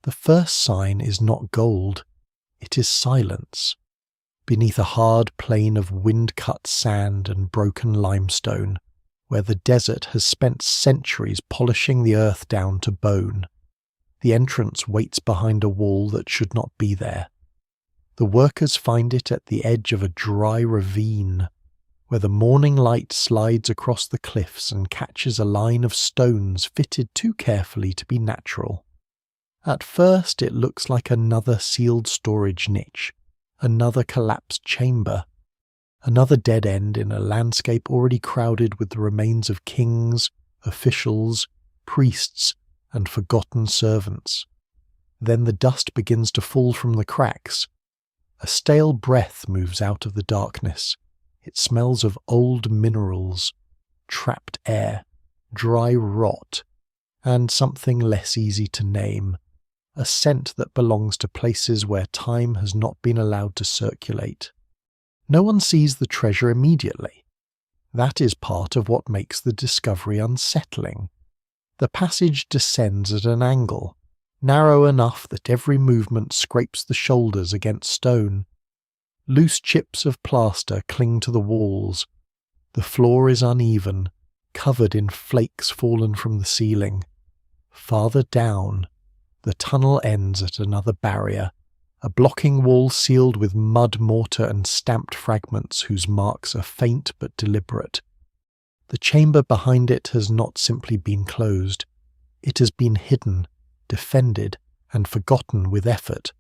The first sign is not gold, it is silence. Beneath a hard plain of wind-cut sand and broken limestone, where the desert has spent centuries polishing the earth down to bone, the entrance waits behind a wall that should not be there. The workers find it at the edge of a dry ravine, where the morning light slides across the cliffs and catches a line of stones fitted too carefully to be natural. At first it looks like another sealed storage niche, another collapsed chamber, another dead end in a landscape already crowded with the remains of kings, officials, priests, and forgotten servants. Then the dust begins to fall from the cracks. A stale breath moves out of the darkness. It smells of old minerals, trapped air, dry rot, and something less easy to name, a scent that belongs to places where time has not been allowed to circulate. No one sees the treasure immediately. That is part of what makes the discovery unsettling. The passage descends at an angle, narrow enough that every movement scrapes the shoulders against stone. Loose chips of plaster cling to the walls. The floor is uneven, covered in flakes fallen from the ceiling. Farther down, the tunnel ends at another barrier, a blocking wall sealed with mud mortar and stamped fragments whose marks are faint but deliberate. The chamber behind it has not simply been closed. It has been hidden, defended, and forgotten with effort.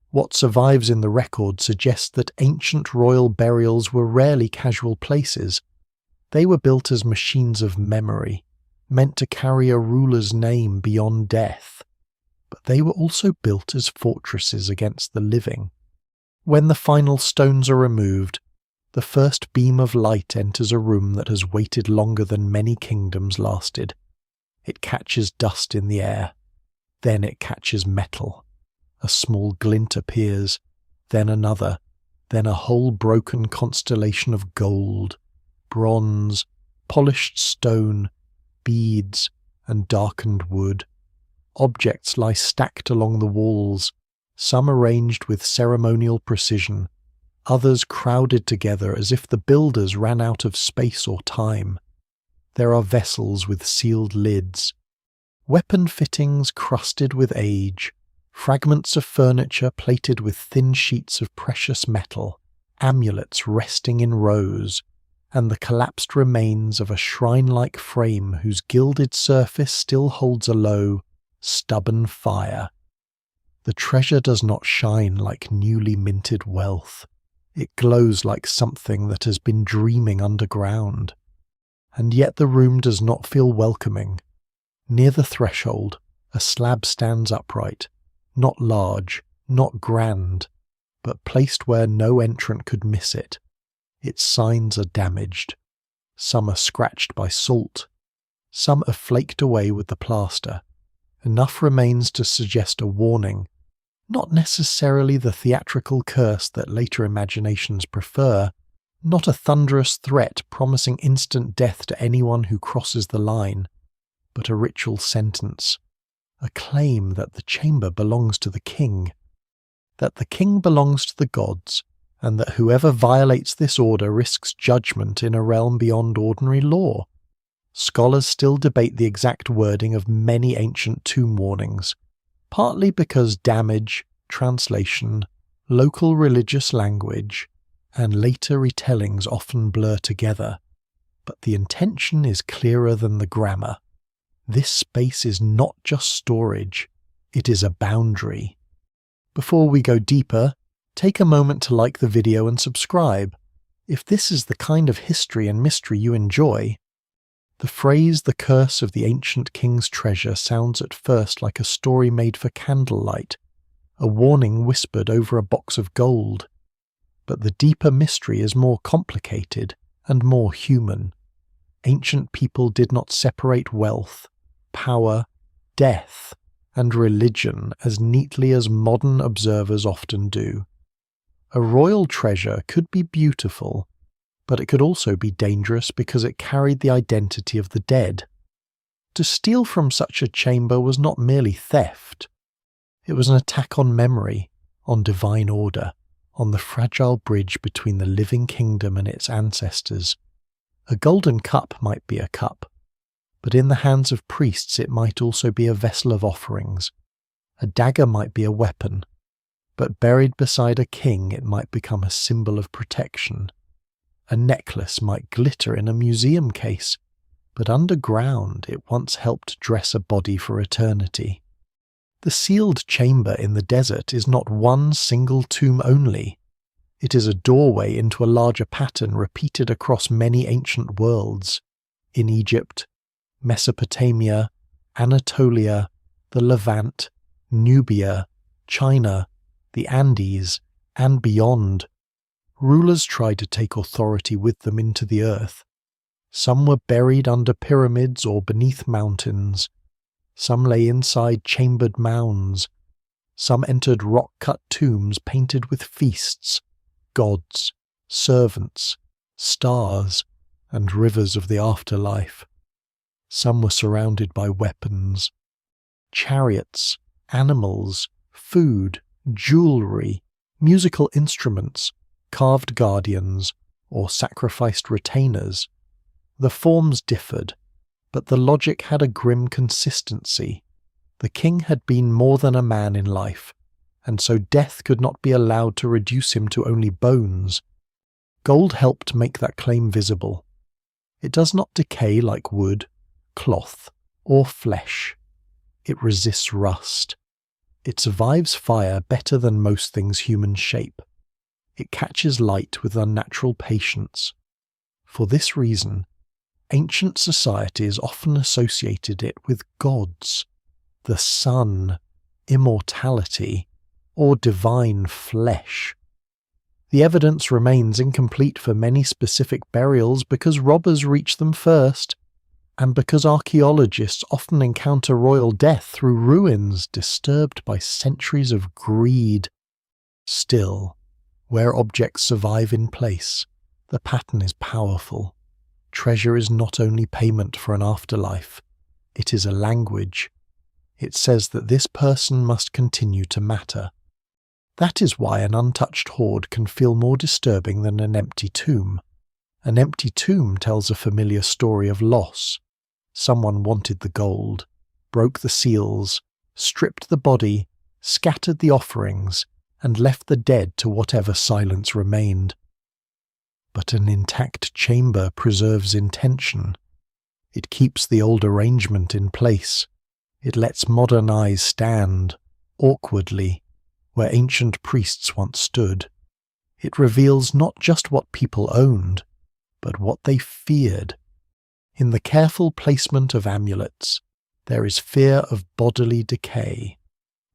What survives in the record suggests that ancient royal burials were rarely casual places. They were built as machines of memory, meant to carry a ruler's name beyond death. But they were also built as fortresses against the living. When the final stones are removed, the first beam of light enters a room that has waited longer than many kingdoms lasted. It catches dust in the air. Then it catches metal. A small glint appears, then another, then a whole broken constellation of gold, bronze, polished stone, beads, and darkened wood. Objects lie stacked along the walls, some arranged with ceremonial precision, others crowded together as if the builders ran out of space or time. There are vessels with sealed lids, weapon fittings crusted with age, fragments of furniture plated with thin sheets of precious metal, amulets resting in rows, and the collapsed remains of a shrine-like frame whose gilded surface still holds a low, stubborn fire. The treasure does not shine like newly minted wealth. It glows like something that has been dreaming underground. And yet the room does not feel welcoming. Near the threshold, a slab stands upright, not large, not grand, but placed where no entrant could miss it. Its signs are damaged. Some are scratched by salt. Some are flaked away with the plaster. Enough remains to suggest a warning, not necessarily the theatrical curse that later imaginations prefer, not a thunderous threat promising instant death to anyone who crosses the line, but a ritual sentence, a claim that the chamber belongs to the king, that the king belongs to the gods, and that whoever violates this order risks judgment in a realm beyond ordinary law. Scholars still debate the exact wording of many ancient tomb warnings, partly because damage, translation, local religious language, and later retellings often blur together, but the intention is clearer than the grammar. This space is not just storage, it is a boundary. Before we go deeper, take a moment to like the video and subscribe. If this is the kind of history and mystery you enjoy. The phrase "the curse of the ancient king's treasure" sounds at first like a story made for candlelight, a warning whispered over a box of gold. But the deeper mystery is more complicated and more human. Ancient people did not separate wealth, power, death, and religion as neatly as modern observers often do. A royal treasure could be beautiful, but it could also be dangerous because it carried the identity of the dead. To steal from such a chamber was not merely theft. It was an attack on memory, on divine order, on the fragile bridge between the living kingdom and its ancestors. A golden cup might be a cup, but in the hands of priests it might also be a vessel of offerings. A dagger might be a weapon, but buried beside a king it might become a symbol of protection. A necklace might glitter in a museum case, but underground it once helped dress a body for eternity. The sealed chamber in the desert is not one single tomb only. It is a doorway into a larger pattern repeated across many ancient worlds. In Egypt, Mesopotamia, Anatolia, the Levant, Nubia, China, the Andes, and beyond, rulers tried to take authority with them into the earth. Some were buried under pyramids or beneath mountains. Some lay inside chambered mounds. Some entered rock-cut tombs painted with feasts, gods, servants, stars, and rivers of the afterlife. Some were surrounded by weapons, chariots, animals, food, jewelry, musical instruments, carved guardians, or sacrificed retainers. The forms differed, but the logic had a grim consistency. The king had been more than a man in life, and so death could not be allowed to reduce him to only bones. Gold helped make that claim visible. It does not decay like wood, cloth, or flesh. It resists rust. It survives fire better than most things humans shape. It catches light with unnatural patience. For this reason, ancient societies often associated it with gods, the sun, immortality, or divine flesh. The evidence remains incomplete for many specific burials because robbers reach them first, and because archaeologists often encounter royal death through ruins disturbed by centuries of greed. Still, where objects survive in place, the pattern is powerful. Treasure is not only payment for an afterlife, it is a language. It says that this person must continue to matter. That is why an untouched hoard can feel more disturbing than an empty tomb. An empty tomb tells a familiar story of loss. Someone wanted the gold, broke the seals, stripped the body, scattered the offerings, and left the dead to whatever silence remained. But an intact chamber preserves intention. It keeps the old arrangement in place. It lets modern eyes stand, awkwardly, where ancient priests once stood. It reveals not just what people owned, but what they feared. In the careful placement of amulets, there is fear of bodily decay.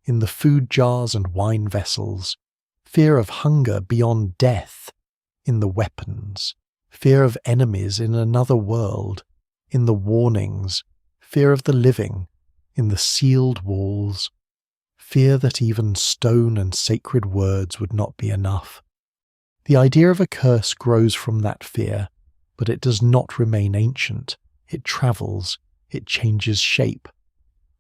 In the food jars and wine vessels, fear of hunger beyond death. In the weapons, fear of enemies in another world. In the warnings, fear of the living. In the sealed walls, fear that even stone and sacred words would not be enough. The idea of a curse grows from that fear, but it does not remain ancient. It travels, it changes shape.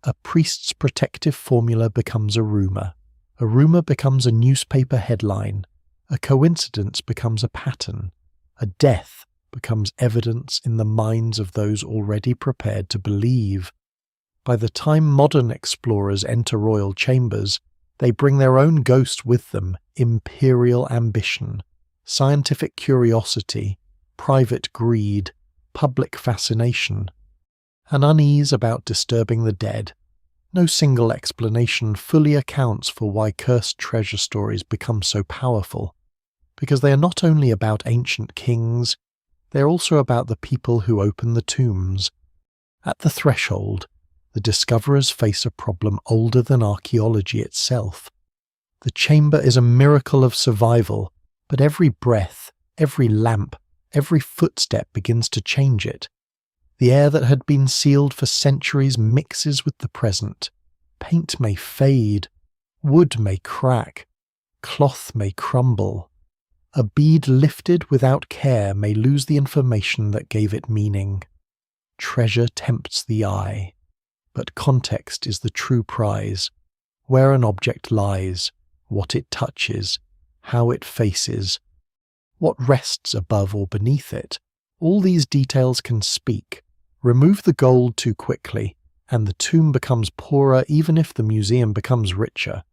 A priest's protective formula becomes a rumor becomes a newspaper headline, a coincidence becomes a pattern, a death becomes evidence in the minds of those already prepared to believe. By the time modern explorers enter royal chambers, they bring their own ghost with them: imperial ambition, scientific curiosity, private greed, public fascination, an unease about disturbing the dead. No single explanation fully accounts for why cursed treasure stories become so powerful, because they are not only about ancient kings, they are also about the people who open the tombs. At the threshold, the discoverers face a problem older than archaeology itself. The chamber is a miracle of survival, but every breath, every lamp, every footstep begins to change it. The air that had been sealed for centuries mixes with the present. Paint may fade, wood may crack, cloth may crumble. A bead lifted without care may lose the information that gave it meaning. Treasure tempts the eye, but context is the true prize. where an object lies, what it touches, how it faces, what rests above or beneath it. All these details can speak. Remove the gold too quickly, and the tomb becomes poorer even if the museum becomes richer.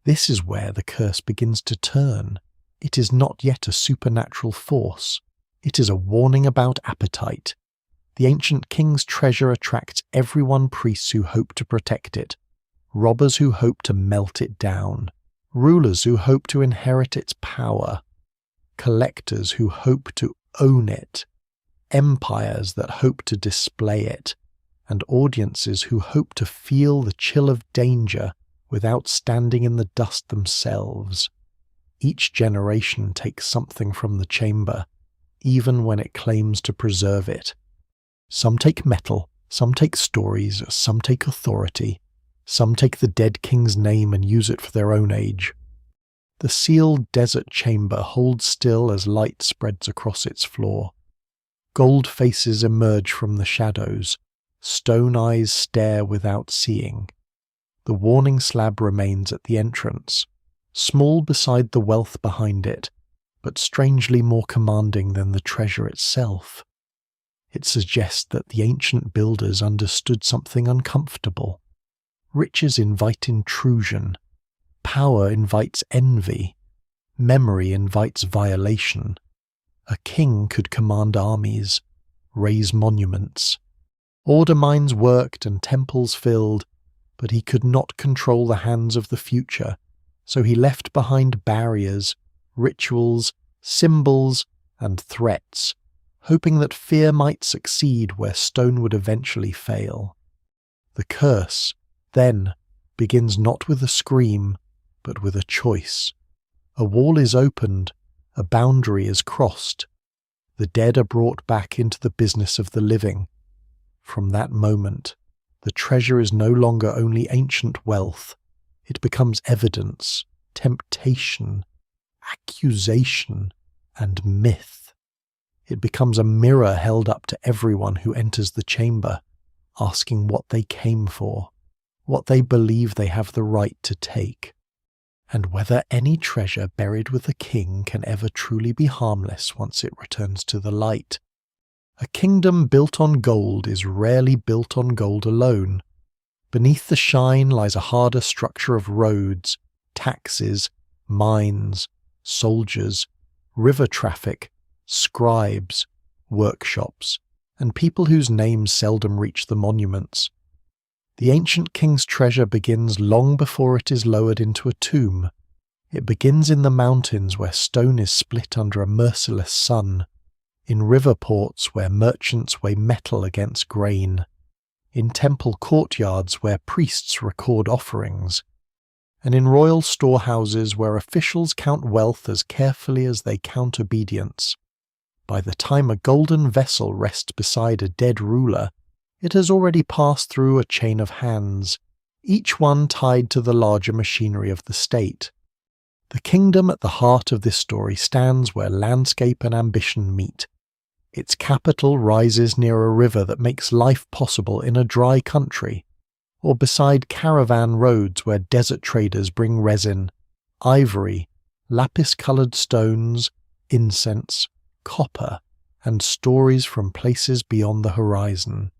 This is where the curse begins to turn. It is not yet a supernatural force. It is a warning about appetite. The ancient king's treasure attracts everyone, priests who hope to protect it, robbers who hope to melt it down, rulers who hope to inherit its power, collectors who hope to own it, empires that hope to display it, and audiences who hope to feel the chill of danger without standing in the dust themselves. Each generation takes something from the chamber, even when it claims to preserve it. Some take metal, some take stories, some take authority, some take the dead king's name and use it for their own age. The sealed desert chamber holds still as light spreads across its floor. Gold faces emerge from the shadows. Stone eyes stare without seeing. The warning slab remains at the entrance, small beside the wealth behind it, but strangely more commanding than the treasure itself. It suggests that the ancient builders understood something uncomfortable. Riches invite intrusion. Power invites envy. Memory invites violation. A king could command armies, raise monuments. Order mines worked and temples filled, but he could not control the hands of the future, so he left behind barriers, rituals, symbols, and threats, hoping that fear might succeed where stone would eventually fail. The curse, then, begins not with a scream, but with a choice. A wall is opened, a boundary is crossed. The dead are brought back into the business of the living. From that moment, the treasure is no longer only ancient wealth. It becomes evidence, temptation, accusation, and myth. It becomes a mirror held up to everyone who enters the chamber, asking what they came for, what they believe they have the right to take, and whether any treasure buried with a king can ever truly be harmless once it returns to the light. A kingdom built on gold is rarely built on gold alone. Beneath the shine lies a harder structure of roads, taxes, mines, soldiers, river traffic, scribes, workshops, and people whose names seldom reach the monuments. The ancient king's treasure begins long before it is lowered into a tomb. It begins in the mountains where stone is split under a merciless sun, in river ports where merchants weigh metal against grain, in temple courtyards where priests record offerings, and in royal storehouses where officials count wealth as carefully as they count obedience. By the time a golden vessel rests beside a dead ruler, it has already passed through a chain of hands, each one tied to the larger machinery of the state. The kingdom at the heart of this story stands where landscape and ambition meet. Its capital rises near a river that makes life possible in a dry country, or beside caravan roads where desert traders bring resin, ivory, lapis-coloured stones, incense, copper, and stories from places beyond the horizon.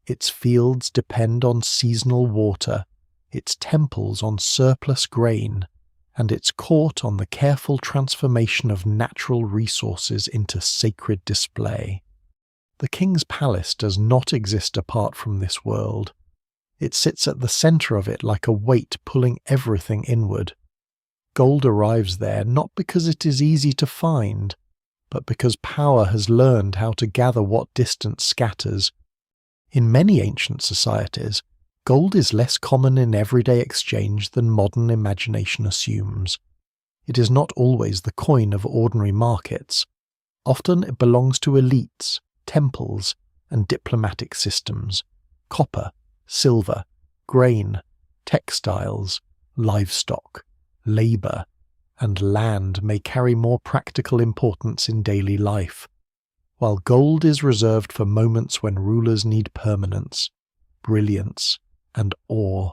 Its fields depend on seasonal water, its temples on surplus grain, and its court on the careful transformation of natural resources into sacred display. The king's palace does not exist apart from this world. It sits at the centre of it like a weight pulling everything inward. Gold arrives there not because it is easy to find, but because power has learned how to gather what distance scatters. In many ancient societies, gold is less common in everyday exchange than modern imagination assumes. It is not always the coin of ordinary markets. Often it belongs to elites, temples, and diplomatic systems. Copper, silver, grain, textiles, livestock, labour, and land may carry more practical importance in daily life, while gold is reserved for moments when rulers need permanence, brilliance, and awe.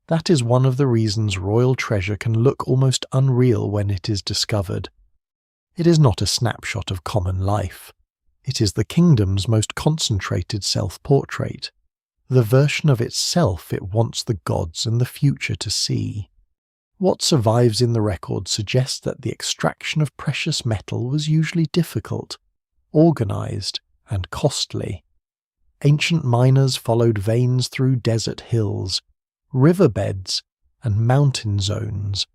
That is one of the reasons royal treasure can look almost unreal when it is discovered. It is not a snapshot of common life. It is the kingdom's most concentrated self-portrait, the version of itself it wants the gods and the future to see. What survives in the record suggests that the extraction of precious metal was usually difficult, organized, and costly. Ancient miners followed veins through desert hills, riverbeds, and mountain zones,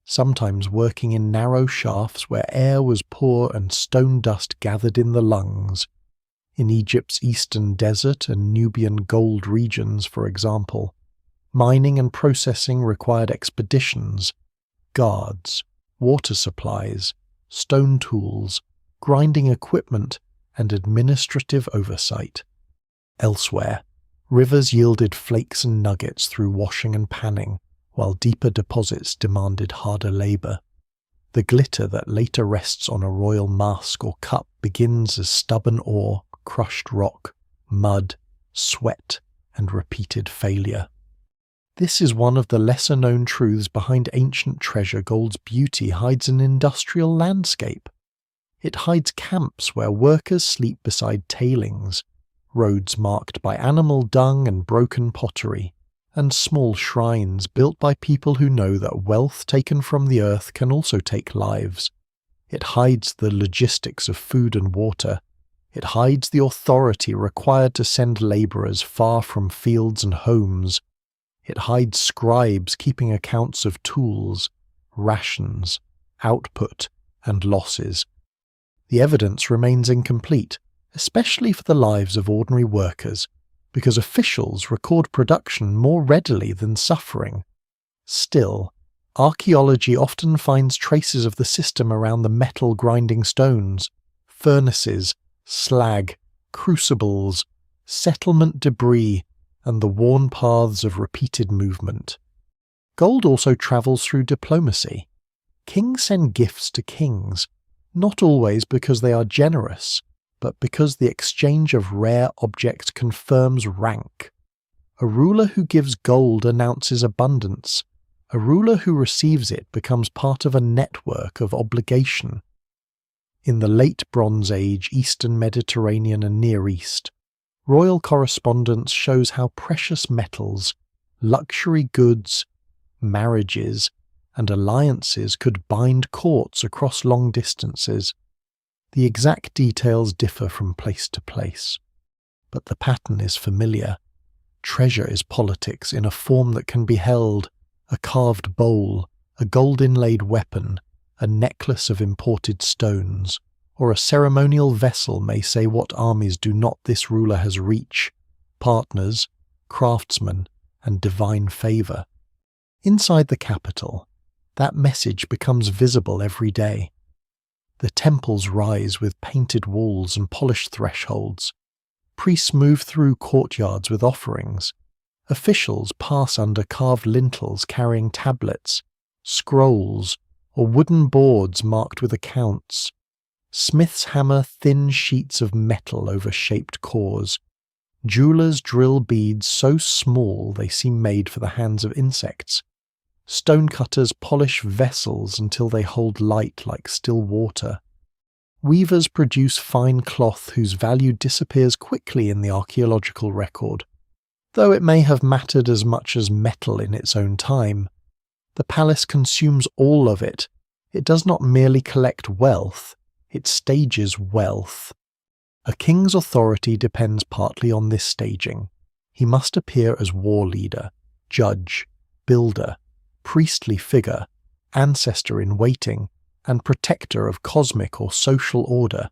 sometimes working in narrow shafts where air was poor and stone dust gathered in the lungs. In Egypt's eastern desert and Nubian gold regions, for example, mining and processing required expeditions, guards, water supplies, stone tools, grinding equipment, and administrative oversight. Elsewhere, rivers yielded flakes and nuggets through washing and panning, while deeper deposits demanded harder labour. The glitter that later rests on a royal mask or cup begins as stubborn ore, crushed rock, mud, sweat, and repeated failure. This is one of the lesser-known truths behind ancient treasure gold's beauty hides an industrial landscape. It hides camps where workers sleep beside tailings, roads marked by animal dung and broken pottery, and small shrines built by people who know that wealth taken from the earth can also take lives. It hides the logistics of food and water. It hides the authority required to send labourers far from fields and homes. It hides scribes keeping accounts of tools, rations, output, and losses. The evidence remains incomplete, especially for the lives of ordinary workers, because officials record production more readily than suffering. Still, archaeology often finds traces of the system around the metal grinding stones, furnaces, slag, crucibles, settlement debris, and the worn paths of repeated movement. Gold also travels through diplomacy. Kings send gifts to kings, not always because they are generous, but because the exchange of rare objects confirms rank. A ruler who gives gold announces abundance. A ruler who receives it becomes part of a network of obligation. In the late Bronze Age Eastern Mediterranean and Near East, royal correspondence shows how precious metals, luxury goods, marriages, and alliances could bind courts across long distances. The exact details differ from place to place, but the pattern is familiar. Treasure is politics in a form that can be held: a carved bowl, a gold-inlaid weapon, a necklace of imported stones, or a ceremonial vessel may say what armies do not this ruler has reach, partners, craftsmen, and divine favour. Inside the capital, that message becomes visible every day. The temples rise with painted walls and polished thresholds. Priests move through courtyards with offerings. Officials pass under carved lintels carrying tablets, scrolls, or wooden boards marked with accounts. Smiths hammer thin sheets of metal over shaped cores. Jewelers drill beads so small they seem made for the hands of insects. Stonecutters polish vessels until they hold light like still water. Weavers produce fine cloth whose value disappears quickly in the archaeological record. Though it may have mattered as much as metal in its own time, the palace consumes all of it. It does not merely collect wealth, it stages wealth. A king's authority depends partly on this staging. He must appear as war leader, judge, builder, priestly figure, ancestor in waiting, and protector of cosmic or social order.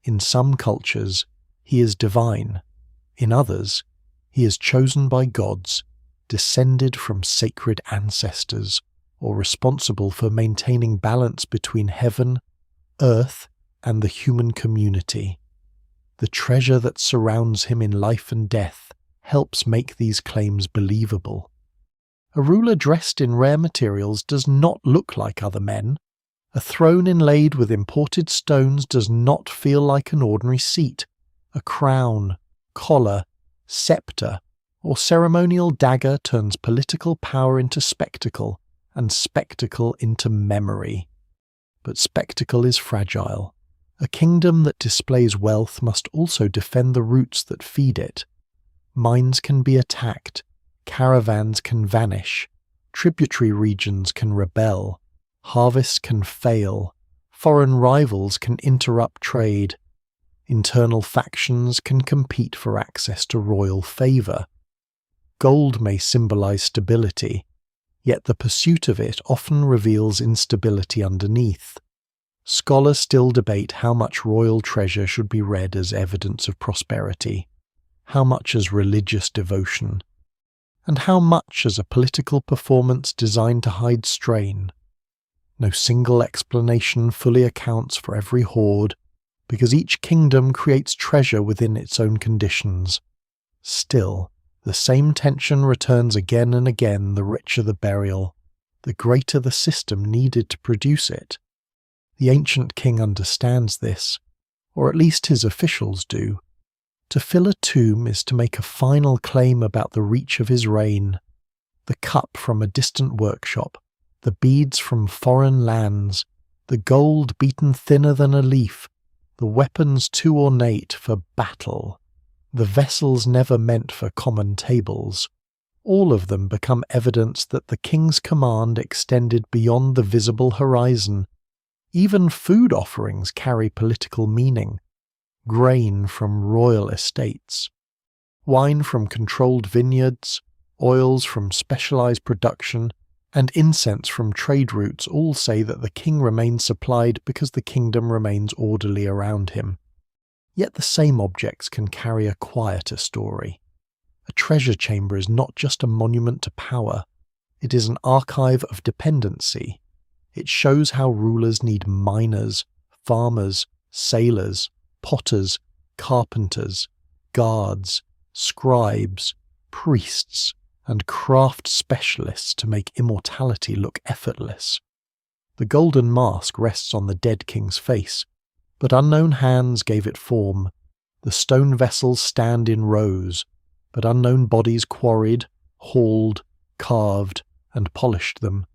In some cultures, he is divine. In others, he is chosen by gods, descended from sacred ancestors, or responsible for maintaining balance between heaven, earth, and the human community. The treasure that surrounds him in life and death helps make these claims believable. A ruler dressed in rare materials does not look like other men. A throne inlaid with imported stones does not feel like an ordinary seat. A crown, collar, sceptre, or ceremonial dagger turns political power into spectacle, and spectacle into memory. But spectacle is fragile. A kingdom that displays wealth must also defend the roots that feed it. Mines can be attacked, caravans can vanish, tributary regions can rebel, harvests can fail, foreign rivals can interrupt trade, internal factions can compete for access to royal favour. Gold may symbolize stability, yet the pursuit of it often reveals instability underneath. Scholars still debate how much royal treasure should be read as evidence of prosperity, how much as religious devotion, and how much as a political performance designed to hide strain. No single explanation fully accounts for every hoard, because each kingdom creates treasure within its own conditions. Still, the same tension returns again and again. The richer the burial, the greater the system needed to produce it. The ancient king understands this, or at least his officials do. To fill a tomb is to make a final claim about the reach of his reign. The cup from a distant workshop, the beads from foreign lands, the gold beaten thinner than a leaf, the weapons too ornate for battle, the vessels never meant for common tables, all of them become evidence that the king's command extended beyond the visible horizon. Even food offerings carry political meaning. Grain from royal estates, wine from controlled vineyards, oils from specialized production, and incense from trade routes all say that the king remains supplied because the kingdom remains orderly around him. Yet the same objects can carry a quieter story. A treasure chamber is not just a monument to power, it is an archive of dependency. It shows how rulers need miners, farmers, sailors, potters, carpenters, guards, scribes, priests, and craft specialists to make immortality look effortless. The golden mask rests on the dead king's face, but unknown hands gave it form. The stone vessels stand in rows, but unknown bodies quarried, hauled, carved, and polished them.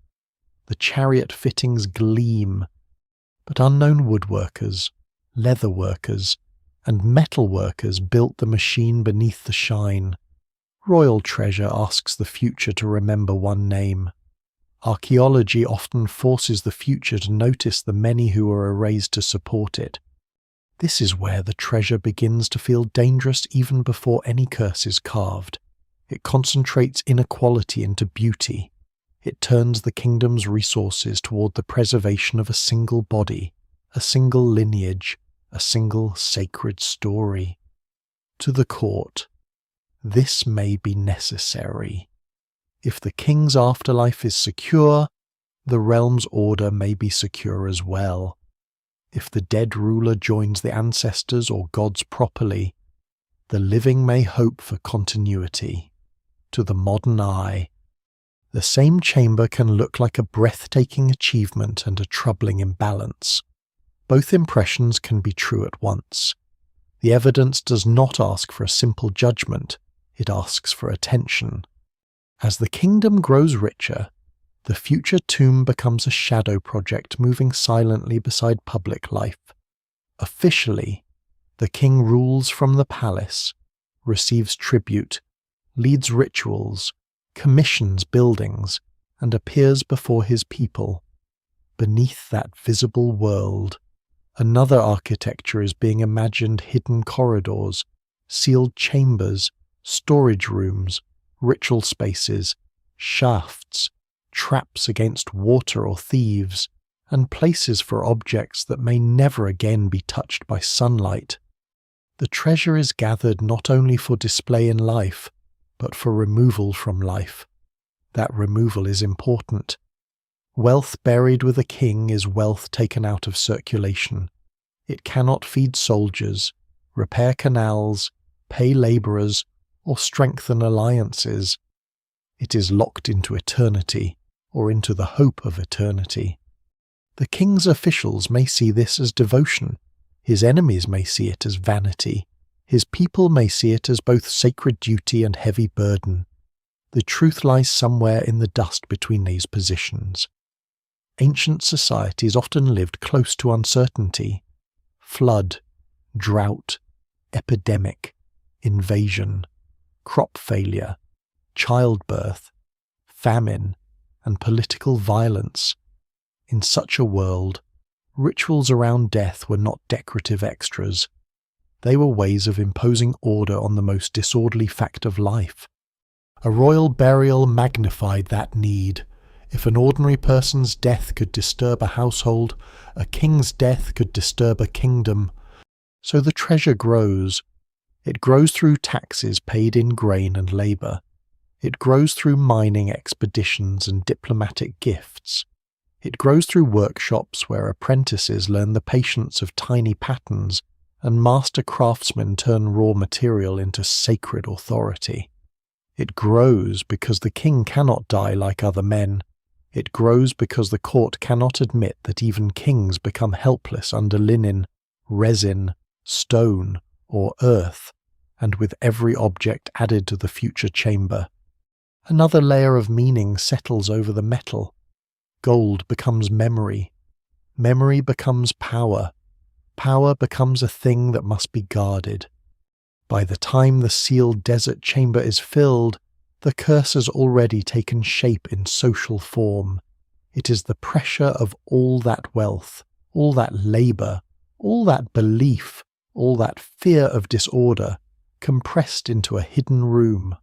The chariot fittings gleam, but unknown woodworkers, leather workers, and metal workers built the machine beneath the shine. Royal treasure asks the future to remember one name. Archaeology often forces the future to notice the many who are erased to support it. This is where the treasure begins to feel dangerous even before any curse is carved. It concentrates inequality into beauty. It turns the kingdom's resources toward the preservation of a single body, a single lineage, a single sacred story. To the court, this may be necessary. If the king's afterlife is secure, the realm's order may be secure as well. If the dead ruler joins the ancestors or gods properly, the living may hope for continuity. To the modern eye, the same chamber can look like a breathtaking achievement and a troubling imbalance. Both impressions can be true at once. The evidence does not ask for a simple judgment, it asks for attention. As the kingdom grows richer, the future tomb becomes a shadow project moving silently beside public life. Officially, the king rules from the palace, receives tribute, leads rituals, commissions buildings, and appears before his people. Beneath that visible world, another architecture is being imagined: hidden corridors, sealed chambers, storage rooms, ritual spaces, shafts, traps against water or thieves, and places for objects that may never again be touched by sunlight. The treasure is gathered not only for display in life, but for removal from life. That removal is important. Wealth buried with a king is wealth taken out of circulation. It cannot feed soldiers, repair canals, pay labourers, or strengthen alliances. It is locked into eternity, or into the hope of eternity. The king's officials may see this as devotion. His enemies may see it as vanity. His people may see it as both sacred duty and heavy burden. The truth lies somewhere in the dust between these positions. Ancient societies often lived close to uncertainty. Flood, drought, epidemic, invasion, crop failure, childbirth, famine, and political violence. In such a world, rituals around death were not decorative extras. They were ways of imposing order on the most disorderly fact of life. A royal burial magnified that need. If an ordinary person's death could disturb a household, a king's death could disturb a kingdom. So the treasure grows. It grows through taxes paid in grain and labour. It grows through mining expeditions and diplomatic gifts. It grows through workshops where apprentices learn the patience of tiny patterns and master craftsmen turn raw material into sacred authority. It grows because the king cannot die like other men. It grows because the court cannot admit that even kings become helpless under linen, resin, stone, or earth, and with every object added to the future chamber. Another layer of meaning settles over the metal. Gold becomes memory. Memory becomes power. Power becomes a thing that must be guarded. By the time the sealed desert chamber is filled, the curse has already taken shape in social form. It is the pressure of all that wealth, all that labour, all that belief, all that fear of disorder, compressed into a hidden room.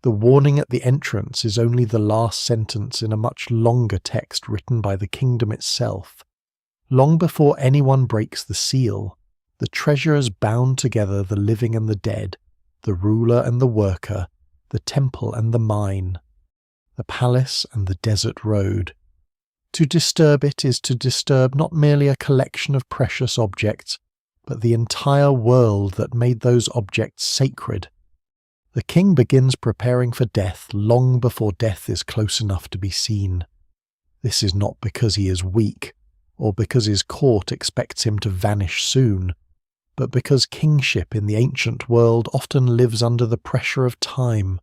The warning at the entrance is only the last sentence in a much longer text written by the kingdom itself. Long before anyone breaks the seal, the treasure has bound together the living and the dead, the ruler and the worker, the temple and the mine, the palace and the desert road. To disturb it is to disturb not merely a collection of precious objects, but the entire world that made those objects sacred. The king begins preparing for death long before death is close enough to be seen. This is not because he is weak, or because his court expects him to vanish soon, but because kingship in the ancient world often lives under the pressure of time.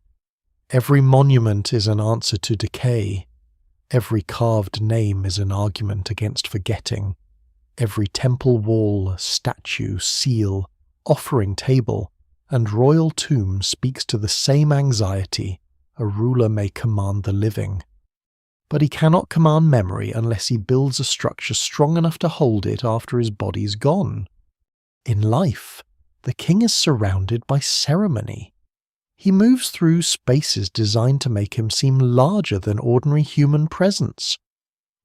Every monument is an answer to decay. Every carved name is an argument against forgetting. Every temple wall, statue, seal, offering table, and royal tomb speaks to the same anxiety a ruler may command the living. But he cannot command memory unless he builds a structure strong enough to hold it after his body's gone. In life, the king is surrounded by ceremony. He moves through spaces designed to make him seem larger than ordinary human presence.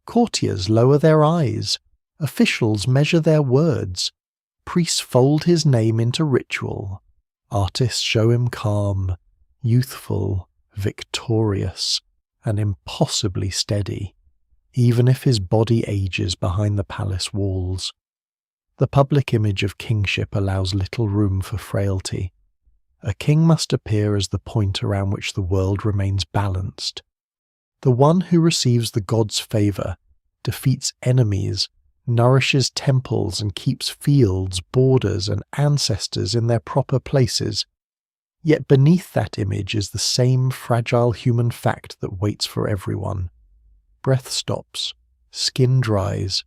Courtiers lower their eyes, officials measure their words, priests fold his name into ritual, artists show him calm, youthful, victorious, and impossibly steady, even if his body ages behind the palace walls. The public image of kingship allows little room for frailty. A king must appear as the point around which the world remains balanced. The one who receives the god's favour, defeats enemies, nourishes temples and keeps fields, borders, and ancestors in their proper places. Yet beneath that image is the same fragile human fact that waits for everyone. Breath stops, skin dries,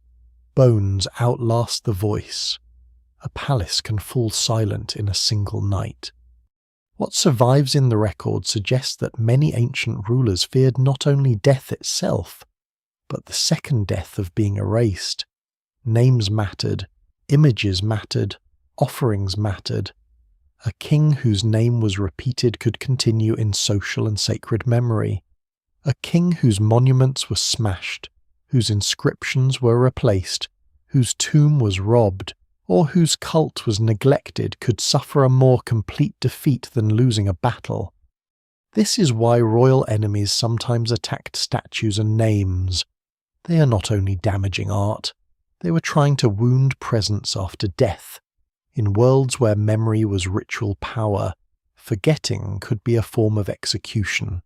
bones outlast the voice. A palace can fall silent in a single night. What survives in the record suggests that many ancient rulers feared not only death itself, but the second death of being erased. Names mattered, images mattered, offerings mattered. A king whose name was repeated could continue in social and sacred memory. A king whose monuments were smashed, whose inscriptions were replaced, whose tomb was robbed, or whose cult was neglected could suffer a more complete defeat than losing a battle. This is why royal enemies sometimes attacked statues and names. They are not only damaging art, they were trying to wound presence after death. In worlds where memory was ritual power, forgetting could be a form of execution.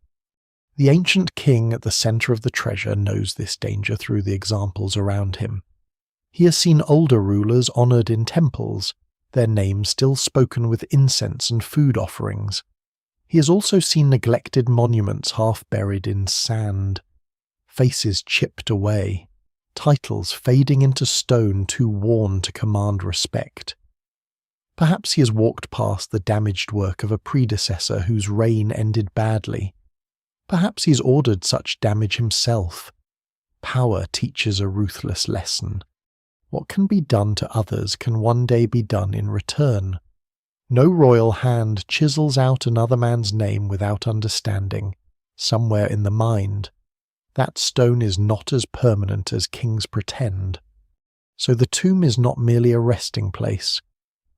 The ancient king at the centre of the treasure knows this danger through the examples around him. He has seen older rulers honoured in temples, their names still spoken with incense and food offerings. He has also seen neglected monuments half buried in sand, faces chipped away, titles fading into stone too worn to command respect. Perhaps he has walked past the damaged work of a predecessor whose reign ended badly. Perhaps he's ordered such damage himself. Power teaches a ruthless lesson. What can be done to others can one day be done in return. No royal hand chisels out another man's name without understanding, somewhere in the mind. That stone is not as permanent as kings pretend. So the tomb is not merely a resting place.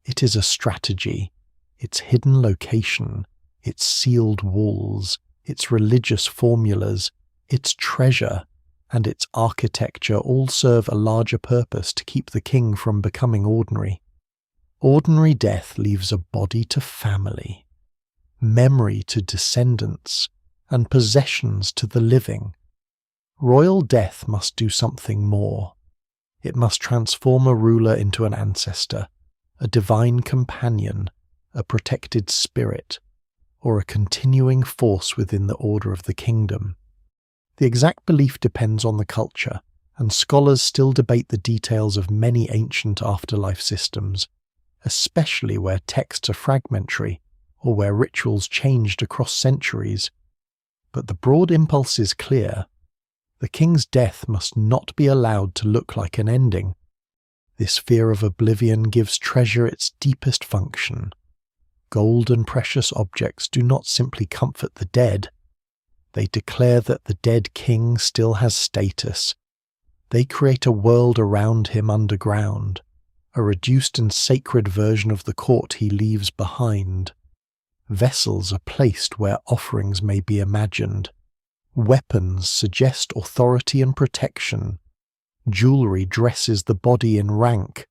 It is a strategy, its hidden location, its sealed walls, its religious formulas, its treasure, and its architecture all serve a larger purpose to keep the king from becoming ordinary. Ordinary death leaves a body to family, memory to descendants, and possessions to the living. Royal death must do something more. It must transform a ruler into an ancestor, a divine companion, a protected spirit, or a continuing force within the order of the kingdom. The exact belief depends on the culture, and scholars still debate the details of many ancient afterlife systems, especially where texts are fragmentary or where rituals changed across centuries. But the broad impulse is clear. The king's death must not be allowed to look like an ending. This fear of oblivion gives treasure its deepest function. Gold and precious objects do not simply comfort the dead. They declare that the dead king still has status. They create a world around him underground, a reduced and sacred version of the court he leaves behind. Vessels are placed where offerings may be imagined. Weapons suggest authority and protection. Jewelry dresses the body in rank.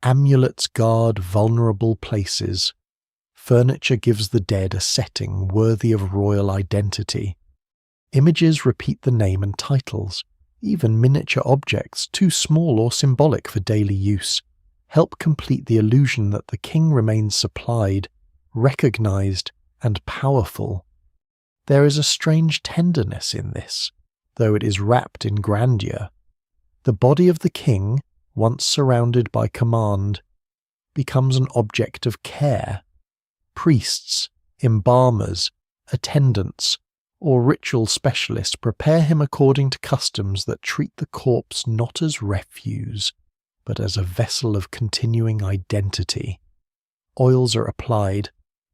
Amulets guard vulnerable places. Furniture gives the dead a setting worthy of royal identity. Images repeat the name and titles. Even miniature objects, too small or symbolic for daily use, help complete the illusion that the king remains supplied, recognized, and powerful. There is a strange tenderness in this, though it is wrapped in grandeur. The body of the king, once surrounded by command, becomes an object of care. Priests, embalmers, attendants, or ritual specialists prepare him according to customs that treat the corpse not as refuse, but as a vessel of continuing identity. Oils are applied,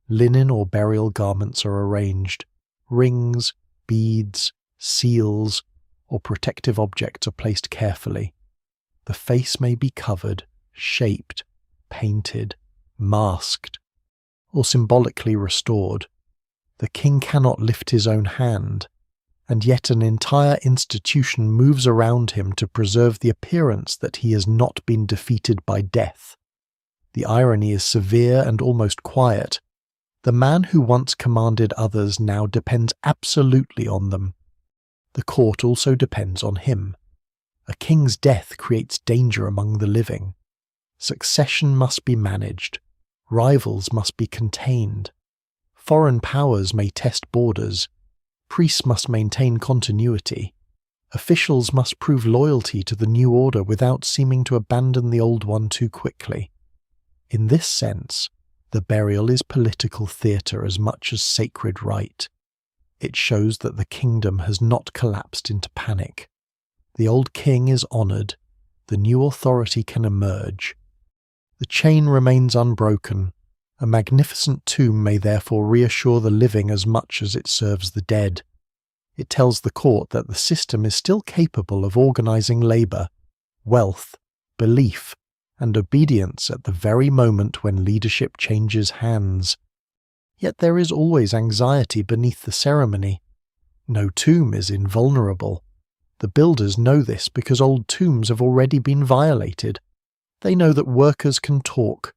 linen or burial garments are arranged, rings, beads, seals, or protective objects are placed carefully. The face may be covered, shaped, painted, masked, or symbolically restored. The king cannot lift his own hand, and yet an entire institution moves around him to preserve the appearance that he has not been defeated by death. The irony is severe and almost quiet. The man who once commanded others now depends absolutely on them. The court also depends on him. A king's death creates danger among the living. Succession must be managed. Rivals must be contained. Foreign powers may test borders. Priests must maintain continuity. Officials must prove loyalty to the new order without seeming to abandon the old one too quickly. In this sense, the burial is political theatre as much as sacred rite. It shows that the kingdom has not collapsed into panic. The old king is honoured. The new authority can emerge. The chain remains unbroken. A magnificent tomb may therefore reassure the living as much as it serves the dead. It tells the court that the system is still capable of organising labour, wealth, belief, and obedience at the very moment when leadership changes hands. Yet there is always anxiety beneath the ceremony. No tomb is invulnerable. The builders know this because old tombs have already been violated. They know that workers can talk,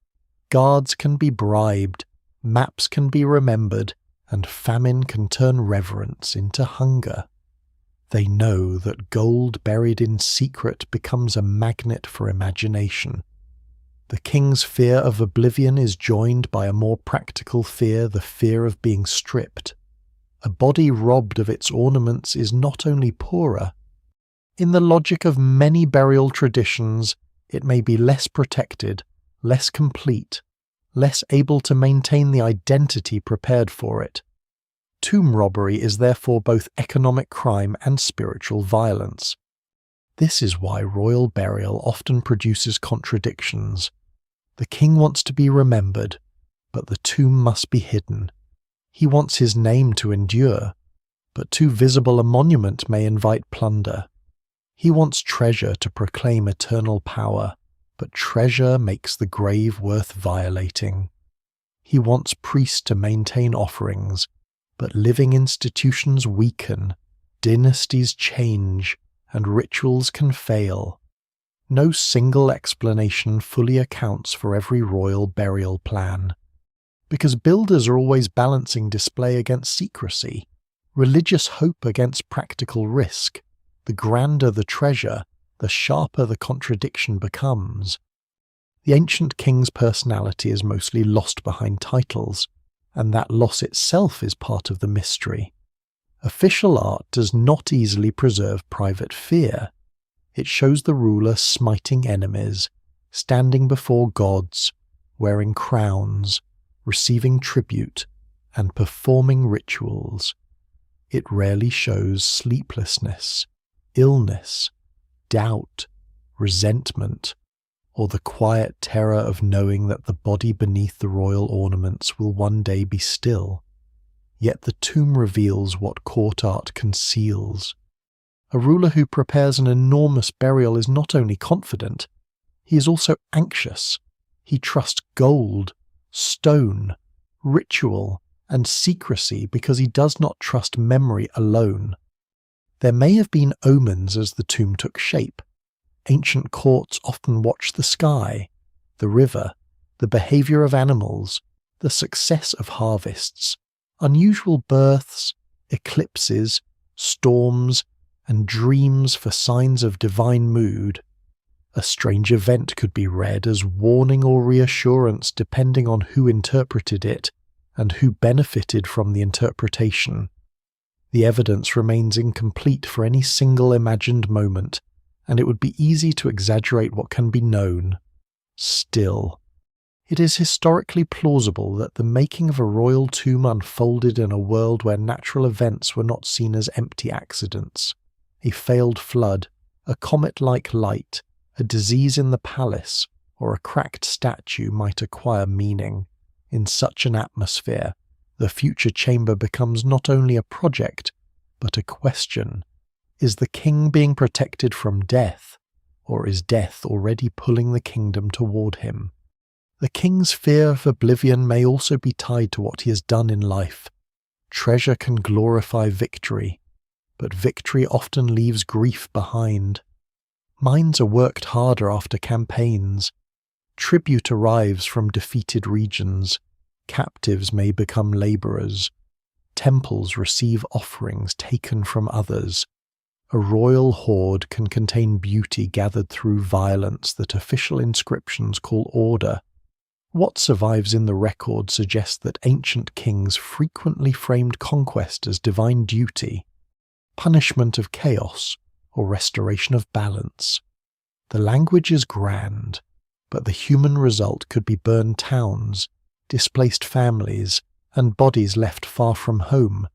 guards can be bribed, maps can be remembered, and famine can turn reverence into hunger. They know that gold buried in secret becomes a magnet for imagination. The king's fear of oblivion is joined by a more practical fear, the fear of being stripped. A body robbed of its ornaments is not only poorer. In the logic of many burial traditions, it may be less protected, less complete, less able to maintain the identity prepared for it. Tomb robbery is therefore both economic crime and spiritual violence. This is why royal burial often produces contradictions. The king wants to be remembered, but the tomb must be hidden. He wants his name to endure, but too visible a monument may invite plunder. He wants treasure to proclaim eternal power, but treasure makes the grave worth violating. He wants priests to maintain offerings, but living institutions weaken, dynasties change, and rituals can fail. No single explanation fully accounts for every royal burial plan. Because builders are always balancing display against secrecy, religious hope against practical risk, the grander the treasure, the sharper the contradiction becomes. The ancient king's personality is mostly lost behind titles, and that loss itself is part of the mystery. Official art does not easily preserve private fear. It shows the ruler smiting enemies, standing before gods, wearing crowns, receiving tribute, and performing rituals. It rarely shows sleeplessness, illness, doubt, resentment, or the quiet terror of knowing that the body beneath the royal ornaments will one day be still. Yet the tomb reveals what court art conceals. A ruler who prepares an enormous burial is not only confident, he is also anxious. He trusts gold, stone, ritual, and secrecy because he does not trust memory alone. There may have been omens as the tomb took shape. Ancient courts often watched the sky, the river, the behavior of animals, the success of harvests, unusual births, eclipses, storms, and dreams for signs of divine mood. A strange event could be read as warning or reassurance depending on who interpreted it and who benefited from the interpretation. The evidence remains incomplete for any single imagined moment, and it would be easy to exaggerate what can be known. Still, it is historically plausible that the making of a royal tomb unfolded in a world where natural events were not seen as empty accidents. A failed flood, a comet-like light, a disease in the palace, or a cracked statue might acquire meaning. In such an atmosphere, the future chamber becomes not only a project, but a question. Is the king being protected from death, or is death already pulling the kingdom toward him? The king's fear of oblivion may also be tied to what he has done in life. Treasure can glorify victory, but victory often leaves grief behind. Minds are worked harder after campaigns. Tribute arrives from defeated regions. Captives may become labourers. Temples receive offerings taken from others. A royal hoard can contain beauty gathered through violence that official inscriptions call order. What survives in the record suggests that ancient kings frequently framed conquest as divine duty, punishment of chaos, or restoration of balance. The language is grand, but the human result could be burned towns, displaced families, and bodies left far from home.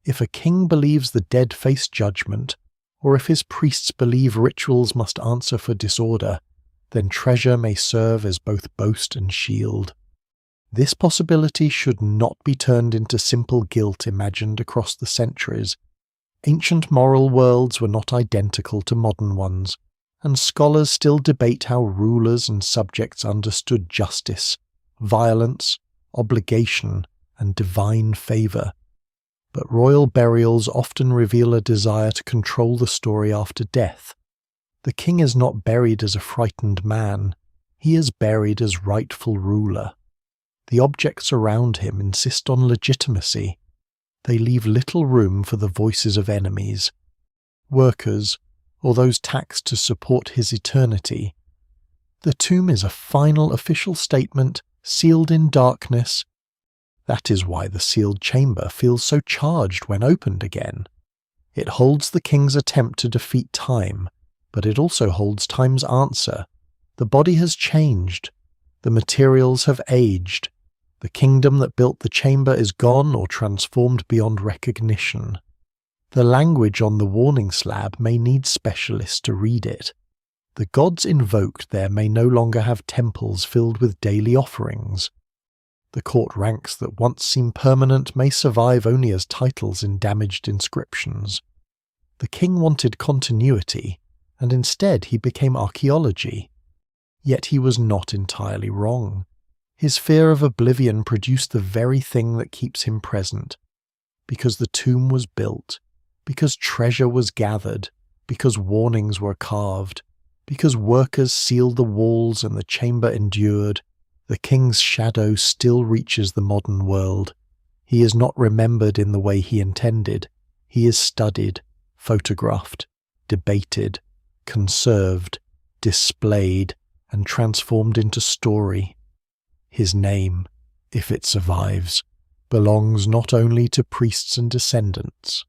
If a king believes the dead face judgment, or if his priests believe rituals must answer for disorder, then treasure may serve as both boast and shield. This possibility should not be turned into simple guilt imagined across the centuries. Ancient moral worlds were not identical to modern ones, and scholars still debate how rulers and subjects understood justice, violence, obligation, and divine favour. But royal burials often reveal a desire to control the story after death. The king is not buried as a frightened man, he is buried as rightful ruler. The objects around him insist on legitimacy. They leave little room for the voices of enemies. Workers, or those taxed to support his eternity, The tomb is a final official statement, sealed in darkness. That is why the sealed chamber feels so charged when opened again. It holds the king's attempt to defeat time, but it also holds time's answer. The body has changed. The materials have aged. The kingdom that built the chamber is gone or transformed beyond recognition. The language on the warning slab may need specialists to read it. The gods invoked there may no longer have temples filled with daily offerings. The court ranks that once seemed permanent may survive only as titles in damaged inscriptions. The king wanted continuity, and instead he became archaeology. Yet he was not entirely wrong. His fear of oblivion produced the very thing that keeps him present. Because the tomb was built, because treasure was gathered, because warnings were carved, because workers sealed the walls and the chamber endured, the king's shadow still reaches the modern world. He is not remembered in the way he intended. He is studied, photographed, debated, conserved, displayed, and transformed into story. His name, if it survives, belongs not only to priests and descendants,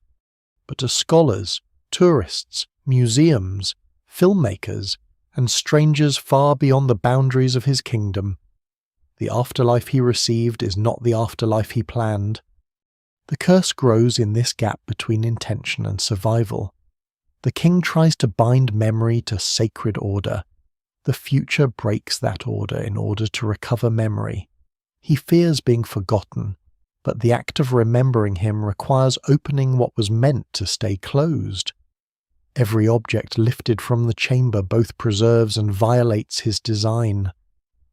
but to scholars, tourists, museums, filmmakers, and strangers far beyond the boundaries of his kingdom. The afterlife he received is not the afterlife he planned. The curse grows in this gap between intention and survival. The king tries to bind memory to sacred order. The future breaks that order in order to recover memory. He fears being forgotten, but the act of remembering him requires opening what was meant to stay closed. Every object lifted from the chamber both preserves and violates his design.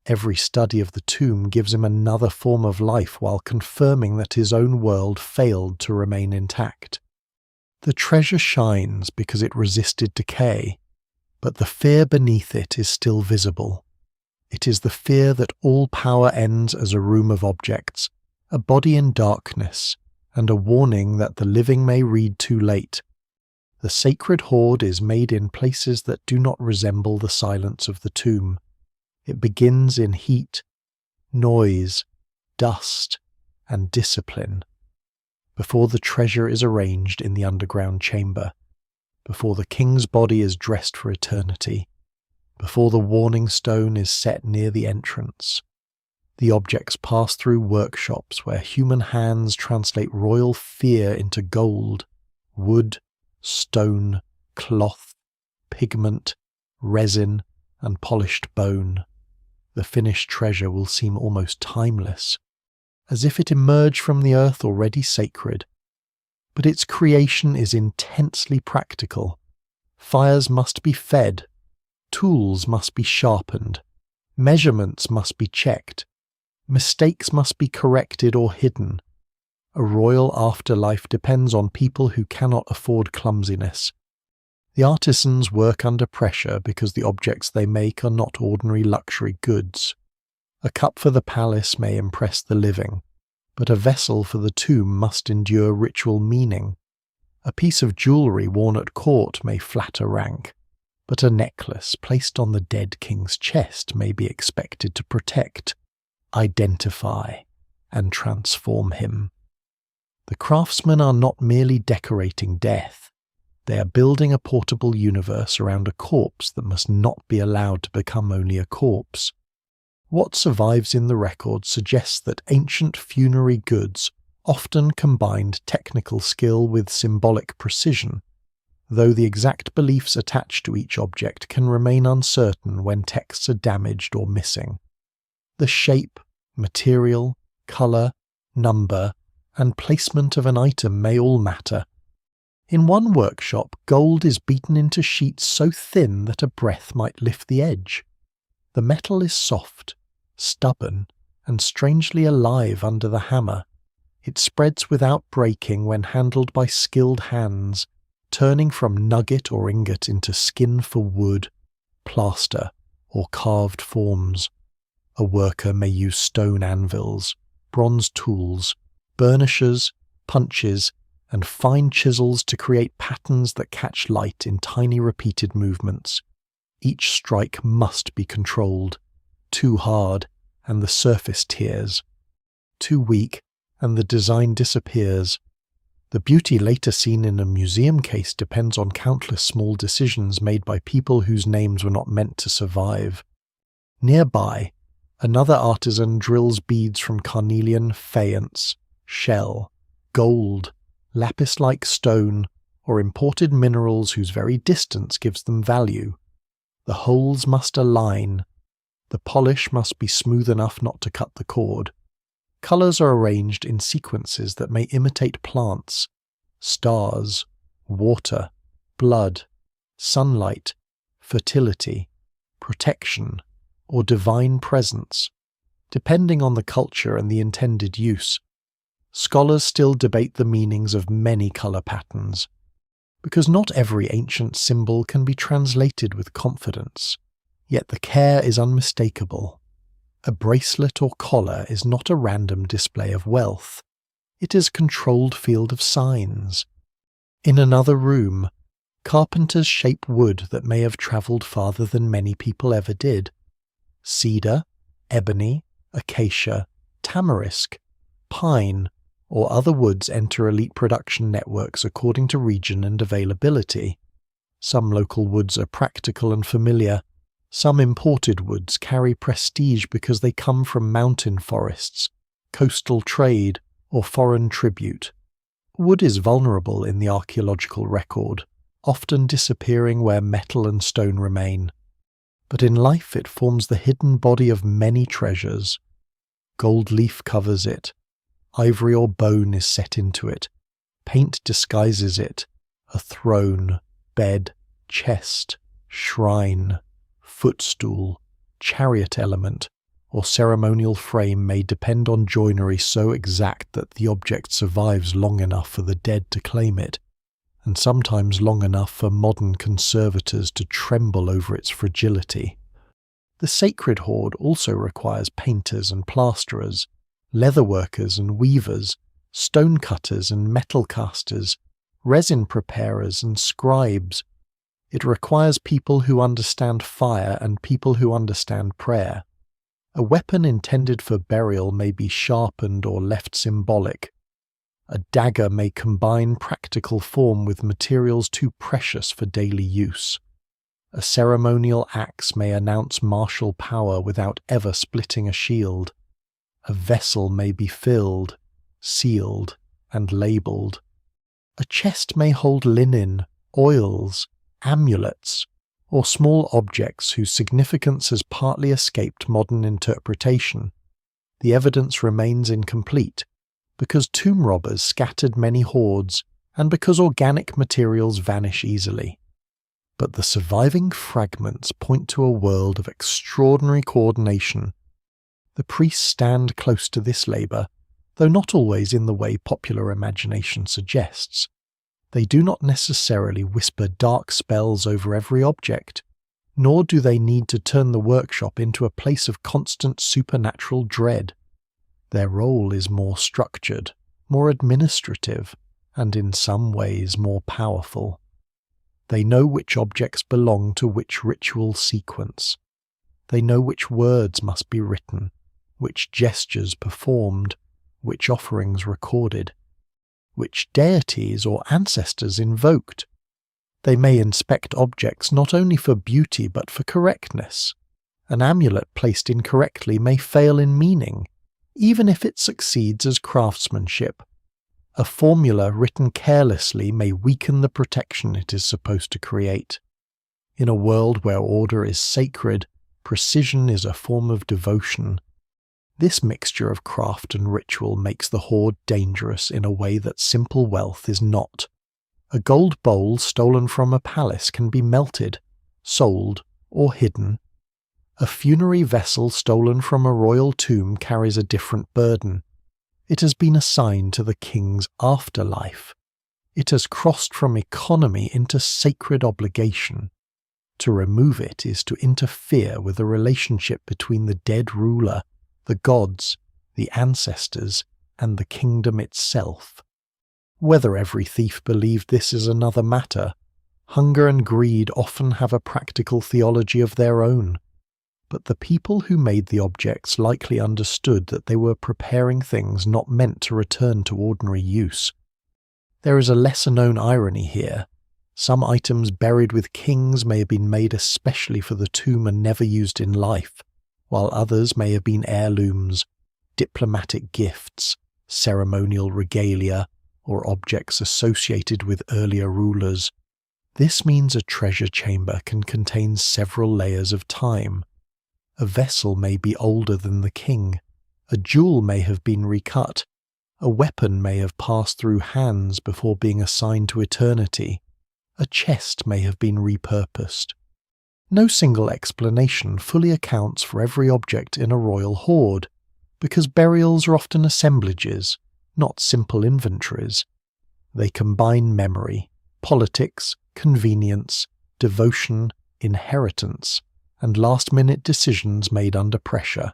Every study of the tomb gives him another form of life while confirming that his own world failed to remain intact. The treasure shines because it resisted decay, but the fear beneath it is still visible. It is the fear that all power ends as a room of objects, a body in darkness, and a warning that the living may read too late. The sacred hoard is made in places that do not resemble the silence of the tomb. It begins in heat, noise, dust, and discipline, before the treasure is arranged in the underground chamber, before the king's body is dressed for eternity, before the warning stone is set near the entrance. The objects pass through workshops where human hands translate royal fear into gold, wood, stone, cloth, pigment, resin, and polished bone. The finished treasure will seem almost timeless, as if it emerged from the earth already sacred. But its creation is intensely practical. Fires must be fed, tools must be sharpened, measurements must be checked, mistakes must be corrected or hidden. A royal afterlife depends on people who cannot afford clumsiness. The artisans work under pressure because the objects they make are not ordinary luxury goods. A cup for the palace may impress the living, but a vessel for the tomb must endure ritual meaning. A piece of jewellery worn at court may flatter rank, but a necklace placed on the dead king's chest may be expected to protect, identify, and transform him. The craftsmen are not merely decorating death. They are building a portable universe around a corpse that must not be allowed to become only a corpse. What survives in the record suggests that ancient funerary goods often combined technical skill with symbolic precision, though the exact beliefs attached to each object can remain uncertain when texts are damaged or missing. The shape, material, colour, number, and placement of an item may all matter. In one workshop, gold is beaten into sheets so thin that a breath might lift the edge. The metal is soft, stubborn, and strangely alive under the hammer. It spreads without breaking when handled by skilled hands, turning from nugget or ingot into skin for wood, plaster, or carved forms. A worker may use stone anvils, bronze tools, burnishers, punches, and fine chisels to create patterns that catch light in tiny repeated movements. Each strike must be controlled. Too hard, and the surface tears. Too weak, and the design disappears. The beauty later seen in a museum case depends on countless small decisions made by people whose names were not meant to survive. Nearby, another artisan drills beads from carnelian, faience, shell, gold, lapis-like stone, or imported minerals whose very distance gives them value. The holes must align. The polish must be smooth enough not to cut the cord. Colours are arranged in sequences that may imitate plants, stars, water, blood, sunlight, fertility, protection, or divine presence, depending on the culture and the intended use. Scholars still debate the meanings of many colour patterns, because not every ancient symbol can be translated with confidence, yet the care is unmistakable. A bracelet or collar is not a random display of wealth. It is a controlled field of signs. In another room, carpenters shape wood that may have travelled farther than many people ever did. Cedar, ebony, acacia, tamarisk, pine, or other woods enter elite production networks according to region and availability. Some local woods are practical and familiar. Some imported woods carry prestige because they come from mountain forests, coastal trade, or foreign tribute. Wood is vulnerable in the archaeological record, often disappearing where metal and stone remain. But in life it forms the hidden body of many treasures. Gold leaf covers it. Ivory or bone is set into it. Paint disguises it. A throne, bed, chest, shrine, footstool, chariot element, or ceremonial frame may depend on joinery so exact that the object survives long enough for the dead to claim it, and sometimes long enough for modern conservators to tremble over its fragility. The sacred hoard also requires painters and plasterers, leatherworkers and weavers, stone cutters and metal casters, resin preparers and scribes. It requires people who understand fire and people who understand prayer. A weapon intended for burial may be sharpened or left symbolic. A dagger may combine practical form with materials too precious for daily use. A ceremonial axe may announce martial power without ever splitting a shield. A vessel may be filled, sealed, and labelled. A chest may hold linen, oils, amulets, or small objects whose significance has partly escaped modern interpretation. The evidence remains incomplete, because tomb robbers scattered many hoards and because organic materials vanish easily. But the surviving fragments point to a world of extraordinary coordination. The priests stand close to this labour, though not always in the way popular imagination suggests. They do not necessarily whisper dark spells over every object, nor do they need to turn the workshop into a place of constant supernatural dread. Their role is more structured, more administrative, and in some ways more powerful. They know which objects belong to which ritual sequence. They know which words must be written, which gestures performed, which offerings recorded, which deities or ancestors invoked. They may inspect objects not only for beauty but for correctness. An amulet placed incorrectly may fail in meaning, even if it succeeds as craftsmanship. A formula written carelessly may weaken the protection it is supposed to create. In a world where order is sacred, precision is a form of devotion. This mixture of craft and ritual makes the hoard dangerous in a way that simple wealth is not. A gold bowl stolen from a palace can be melted, sold, or hidden. A funerary vessel stolen from a royal tomb carries a different burden. It has been assigned to the king's afterlife. It has crossed from economy into sacred obligation. To remove it is to interfere with the relationship between the dead ruler, the gods, the ancestors, and the kingdom itself. Whether every thief believed this is another matter, Hunger and greed often have a practical theology of their own, but the people who made the objects likely understood that they were preparing things not meant to return to ordinary use. There is a lesser-known irony here. Some items buried with kings may have been made especially for the tomb and never used in life, while others may have been heirlooms, diplomatic gifts, ceremonial regalia, or objects associated with earlier rulers. This means a treasure chamber can contain several layers of time. A vessel may be older than the king, a jewel may have been recut, a weapon may have passed through hands before being assigned to eternity, a chest may have been repurposed. No single explanation fully accounts for every object in a royal hoard, because burials are often assemblages, not simple inventories. They combine memory, politics, convenience, devotion, inheritance, and last-minute decisions made under pressure.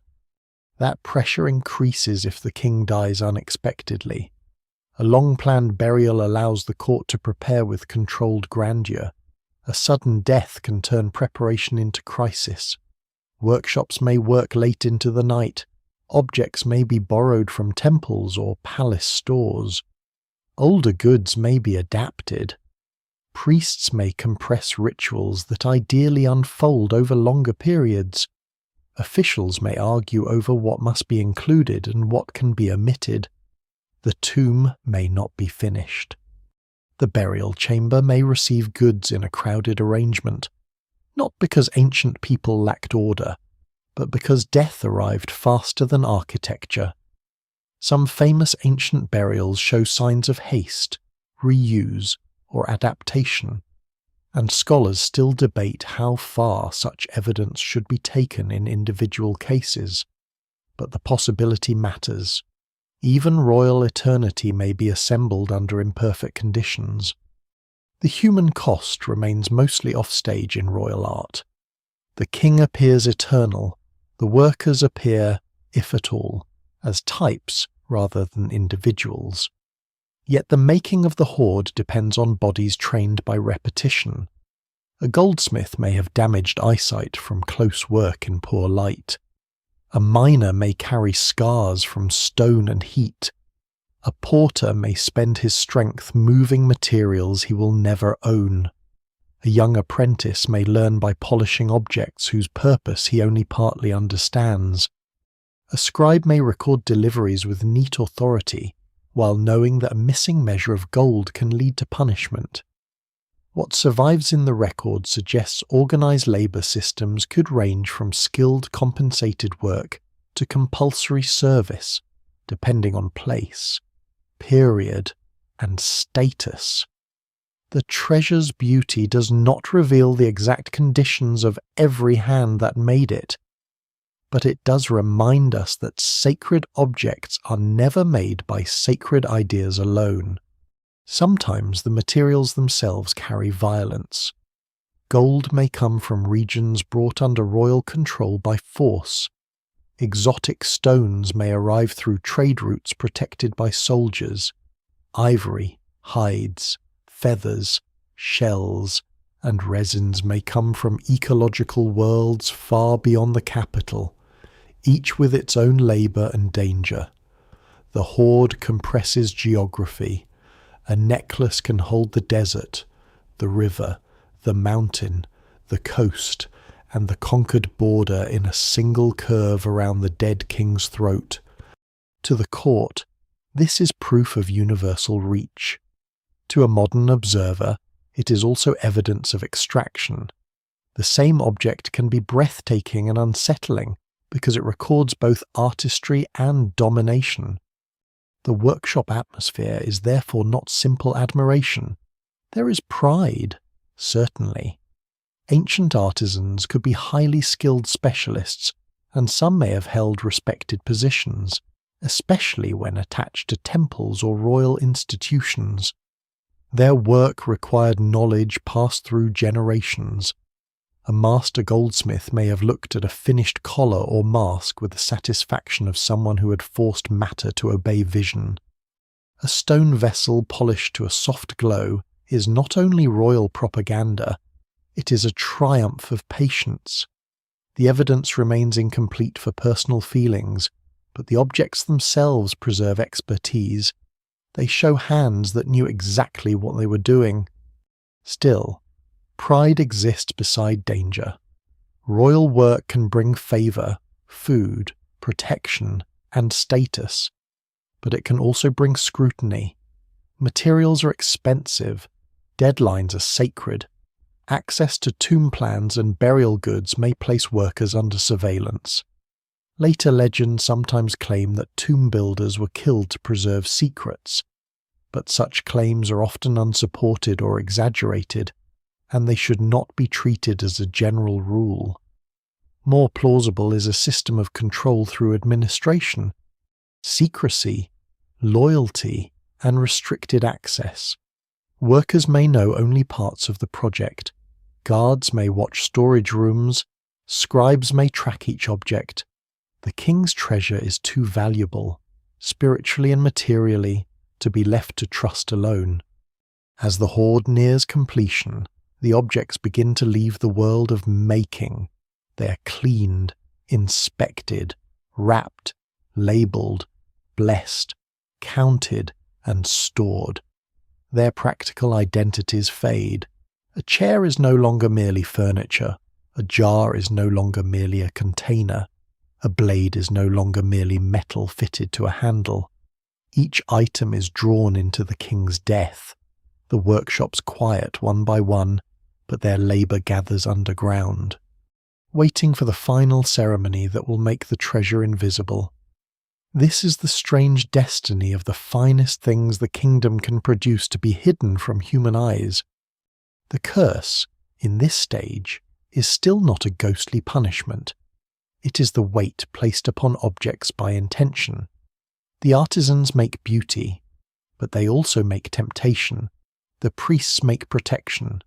That pressure increases if the king dies unexpectedly. A long-planned burial allows the court to prepare with controlled grandeur. A sudden death can turn preparation into crisis. Workshops may work late into the night. Objects may be borrowed from temples or palace stores. Older goods may be adapted. Priests may compress rituals that ideally unfold over longer periods. Officials may argue over what must be included and what can be omitted. The tomb may not be finished. The burial chamber may receive goods in a crowded arrangement, not because ancient people lacked order, but because death arrived faster than architecture. Some famous ancient burials show signs of haste, reuse, or adaptation, and scholars still debate how far such evidence should be taken in individual cases. But the possibility matters. Even royal eternity may be assembled under imperfect conditions. The human cost remains mostly offstage in royal art. The king appears eternal, the workers appear, if at all, as types rather than individuals. Yet the making of the hoard depends on bodies trained by repetition. A goldsmith may have damaged eyesight from close work in poor light. A miner may carry scars from stone and heat. A porter may spend his strength moving materials he will never own. A young apprentice may learn by polishing objects whose purpose he only partly understands. A scribe may record deliveries with neat authority, while knowing that a missing measure of gold can lead to punishment. What survives in the record suggests organized labor systems could range from skilled compensated work to compulsory service, depending on place, period, and status. The treasure's beauty does not reveal the exact conditions of every hand that made it, but it does remind us that sacred objects are never made by sacred ideas alone. Sometimes the materials themselves carry violence. Gold may come from regions brought under royal control by force. Exotic stones may arrive through trade routes protected by soldiers. Ivory, hides, feathers, shells, and resins may come from ecological worlds far beyond the capital, each with its own labour and danger. The hoard compresses geography. A necklace can hold the desert, the river, the mountain, the coast, and the conquered border in a single curve around the dead king's throat. To the court, this is proof of universal reach. To a modern observer, it is also evidence of extraction. The same object can be breathtaking and unsettling because it records both artistry and domination. The workshop atmosphere is therefore not simple admiration. There is pride, certainly. Ancient artisans could be highly skilled specialists, and some may have held respected positions, especially when attached to temples or royal institutions. Their work required knowledge passed through generations. A master goldsmith may have looked at a finished collar or mask with the satisfaction of someone who had forced matter to obey vision. A stone vessel polished to a soft glow is not only royal propaganda, it is a triumph of patience. The evidence remains incomplete for personal feelings, but the objects themselves preserve expertise. They show hands that knew exactly what they were doing. Still, pride exists beside danger. Royal work can bring favour, food, protection, and status, but it can also bring scrutiny. Materials are expensive, deadlines are sacred. Access to tomb plans and burial goods may place workers under surveillance. Later legends sometimes claim that tomb builders were killed to preserve secrets, but such claims are often unsupported or exaggerated, and they should not be treated as a general rule. More plausible is a system of control through administration, secrecy, loyalty, and restricted access. Workers may know only parts of the project. Guards may watch storage rooms. Scribes may track each object. The king's treasure is too valuable, spiritually and materially, to be left to trust alone. As the hoard nears completion, the objects begin to leave the world of making. They are cleaned, inspected, wrapped, labelled, blessed, counted, and stored. Their practical identities fade. A chair is no longer merely furniture. A jar is no longer merely a container. A blade is no longer merely metal fitted to a handle. Each item is drawn into the king's death. The workshops quiet one by one, but their labour gathers underground, waiting for the final ceremony that will make the treasure invisible. This is the strange destiny of the finest things the kingdom can produce to be hidden from human eyes. The curse, in this stage, is still not a ghostly punishment. It is the weight placed upon objects by intention. The artisans make beauty, but they also make temptation. The priests make protection,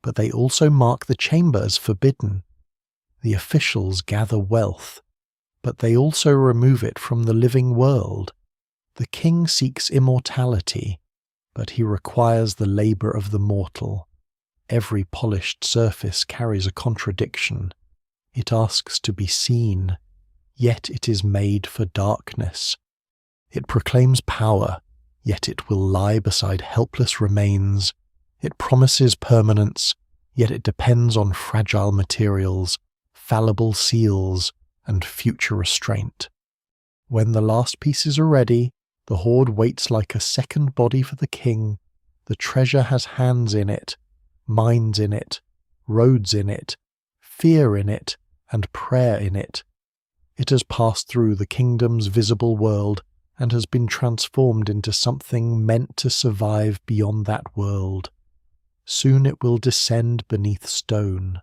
but they also mark the chamber as forbidden. The officials gather wealth, but they also remove it from the living world. The king seeks immortality, but he requires the labour of the mortal. Every polished surface carries a contradiction. It asks to be seen, yet it is made for darkness. It proclaims power, yet it will lie beside helpless remains. It promises permanence, yet it depends on fragile materials, fallible seals, and future restraint. When the last pieces are ready, the hoard waits like a second body for the king. The treasure has hands in it, minds in it, roads in it, fear in it, and prayer in it. It has passed through the kingdom's visible world and has been transformed into something meant to survive beyond that world. Soon it will descend beneath stone.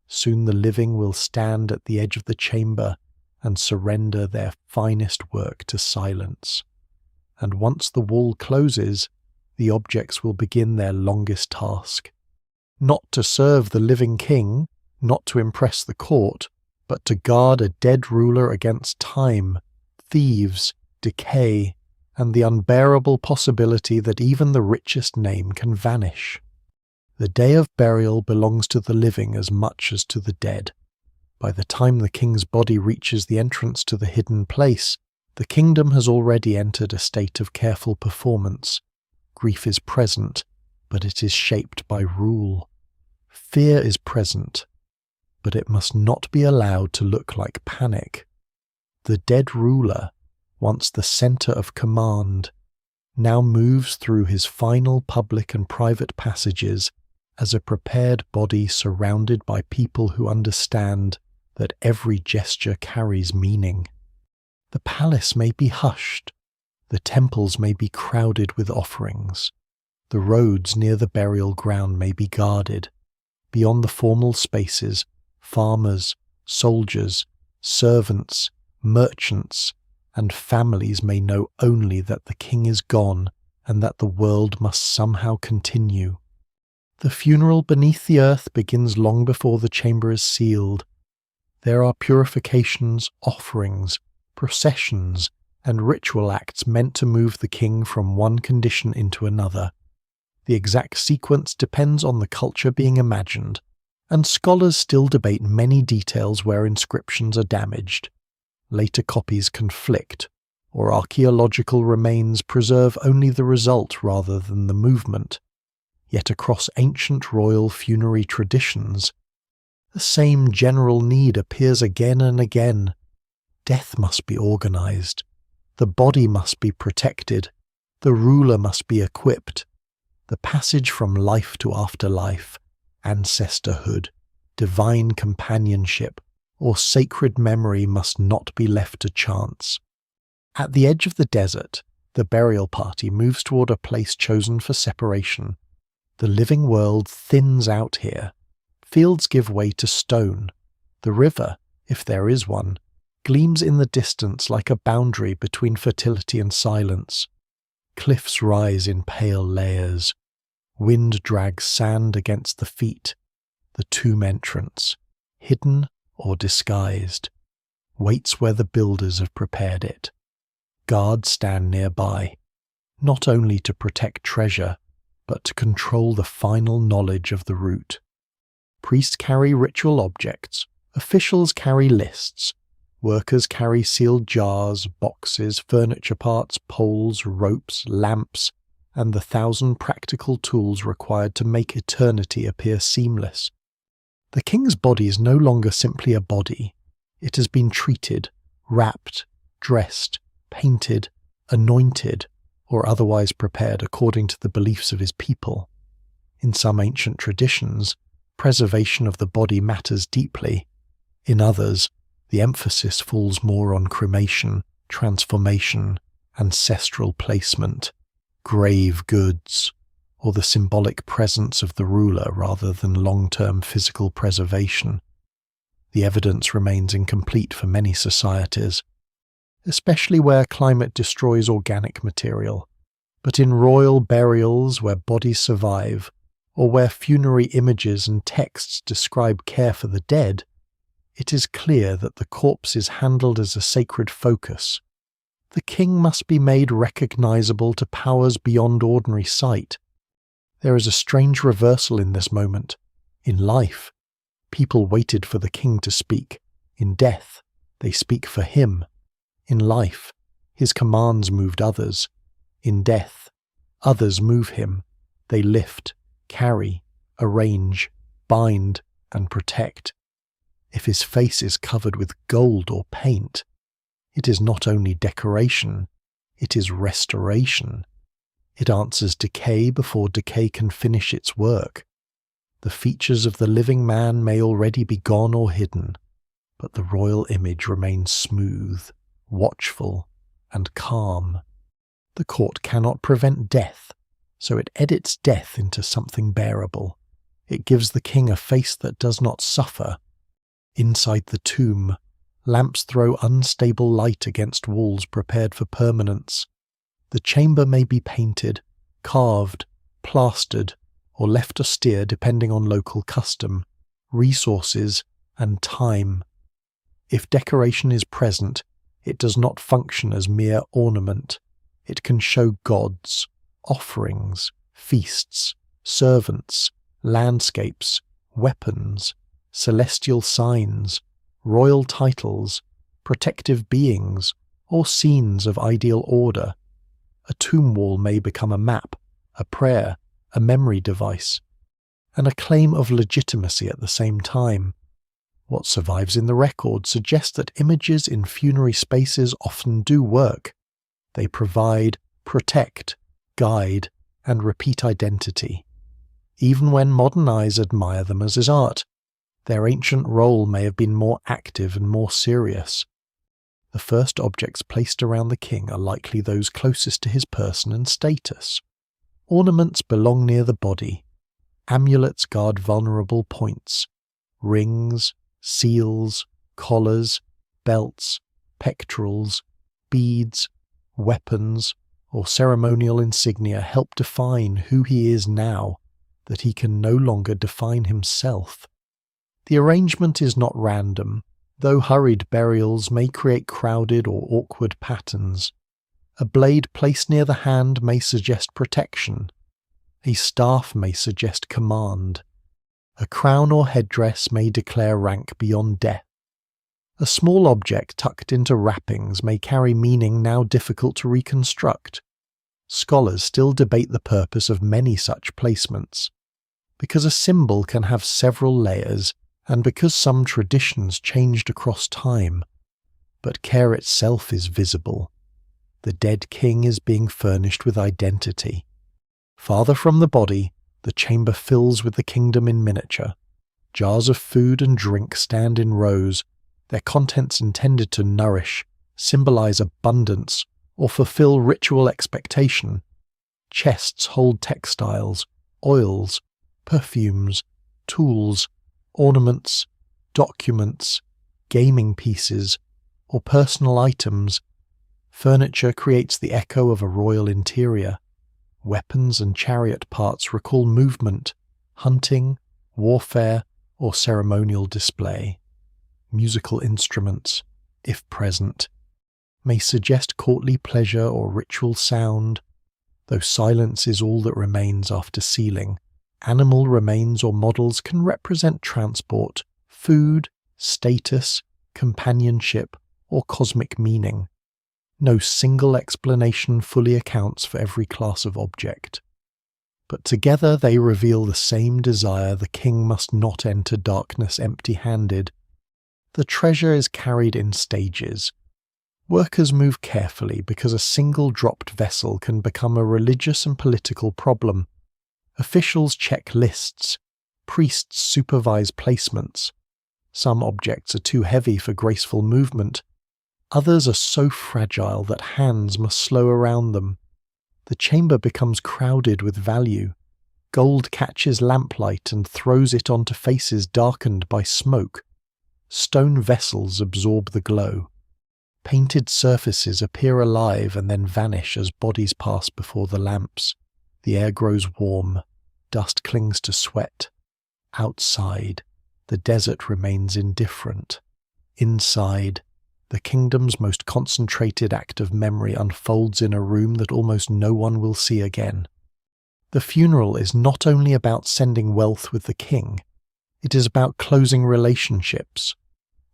Soon the living will stand at the edge of the chamber and surrender their finest work to silence. And once the wall closes, the objects will begin their longest task. Not to serve the living king, not to impress the court, but to guard a dead ruler against time, thieves, decay, and the unbearable possibility that even the richest name can vanish. The day of burial belongs to the living as much as to the dead. By the time the king's body reaches the entrance to the hidden place, the kingdom has already entered a state of careful performance. Grief is present, but it is shaped by rule. Fear is present, but it must not be allowed to look like panic. The dead ruler, once the centre of command, now moves through his final public and private passages as a prepared body surrounded by people who understand that every gesture carries meaning. The palace may be hushed, the temples may be crowded with offerings, the roads near the burial ground may be guarded. Beyond the formal spaces, farmers, soldiers, servants, merchants, and families may know only that the king is gone and that the world must somehow continue. The funeral beneath the earth begins long before the chamber is sealed. There are purifications, offerings, processions, and ritual acts meant to move the king from one condition into another. The exact sequence depends on the culture being imagined, and scholars still debate many details where inscriptions are damaged. Later copies conflict, or archaeological remains preserve only the result rather than the movement. Yet across ancient royal funerary traditions, the same general need appears again and again. Death must be organized. The body must be protected. The ruler must be equipped. The passage from life to afterlife, ancestorhood, divine companionship, or sacred memory must not be left to chance. At the edge of the desert, the burial party moves toward a place chosen for separation. The living world thins out here. Fields give way to stone. The river, if there is one, gleams in the distance like a boundary between fertility and silence. Cliffs rise in pale layers. Wind drags sand against the feet. The tomb entrance, hidden or disguised, waits where the builders have prepared it. Guards stand nearby, not only to protect treasure, but to control the final knowledge of the route. Priests carry ritual objects, officials carry lists, workers carry sealed jars, boxes, furniture parts, poles, ropes, lamps, and the 1,000 practical tools required to make eternity appear seamless. The king's body is no longer simply a body. It has been treated, wrapped, dressed, painted, anointed, or otherwise prepared according to the beliefs of his people. In some ancient traditions, preservation of the body matters deeply. In others, the emphasis falls more on cremation, transformation, ancestral placement, grave goods, or the symbolic presence of the ruler rather than long-term physical preservation. The evidence remains incomplete for many societies, especially where climate destroys organic material. But in royal burials where bodies survive, or where funerary images and texts describe care for the dead, it is clear that the corpse is handled as a sacred focus. The king must be made recognizable to powers beyond ordinary sight. There is a strange reversal in this moment. In life, people waited for the king to speak. In death, they speak for him. In life, his commands moved others. In death, others move him. They lift, carry, arrange, bind, and protect. If his face is covered with gold or paint, it is not only decoration, it is restoration. It answers decay before decay can finish its work. The features of the living man may already be gone or hidden, but the royal image remains smooth, watchful, and calm. The court cannot prevent death, so it edits death into something bearable. It gives the king a face that does not suffer. Inside the tomb, lamps throw unstable light against walls prepared for permanence. The chamber may be painted, carved, plastered, or left austere depending on local custom, resources, and time. If decoration is present, it does not function as mere ornament. It can show gods, offerings, feasts, servants, landscapes, weapons, celestial signs, royal titles, protective beings, or scenes of ideal order. A tomb wall may become a map, a prayer, a memory device, and a claim of legitimacy at the same time. What survives in the record suggests that images in funerary spaces often do work. They provide, protect, guide, and repeat identity. Even when modern eyes admire them as art, their ancient role may have been more active and more serious. The first objects placed around the king are likely those closest to his person and status. Ornaments belong near the body. Amulets guard vulnerable points. Rings, seals, collars, belts, pectorals, beads, weapons, or ceremonial insignia help define who he is now that he can no longer define himself. The arrangement is not random, though hurried burials may create crowded or awkward patterns. A blade placed near the hand may suggest protection. A staff may suggest command. A crown or headdress may declare rank beyond death. A small object tucked into wrappings may carry meaning now difficult to reconstruct. Scholars still debate the purpose of many such placements. Because a symbol can have several layers, and because some traditions changed across time. But care itself is visible. The dead king is being furnished with identity. Farther from the body, the chamber fills with the kingdom in miniature. Jars of food and drink stand in rows, their contents intended to nourish, symbolize abundance, or fulfill ritual expectation. Chests hold textiles, oils, perfumes, tools, ornaments, documents, gaming pieces, or personal items. Furniture creates the echo of a royal interior. Weapons and chariot parts recall movement, hunting, warfare, or ceremonial display. Musical instruments, if present, may suggest courtly pleasure or ritual sound, though silence is all that remains after sealing. Animal remains or models can represent transport, food, status, companionship, or cosmic meaning. No single explanation fully accounts for every class of object. But together they reveal the same desire: the king must not enter darkness empty-handed. The treasure is carried in stages. Workers move carefully because a single dropped vessel can become a religious and political problem. Officials check lists. Priests supervise placements. Some objects are too heavy for graceful movement. Others are so fragile that hands must slow around them. The chamber becomes crowded with value. Gold catches lamplight and throws it onto faces darkened by smoke. Stone vessels absorb the glow. Painted surfaces appear alive and then vanish as bodies pass before the lamps. The air grows warm. Dust clings to sweat. Outside, the desert remains indifferent. Inside, the kingdom's most concentrated act of memory unfolds in a room that almost no one will see again. The funeral is not only about sending wealth with the king, it is about closing relationships.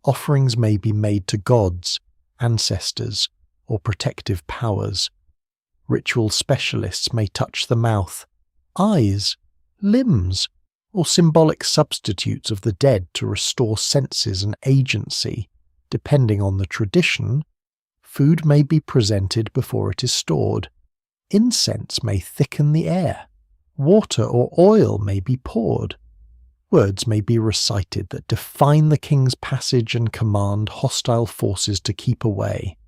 Offerings may be made to gods, ancestors, or protective powers. Ritual specialists may touch the mouth, eyes, limbs, or symbolic substitutes of the dead to restore senses and agency. Depending on the tradition, food may be presented before it is stored. Incense may thicken the air. Water or oil may be poured. Words may be recited that define the king's passage and command hostile forces to keep away.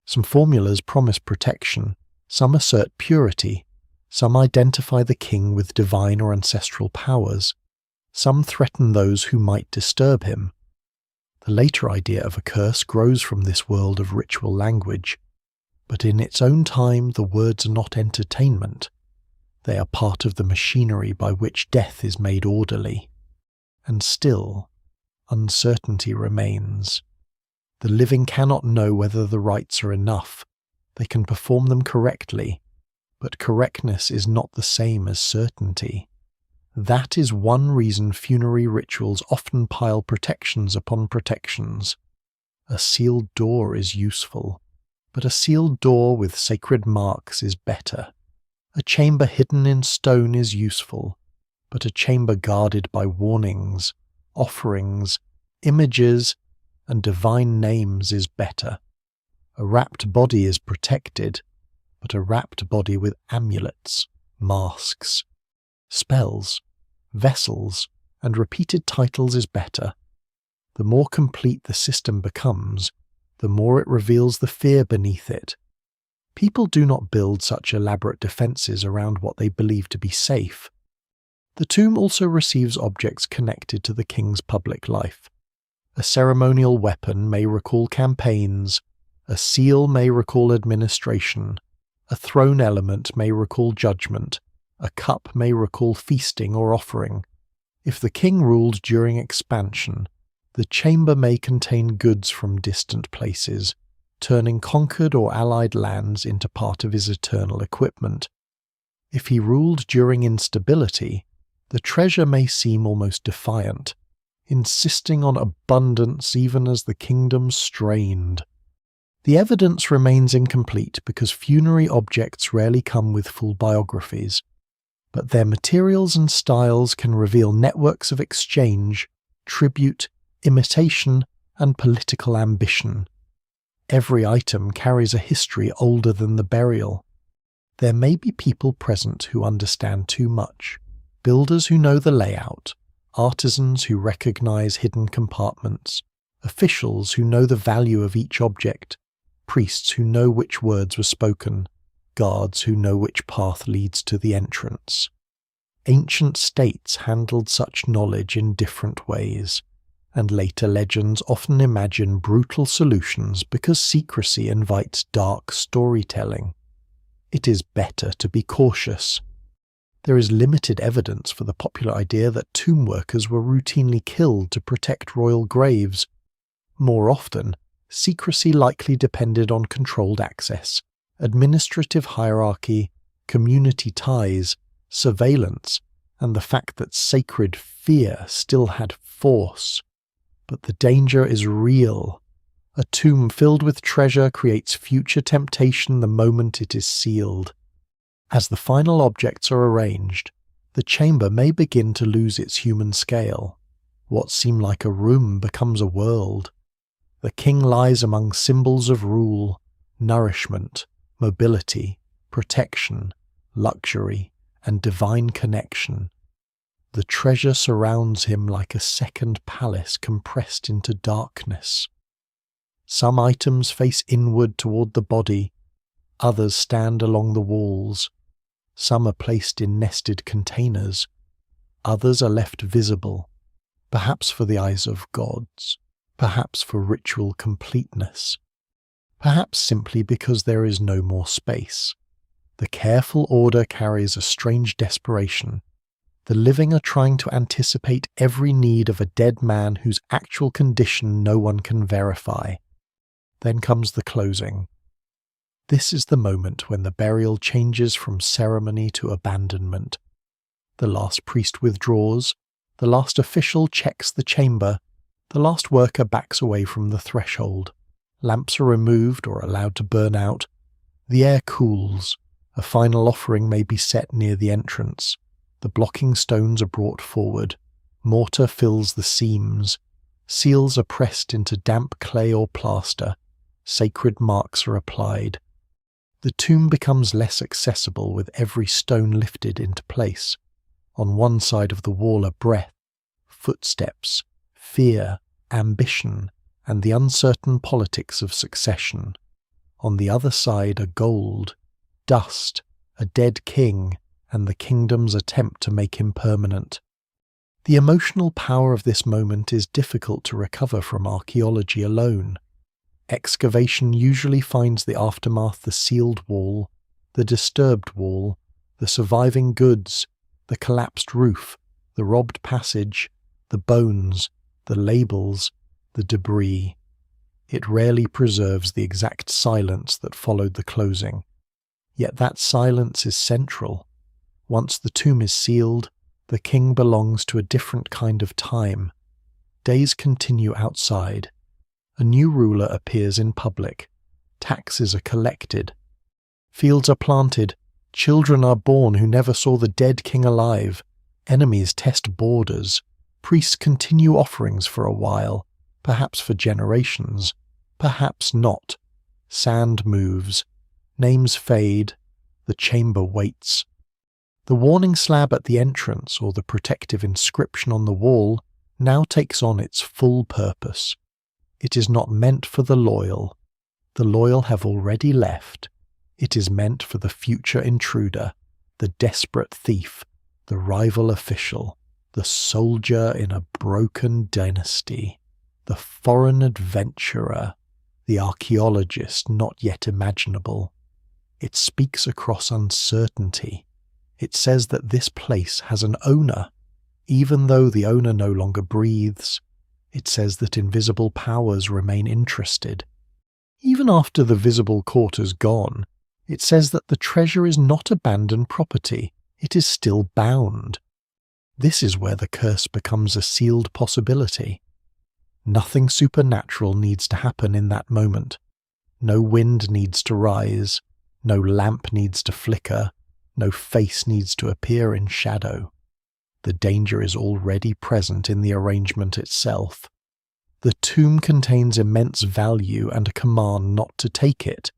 Some formulas promise protection, some assert purity, some identify the king with divine or ancestral powers, some threaten those who might disturb him. The later idea of a curse grows from this world of ritual language, but in its own time the words are not entertainment. They are part of the machinery by which death is made orderly. And still, uncertainty remains. The living cannot know whether the rites are enough. They can perform them correctly, but correctness is not the same as certainty. That is one reason funerary rituals often pile protections upon protections. A sealed door is useful, but a sealed door with sacred marks is better. A chamber hidden in stone is useful, but a chamber guarded by warnings, offerings, images, and divine names is better. A wrapped body is protected, but a wrapped body with amulets, masks, spells, vessels, and repeated titles is better. The more complete the system becomes, the more it reveals the fear beneath it. People do not build such elaborate defences around what they believe to be safe. The tomb also receives objects connected to the king's public life. A ceremonial weapon may recall campaigns, a seal may recall administration, a throne element may recall judgment, a cup may recall feasting or offering. If the king ruled during expansion, the chamber may contain goods from distant places, turning conquered or allied lands into part of his eternal equipment. If he ruled during instability, the treasure may seem almost defiant, insisting on abundance even as the kingdom strained. The evidence remains incomplete because funerary objects rarely come with full biographies, but their materials and styles can reveal networks of exchange, tribute, imitation, and political ambition. Every item carries a history older than the burial. There may be people present who understand too much, builders who know the layout, artisans who recognize hidden compartments, officials who know the value of each object, priests who know which words were spoken, guards who know which path leads to the entrance. Ancient states handled such knowledge in different ways, and later legends often imagine brutal solutions because secrecy invites dark storytelling. It is better to be cautious. There is limited evidence for the popular idea that tomb workers were routinely killed to protect royal graves. More often, secrecy likely depended on controlled access, administrative hierarchy, community ties, surveillance, and the fact that sacred fear still had force. But the danger is real. A tomb filled with treasure creates future temptation the moment it is sealed. As the final objects are arranged, the chamber may begin to lose its human scale. What seemed like a room becomes a world. The king lies among symbols of rule, nourishment, mobility, protection, luxury, and divine connection. The treasure surrounds him like a second palace compressed into darkness. Some items face inward toward the body, others stand along the walls. Some are placed in nested containers, others are left visible, perhaps for the eyes of gods, perhaps for ritual completeness, perhaps simply because there is no more space. The careful order carries a strange desperation. The living are trying to anticipate every need of a dead man whose actual condition no one can verify. Then comes the closing. This is the moment when the burial changes from ceremony to abandonment. The last priest withdraws, the last official checks the chamber, the last worker backs away from the threshold. Lamps are removed or allowed to burn out. The air cools. A final offering may be set near the entrance. The blocking stones are brought forward. Mortar fills the seams. Seals are pressed into damp clay or plaster. Sacred marks are applied. The tomb becomes less accessible with every stone lifted into place. On one side of the wall are breath, footsteps, fear, ambition, and the uncertain politics of succession. On the other side are gold, dust, a dead king, and the kingdom's attempt to make him permanent. The emotional power of this moment is difficult to recover from archaeology alone. Excavation usually finds the aftermath: the sealed wall, the disturbed wall, the surviving goods, the collapsed roof, the robbed passage, the bones, the labels, the debris. It rarely preserves the exact silence that followed the closing. Yet that silence is central. Once the tomb is sealed, the king belongs to a different kind of time. Days continue outside. A new ruler appears in public. Taxes are collected. Fields are planted. Children are born who never saw the dead king alive. Enemies test borders. Priests continue offerings for a while, perhaps for generations, perhaps not. Sand moves. Names fade. The chamber waits. The warning slab at the entrance, or the protective inscription on the wall, now takes on its full purpose. It is not meant for the loyal. The loyal have already left. It is meant for the future intruder, the desperate thief, the rival official, the soldier in a broken dynasty, the foreign adventurer, the archaeologist not yet imaginable. It speaks across uncertainty. It says that this place has an owner, even though the owner no longer breathes. It says that invisible powers remain interested. Even after the visible court is gone, It says that the treasure is not abandoned property, it is still bound. This is where the curse becomes a sealed possibility. Nothing supernatural needs to happen in that moment. No wind needs to rise, no lamp needs to flicker, no face needs to appear in shadow. The danger is already present in the arrangement itself. The tomb contains immense value and a command not to take it.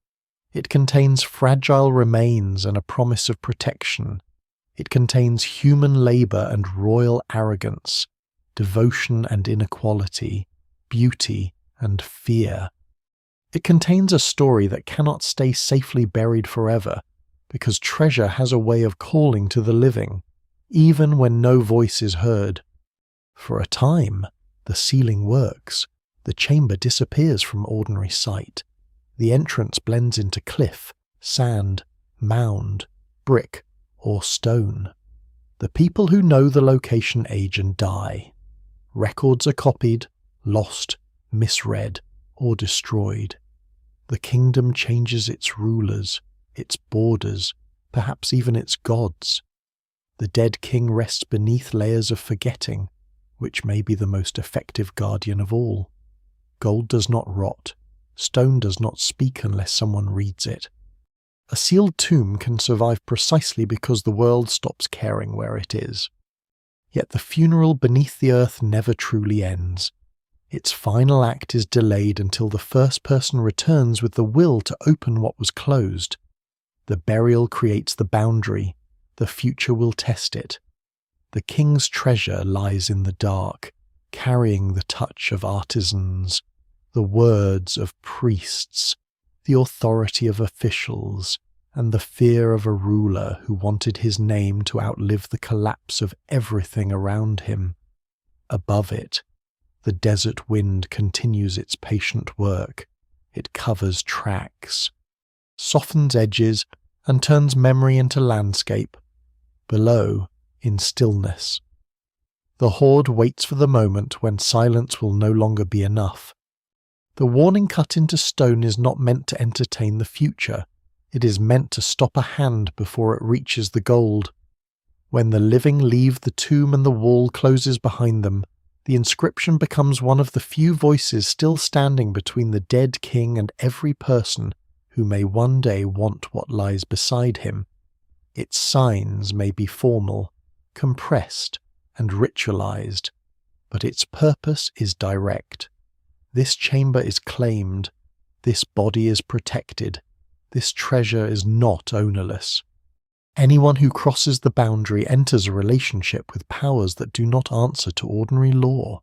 It contains fragile remains and a promise of protection. It contains human labour and royal arrogance, devotion and inequality, beauty and fear. It contains a story that cannot stay safely buried forever, because treasure has a way of calling to the living, even when no voice is heard. For a time, the sealing works. The chamber disappears from ordinary sight. The entrance blends into cliff, sand, mound, brick, or stone. The people who know the location age and die. Records are copied, lost, misread, or destroyed. The kingdom changes its rulers, its borders, perhaps even its gods. The dead king rests beneath layers of forgetting, which may be the most effective guardian of all. Gold does not rot. Stone does not speak unless someone reads it. A sealed tomb can survive precisely because the world stops caring where it is. Yet the funeral beneath the earth never truly ends. Its final act is delayed until the first person returns with the will to open what was closed. The burial creates the boundary. The future will test it. The king's treasure lies in the dark, carrying the touch of artisans, the words of priests, the authority of officials, and the fear of a ruler who wanted his name to outlive the collapse of everything around him. Above it, the desert wind continues its patient work. It covers tracks, softens edges, and turns memory into landscape. Below, in stillness, the horde waits for the moment when silence will no longer be enough. The warning cut into stone is not meant to entertain the future. It is meant to stop a hand before it reaches the gold. When the living leave the tomb and the wall closes behind them, the inscription becomes one of the few voices still standing between the dead king and every person who may one day want what lies beside him. Its signs may be formal, compressed, and ritualized, but its purpose is direct. This chamber is claimed, this body is protected, this treasure is not ownerless. Anyone who crosses the boundary enters a relationship with powers that do not answer to ordinary law.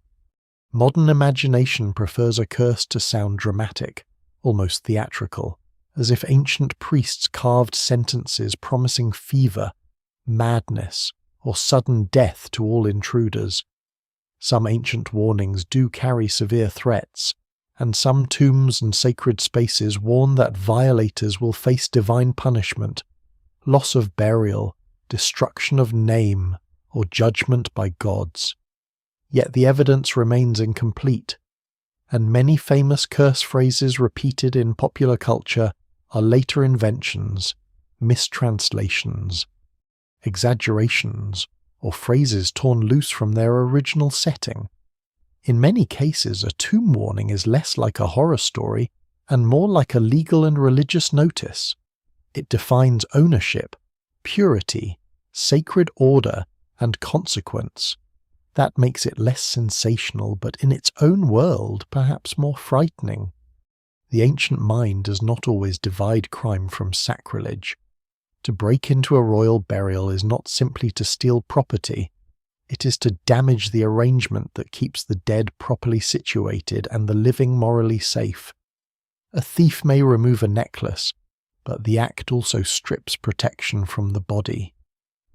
Modern imagination prefers a curse to sound dramatic, almost theatrical, as if ancient priests carved sentences promising fever, madness, or sudden death to all intruders. Some ancient warnings do carry severe threats, and some tombs and sacred spaces warn that violators will face divine punishment, loss of burial, destruction of name, or judgment by gods. Yet the evidence remains incomplete, and many famous curse phrases repeated in popular culture are later inventions, mistranslations, exaggerations, or phrases torn loose from their original setting. In many cases, a tomb warning is less like a horror story and more like a legal and religious notice. It defines ownership, purity, sacred order, and consequence. That makes it less sensational, but in its own world, perhaps more frightening. The ancient mind does not always divide crime from sacrilege. To break into a royal burial is not simply to steal property. It is to damage the arrangement that keeps the dead properly situated and the living morally safe. A thief may remove a necklace, but the act also strips protection from the body.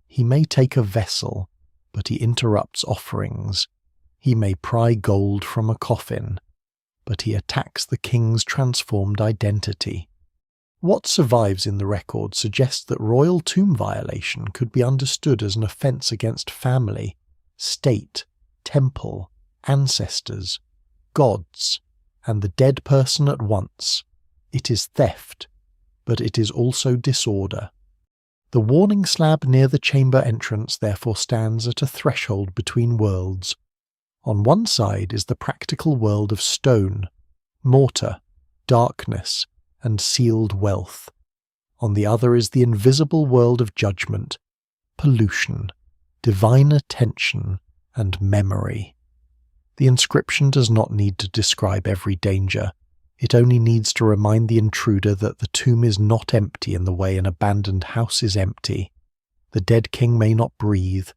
He may take a vessel, but he interrupts offerings. He may pry gold from a coffin, but he attacks the king's transformed identity. What survives in the record suggests that royal tomb violation could be understood as an offence against family, state, temple, ancestors, gods, and the dead person at once. It is theft, but it is also disorder. The warning slab near the chamber entrance therefore stands at a threshold between worlds. On one side is the practical world of stone, mortar, darkness, and sealed wealth. On the other is the invisible world of judgment, pollution, divine attention, and memory. The inscription does not need to describe every danger. It only needs to remind the intruder that the tomb is not empty in the way an abandoned house is empty. The dead king may not breathe,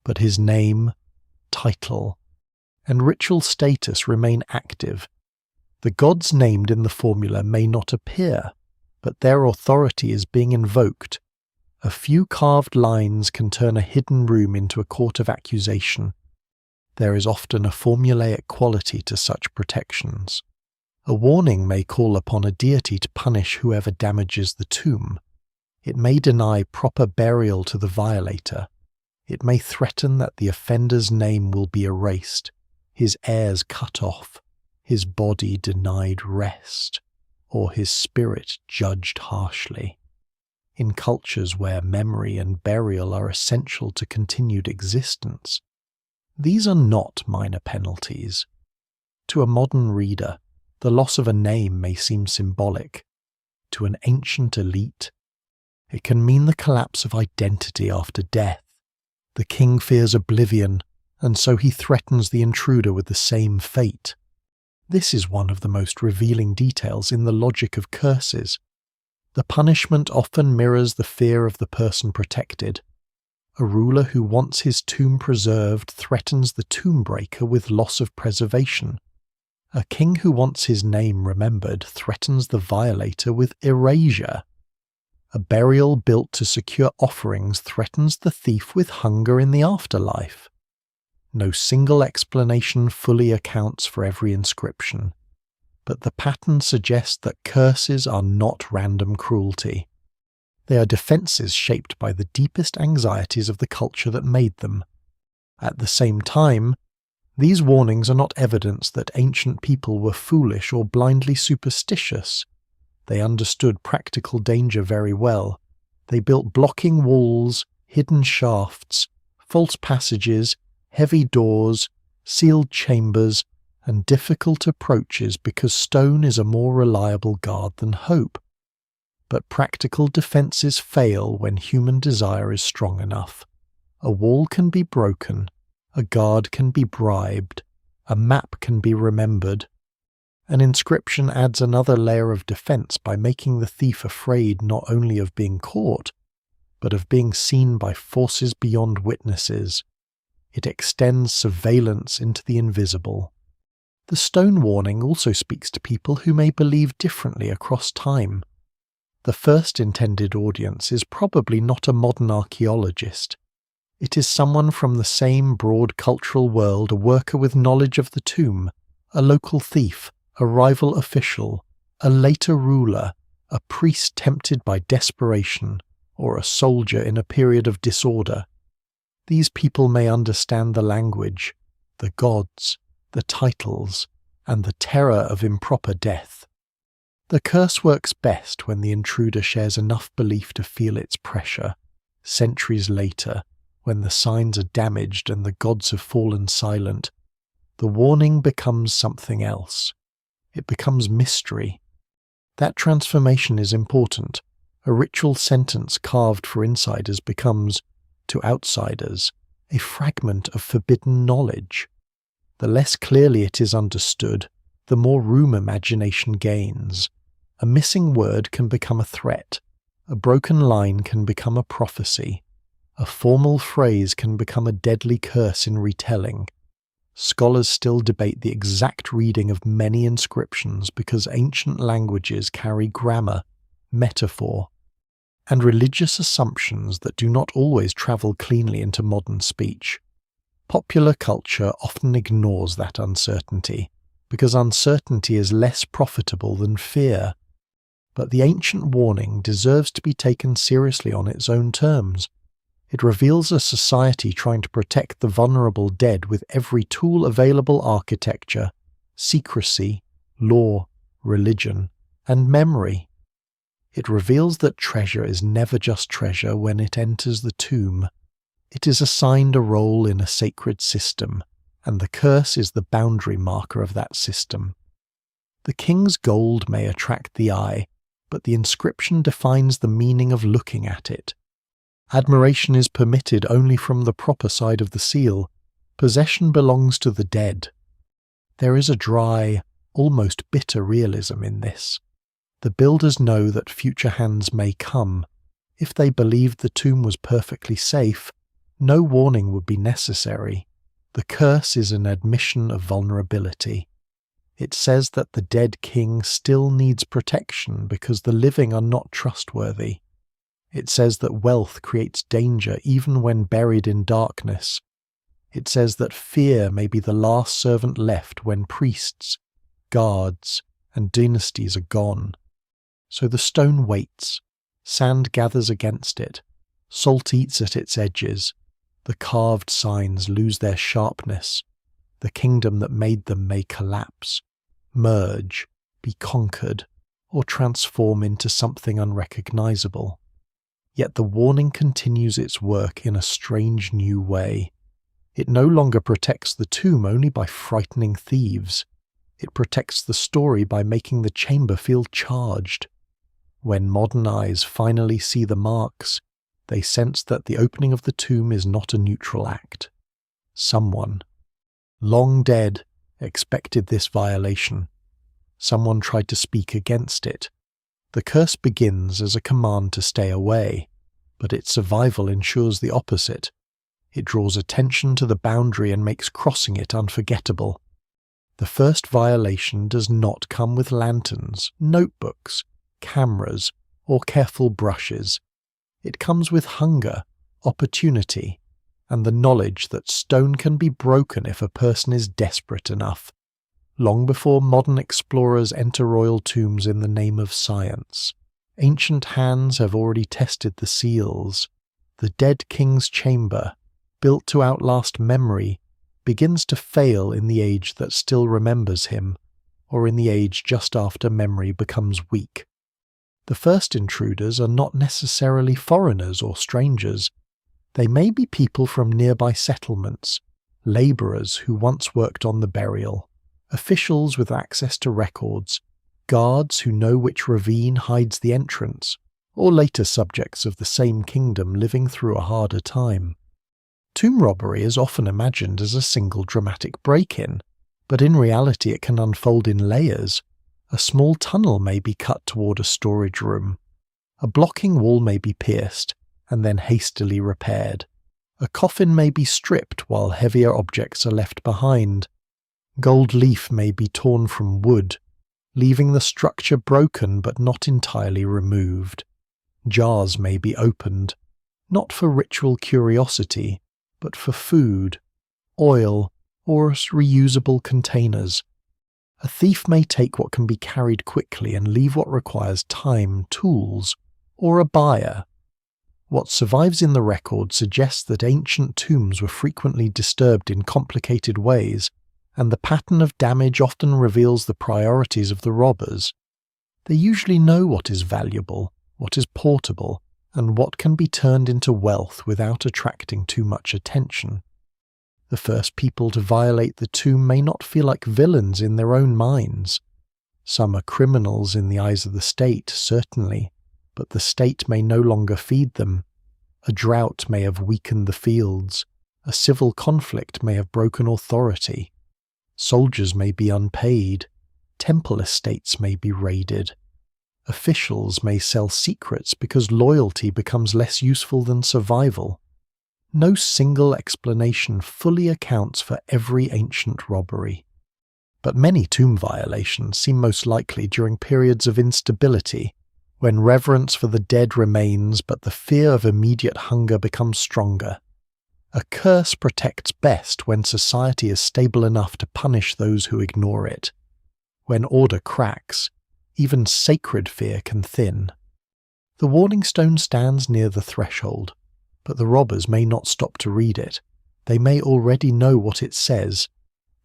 but his name, title, and ritual status remain active. The gods named in the formula may not appear, but their authority is being invoked. A few carved lines can turn a hidden room into a court of accusation. There is often a formulaic quality to such protections. A warning may call upon a deity to punish whoever damages the tomb. It may deny proper burial to the violator. It may threaten that the offender's name will be erased, his heirs cut off, his body denied rest, or his spirit judged harshly. In cultures where memory and burial are essential to continued existence, these are not minor penalties. To a modern reader, the loss of a name may seem symbolic. To an ancient elite, it can mean the collapse of identity after death. The king fears oblivion, and so he threatens the intruder with the same fate. This is one of the most revealing details in the logic of curses. The punishment often mirrors the fear of the person protected. A ruler who wants his tomb preserved threatens the tomb breaker with loss of preservation. A king who wants his name remembered threatens the violator with erasure. A burial built to secure offerings threatens the thief with hunger in the afterlife. No single explanation fully accounts for every inscription, but the pattern suggests that curses are not random cruelty. They are defenses shaped by the deepest anxieties of the culture that made them. At the same time, these warnings are not evidence that ancient people were foolish or blindly superstitious. They understood practical danger very well. They built blocking walls, hidden shafts, false passages, heavy doors, sealed chambers, and difficult approaches because stone is a more reliable guard than hope. But practical defences fail when human desire is strong enough. A wall can be broken, a guard can be bribed, a map can be remembered. An inscription adds another layer of defence by making the thief afraid not only of being caught, but of being seen by forces beyond witnesses. It extends surveillance into the invisible. The stone warning also speaks to people who may believe differently across time. The first intended audience is probably not a modern archaeologist. It is someone from the same broad cultural world, a worker with knowledge of the tomb, a local thief, a rival official, a later ruler, a priest tempted by desperation, or a soldier in a period of disorder. These people may understand the language, the gods, the titles, and the terror of improper death. The curse works best when the intruder shares enough belief to feel its pressure. Centuries later, when the signs are damaged and the gods have fallen silent, the warning becomes something else. It becomes mystery. That transformation is important. A ritual sentence carved for insiders becomes, to outsiders, a fragment of forbidden knowledge. The less clearly it is understood, the more room imagination gains. A missing word can become a threat. A broken line can become a prophecy. A formal phrase can become a deadly curse in retelling. Scholars still debate the exact reading of many inscriptions because ancient languages carry grammar, metaphor, and religious assumptions that do not always travel cleanly into modern speech. Popular culture often ignores that uncertainty, because uncertainty is less profitable than fear. But the ancient warning deserves to be taken seriously on its own terms. It reveals a society trying to protect the vulnerable dead with every tool available: architecture, secrecy, law, religion, and memory. It reveals that treasure is never just treasure when it enters the tomb. It is assigned a role in a sacred system, and the curse is the boundary marker of that system. The king's gold may attract the eye, but the inscription defines the meaning of looking at it. Admiration is permitted only from the proper side of the seal. Possession belongs to the dead. There is a dry, almost bitter realism in this. The builders know that future hands may come. If they believed the tomb was perfectly safe, no warning would be necessary. The curse is an admission of vulnerability. It says that the dead king still needs protection because the living are not trustworthy. It says that wealth creates danger even when buried in darkness. It says that fear may be the last servant left when priests, guards, and dynasties are gone. So the stone waits. Sand gathers against it. Salt eats at its edges. The carved signs lose their sharpness. The kingdom that made them may collapse, merge, be conquered, or transform into something unrecognizable. Yet the warning continues its work in a strange new way. It no longer protects the tomb only by frightening thieves. It protects the story by making the chamber feel charged. When modern eyes finally see the marks, they sense that the opening of the tomb is not a neutral act. Someone, long dead, expected this violation. Someone tried to speak against it. The curse begins as a command to stay away, but its survival ensures the opposite. It draws attention to the boundary and makes crossing it unforgettable. The first violation does not come with lanterns, notebooks, cameras, or careful brushes. It comes with hunger, opportunity, and the knowledge that stone can be broken if a person is desperate enough. Long before modern explorers enter royal tombs in the name of science, ancient hands have already tested the seals. The dead king's chamber, built to outlast memory, begins to fail in the age that still remembers him, or in the age just after memory becomes weak. The first intruders are not necessarily foreigners or strangers. They may be people from nearby settlements, labourers who once worked on the burial, officials with access to records, guards who know which ravine hides the entrance, or later subjects of the same kingdom living through a harder time. Tomb robbery is often imagined as a single dramatic break-in, but in reality it can unfold in layers. A small tunnel may be cut toward a storage room. A blocking wall may be pierced and then hastily repaired. A coffin may be stripped while heavier objects are left behind. Gold leaf may be torn from wood, leaving the structure broken but not entirely removed. Jars may be opened, not for ritual curiosity, but for food, oil, or as reusable containers. A thief may take what can be carried quickly and leave what requires time, tools, or a buyer. What survives in the record suggests that ancient tombs were frequently disturbed in complicated ways, and the pattern of damage often reveals the priorities of the robbers. They usually know what is valuable, what is portable, and what can be turned into wealth without attracting too much attention. The first people to violate the tomb may not feel like villains in their own minds. Some are criminals in the eyes of the state, certainly, but the state may no longer feed them. A drought may have weakened the fields. A civil conflict may have broken authority. Soldiers may be unpaid. Temple estates may be raided. Officials may sell secrets because loyalty becomes less useful than survival. No single explanation fully accounts for every ancient robbery. But many tomb violations seem most likely during periods of instability, when reverence for the dead remains but the fear of immediate hunger becomes stronger. A curse protects best when society is stable enough to punish those who ignore it. When order cracks, even sacred fear can thin. The warning stone stands near the threshold, but the robbers may not stop to read it. They may already know what it says.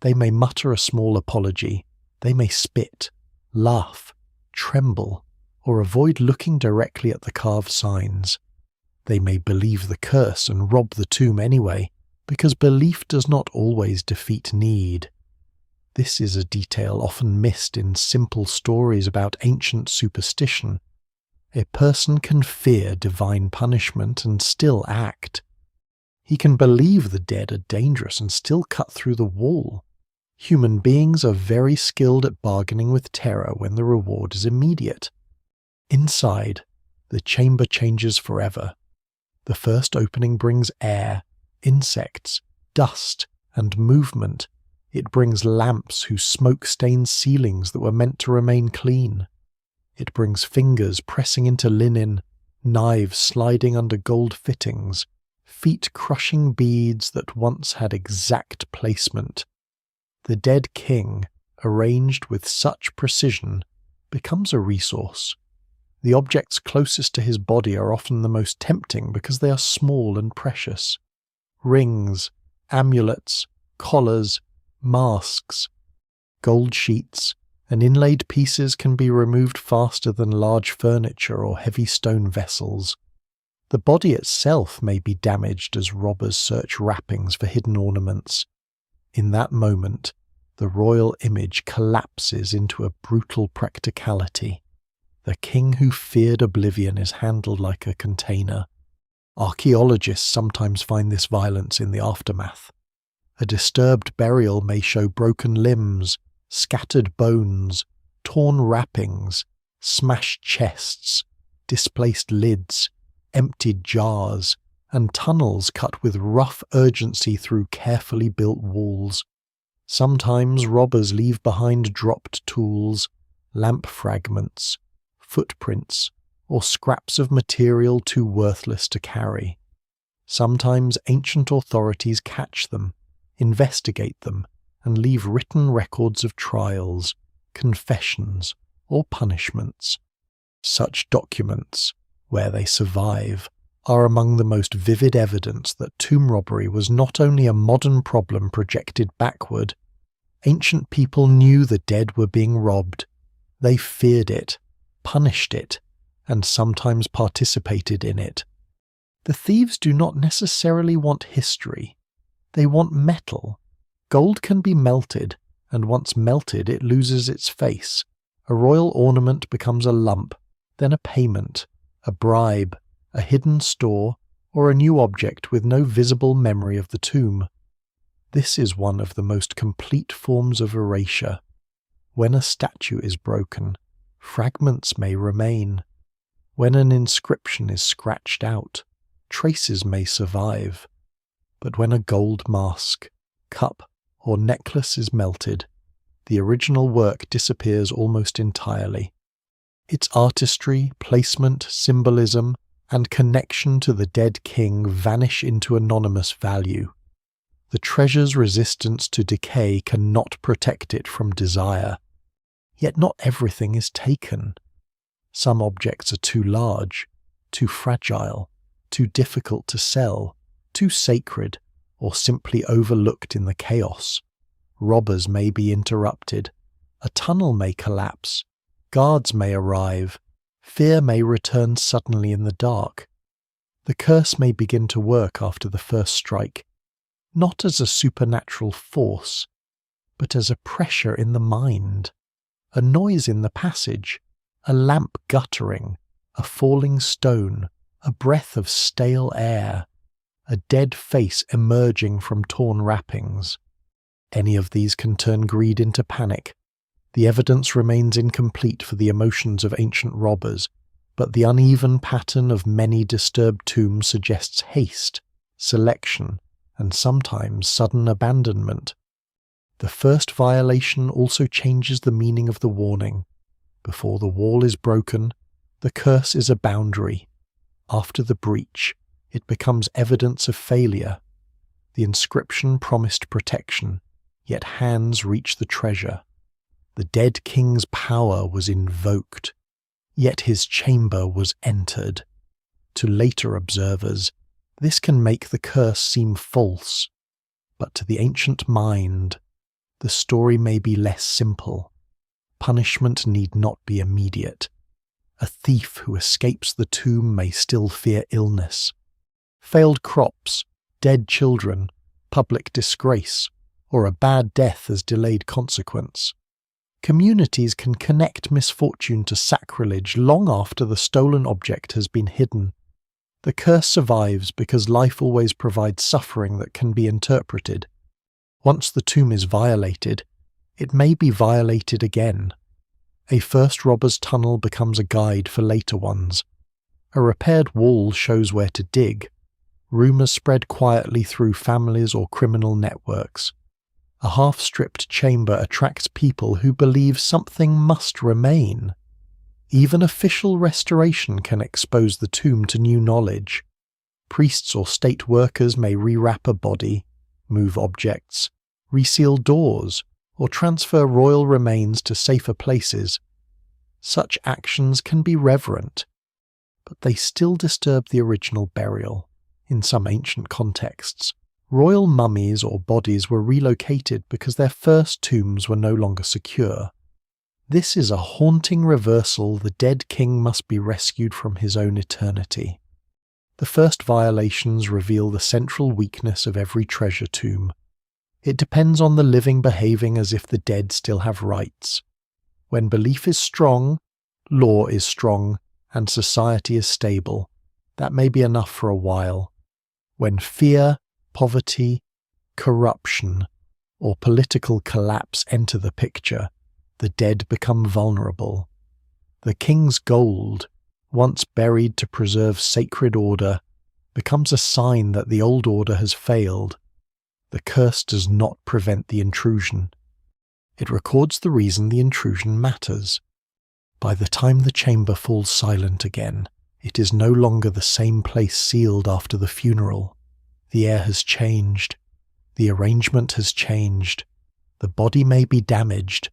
They may mutter a small apology. They may spit, laugh, tremble, or avoid looking directly at the carved signs. They may believe the curse and rob the tomb anyway, because belief does not always defeat need. This is a detail often missed in simple stories about ancient superstition. A person can fear divine punishment and still act. He can believe the dead are dangerous and still cut through the wall. Human beings are very skilled at bargaining with terror when the reward is immediate. Inside, the chamber changes forever. The first opening brings air, insects, dust, and movement. It brings lamps whose smoke stains ceilings that were meant to remain clean. It brings fingers pressing into linen, knives sliding under gold fittings, feet crushing beads that once had exact placement. The dead king, arranged with such precision, becomes a resource. The objects closest to his body are often the most tempting because they are small and precious. Rings, amulets, collars, masks, gold sheets, and inlaid pieces can be removed faster than large furniture or heavy stone vessels. The body itself may be damaged as robbers search wrappings for hidden ornaments. In that moment, the royal image collapses into a brutal practicality. The king who feared oblivion is handled like a container. Archaeologists sometimes find this violence in the aftermath. A disturbed burial may show broken limbs, scattered bones, torn wrappings, smashed chests, displaced lids, emptied jars, and tunnels cut with rough urgency through carefully built walls. Sometimes robbers leave behind dropped tools, lamp fragments, footprints, or scraps of material too worthless to carry. Sometimes ancient authorities catch them, investigate them, and leave written records of trials, confessions, or punishments. Such documents, where they survive, are among the most vivid evidence that tomb robbery was not only a modern problem projected backward. Ancient people knew the dead were being robbed. They feared it, punished it, and sometimes participated in it. The thieves do not necessarily want history. They want metal. Gold can be melted, and once melted it loses its face. A royal ornament becomes a lump, then a payment, a bribe, a hidden store, or a new object with no visible memory of the tomb. This is one of the most complete forms of erasure. When a statue is broken, fragments may remain. When an inscription is scratched out, traces may survive. But when a gold mask, cup, or necklace is melted, the original work disappears almost entirely. Its artistry, placement, symbolism, and connection to the dead king vanish into anonymous value. The treasure's resistance to decay cannot protect it from desire. Yet not everything is taken. Some objects are too large, too fragile, too difficult to sell, too sacred, or simply overlooked in the chaos. Robbers may be interrupted. A tunnel may collapse. Guards may arrive. Fear may return suddenly in the dark. The curse may begin to work after the first strike, not as a supernatural force, but as a pressure in the mind, a noise in the passage, a lamp guttering, a falling stone, a breath of stale air, a dead face emerging from torn wrappings. Any of these can turn greed into panic. The evidence remains incomplete for the emotions of ancient robbers, but the uneven pattern of many disturbed tombs suggests haste, selection, and sometimes sudden abandonment. The first violation also changes the meaning of the warning. Before the wall is broken, the curse is a boundary. After the breach, it becomes evidence of failure. The inscription promised protection, yet hands reach the treasure. The dead king's power was invoked, yet his chamber was entered. To later observers, this can make the curse seem false, but to the ancient mind, the story may be less simple. Punishment need not be immediate. A thief who escapes the tomb may still fear illness. Failed crops, dead children, public disgrace, or a bad death as delayed consequence. Communities can connect misfortune to sacrilege long after the stolen object has been hidden. The curse survives because life always provides suffering that can be interpreted. Once the tomb is violated, it may be violated again. A first robber's tunnel becomes a guide for later ones. A repaired wall shows where to dig. Rumours spread quietly through families or criminal networks. A half-stripped chamber attracts people who believe something must remain. Even official restoration can expose the tomb to new knowledge. Priests or state workers may rewrap a body, move objects, reseal doors, or transfer royal remains to safer places. Such actions can be reverent, but they still disturb the original burial. In some ancient contexts, royal mummies or bodies were relocated because their first tombs were no longer secure. This is a haunting reversal. The dead king must be rescued from his own eternity. The first violations reveal the central weakness of every treasure tomb. It depends on the living behaving as if the dead still have rights. When belief is strong, law is strong, and society is stable, that may be enough for a while. When fear, poverty, corruption, or political collapse enter the picture, the dead become vulnerable. The king's gold, once buried to preserve sacred order, becomes a sign that the old order has failed. The curse does not prevent the intrusion. It records the reason the intrusion matters. By the time the chamber falls silent again, it is no longer the same place sealed after the funeral. The air has changed. The arrangement has changed. The body may be damaged.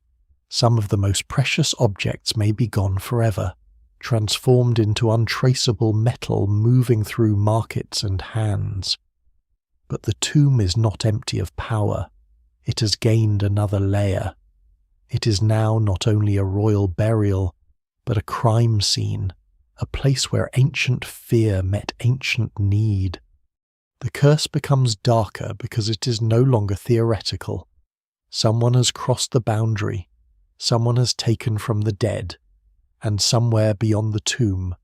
Some of the most precious objects may be gone forever, transformed into untraceable metal moving through markets and hands. But the tomb is not empty of power. It has gained another layer. It is now not only a royal burial, but a crime scene, a place where ancient fear met ancient need. The curse becomes darker because it is no longer theoretical. Someone has crossed the boundary. Someone has taken from the dead, and somewhere beyond the tomb,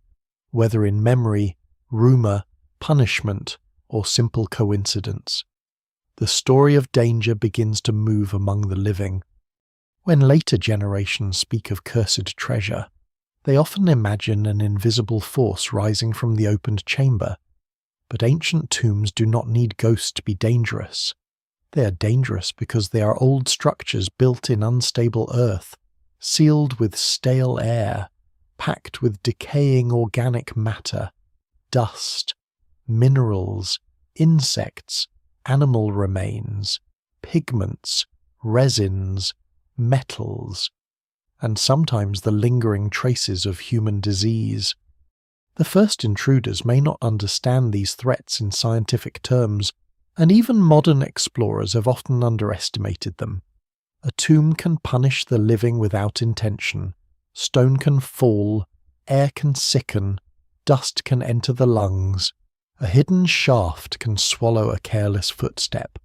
whether in memory, rumour, punishment, or simple coincidence, the story of danger begins to move among the living. When later generations speak of cursed treasure, they often imagine an invisible force rising from the opened chamber. But ancient tombs do not need ghosts to be dangerous. They are dangerous because they are old structures built in unstable earth, sealed with stale air, packed with decaying organic matter, dust, minerals, insects, animal remains, pigments, resins, metals, and sometimes the lingering traces of human disease. The first intruders may not understand these threats in scientific terms, and even modern explorers have often underestimated them. A tomb can punish the living without intention. Stone can fall, air can sicken, dust can enter the lungs. A hidden shaft can swallow a careless footstep.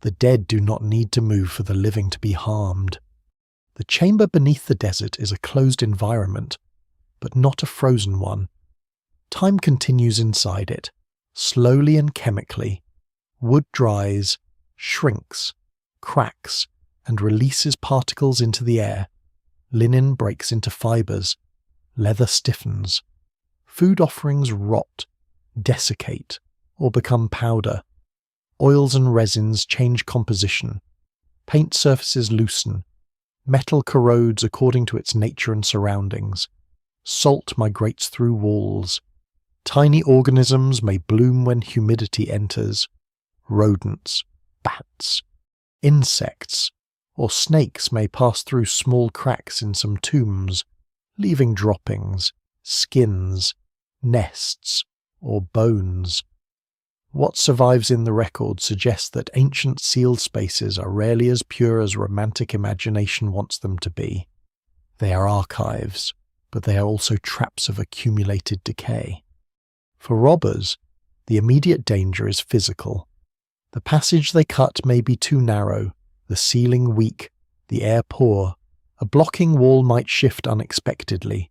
The dead do not need to move for the living to be harmed. The chamber beneath the desert is a closed environment, but not a frozen one. Time continues inside it, slowly and chemically. Wood dries, shrinks, cracks, and releases particles into the air. Linen breaks into fibres. Leather stiffens. Food offerings rot, desiccate, or become powder. Oils and resins change composition. Paint surfaces loosen. Metal corrodes according to its nature and surroundings. Salt migrates through walls. Tiny organisms may bloom when humidity enters. Rodents, bats, insects, or snakes may pass through small cracks in some tombs, leaving droppings, skins, nests, or bones. What survives in the record suggests that ancient sealed spaces are rarely as pure as romantic imagination wants them to be. They are archives, but they are also traps of accumulated decay. For robbers, the immediate danger is physical. The passage they cut may be too narrow, the ceiling weak, the air poor. A blocking wall might shift unexpectedly.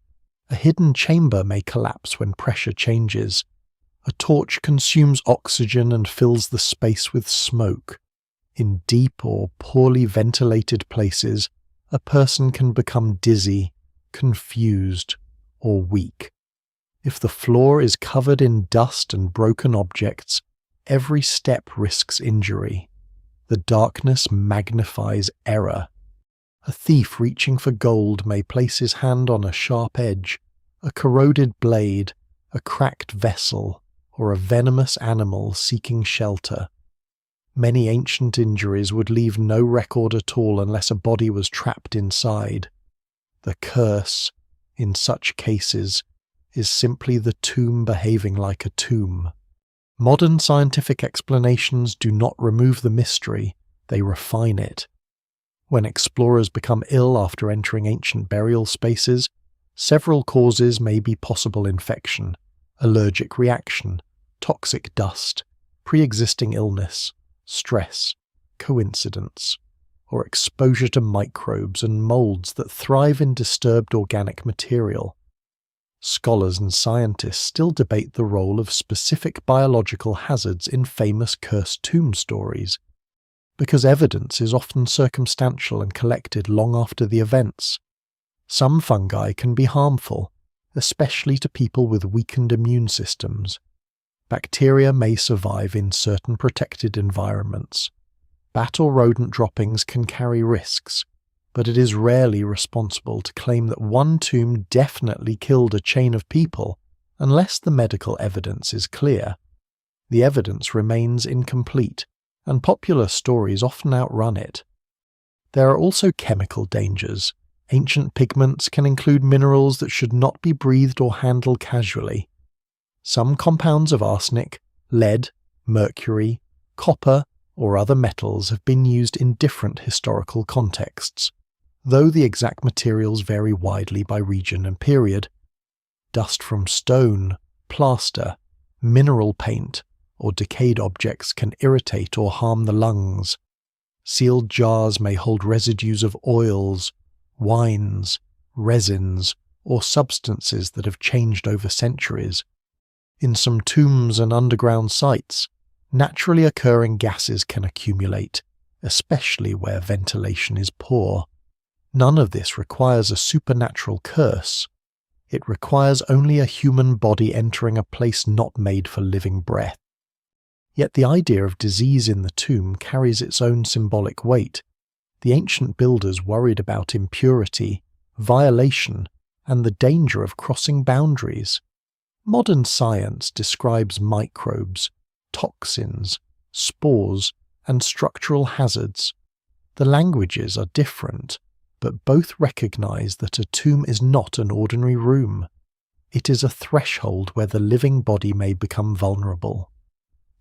A hidden chamber may collapse when pressure changes. A torch consumes oxygen and fills the space with smoke. In deep or poorly ventilated places, a person can become dizzy, confused, or weak. If the floor is covered in dust and broken objects, every step risks injury. The darkness magnifies error. A thief reaching for gold may place his hand on a sharp edge, a corroded blade, a cracked vessel, or a venomous animal seeking shelter. Many ancient injuries would leave no record at all unless a body was trapped inside. The curse, in such cases, is simply the tomb behaving like a tomb. Modern scientific explanations do not remove the mystery, they refine it. When explorers become ill after entering ancient burial spaces, several causes may be possible: infection, allergic reaction, toxic dust, pre-existing illness, stress, coincidence, or exposure to microbes and molds that thrive in disturbed organic material. Scholars and scientists still debate the role of specific biological hazards in famous cursed tomb stories, because evidence is often circumstantial and collected long after the events. Some fungi can be harmful, especially to people with weakened immune systems. Bacteria may survive in certain protected environments. Bat or rodent droppings can carry risks, but it is rarely responsible to claim that one tomb definitely killed a chain of people unless the medical evidence is clear. The evidence remains incomplete, and popular stories often outrun it. There are also chemical dangers. Ancient pigments can include minerals that should not be breathed or handled casually. Some compounds of arsenic, lead, mercury, copper, or other metals have been used in different historical contexts, though the exact materials vary widely by region and period. Dust from stone, plaster, mineral paint, or decayed objects can irritate or harm the lungs. Sealed jars may hold residues of oils, wines, resins, or substances that have changed over centuries. In some tombs and underground sites, naturally occurring gases can accumulate, especially where ventilation is poor. None of this requires a supernatural curse. It requires only a human body entering a place not made for living breath. Yet the idea of disease in the tomb carries its own symbolic weight. The ancient builders worried about impurity, violation, and the danger of crossing boundaries. Modern science describes microbes, toxins, spores, and structural hazards. The languages are different, but both recognize that a tomb is not an ordinary room. It is a threshold where the living body may become vulnerable.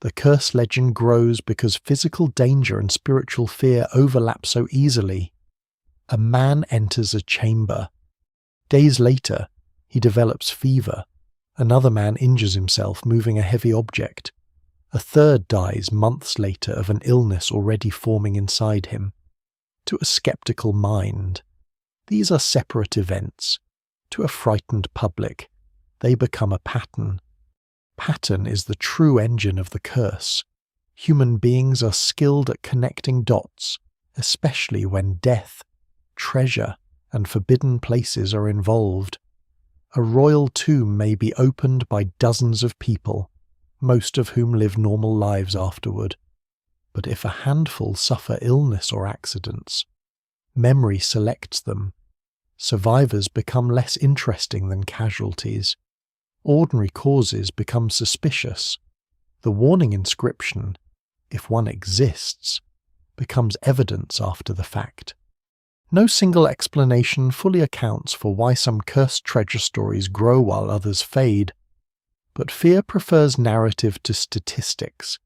The curse legend grows because physical danger and spiritual fear overlap so easily. A man enters a chamber. Days later, he develops fever. Another man injures himself moving a heavy object. A third dies months later of an illness already forming inside him. To a skeptical mind, these are separate events. To a frightened public, they become a pattern. Pattern is the true engine of the curse. Human beings are skilled at connecting dots, especially when death, treasure, and forbidden places are involved. A royal tomb may be opened by dozens of people, most of whom live normal lives afterward. But if a handful suffer illness or accidents, memory selects them. Survivors become less interesting than casualties. Ordinary causes become suspicious. The warning inscription, if one exists, becomes evidence after the fact. No single explanation fully accounts for why some cursed treasure stories grow while others fade. But fear prefers narrative to statistics.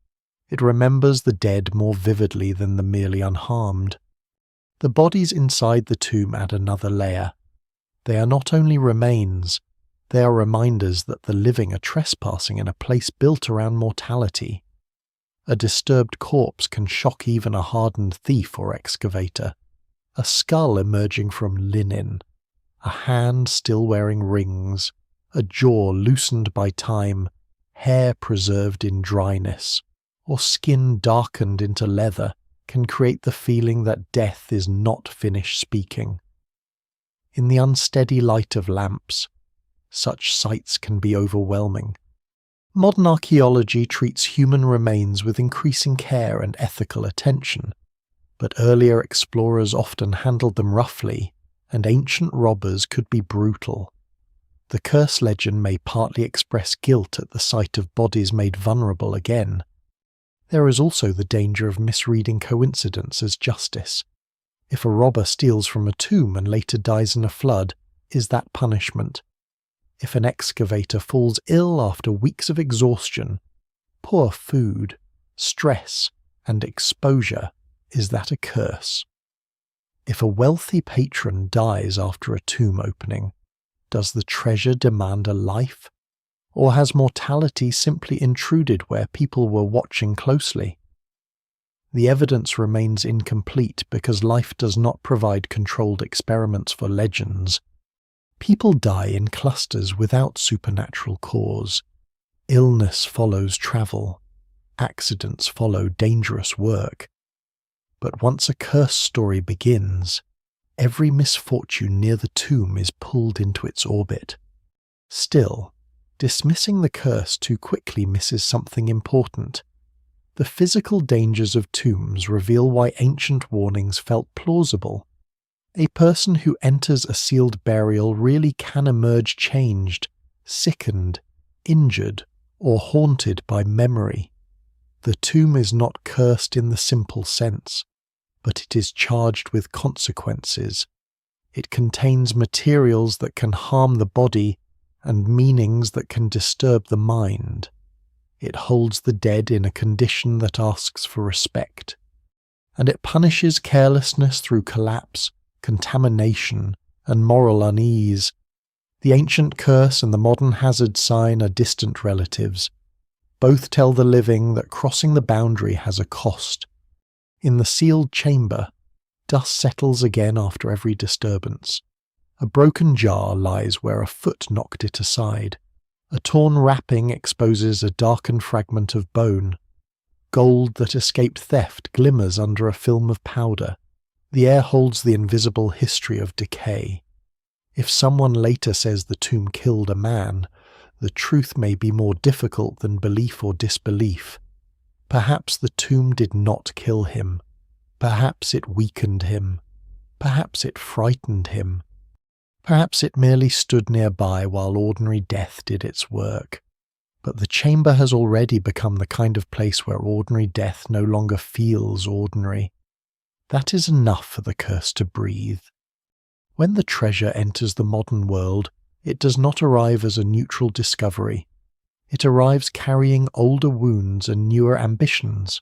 It remembers the dead more vividly than the merely unharmed. The bodies inside the tomb add another layer. They are not only remains, they are reminders that the living are trespassing in a place built around mortality. A disturbed corpse can shock even a hardened thief or excavator. A skull emerging from linen, a hand still wearing rings, a jaw loosened by time, hair preserved in dryness, or skin darkened into leather can create the feeling that death is not finished speaking. In the unsteady light of lamps, such sights can be overwhelming. Modern archaeology treats human remains with increasing care and ethical attention, but earlier explorers often handled them roughly, and ancient robbers could be brutal. The curse legend may partly express guilt at the sight of bodies made vulnerable again. There is also the danger of misreading coincidence as justice. If a robber steals from a tomb and later dies in a flood, is that punishment? If an excavator falls ill after weeks of exhaustion, poor food, stress, and exposure, is that a curse? If a wealthy patron dies after a tomb opening, does the treasure demand a life? Or has mortality simply intruded where people were watching closely? The evidence remains incomplete because life does not provide controlled experiments for legends. People die in clusters without supernatural cause. Illness follows travel. Accidents follow dangerous work. But once a curse story begins, every misfortune near the tomb is pulled into its orbit. Still, dismissing the curse too quickly misses something important. The physical dangers of tombs reveal why ancient warnings felt plausible. A person who enters a sealed burial really can emerge changed, sickened, injured, or haunted by memory. The tomb is not cursed in the simple sense, but it is charged with consequences. It contains materials that can harm the body and meanings that can disturb the mind. It holds the dead in a condition that asks for respect, and it punishes carelessness through collapse, contamination, and moral unease. The ancient curse and the modern hazard sign are distant relatives. Both tell the living that crossing the boundary has a cost. In the sealed chamber, dust settles again after every disturbance. A broken jar lies where a foot knocked it aside. A torn wrapping exposes a darkened fragment of bone. Gold that escaped theft glimmers under a film of powder. The air holds the invisible history of decay. If someone later says the tomb killed a man, the truth may be more difficult than belief or disbelief. Perhaps the tomb did not kill him. Perhaps it weakened him. Perhaps it frightened him. Perhaps it merely stood nearby while ordinary death did its work. But the chamber has already become the kind of place where ordinary death no longer feels ordinary. That is enough for the curse to breathe. When the treasure enters the modern world, it does not arrive as a neutral discovery. It arrives carrying older wounds and newer ambitions.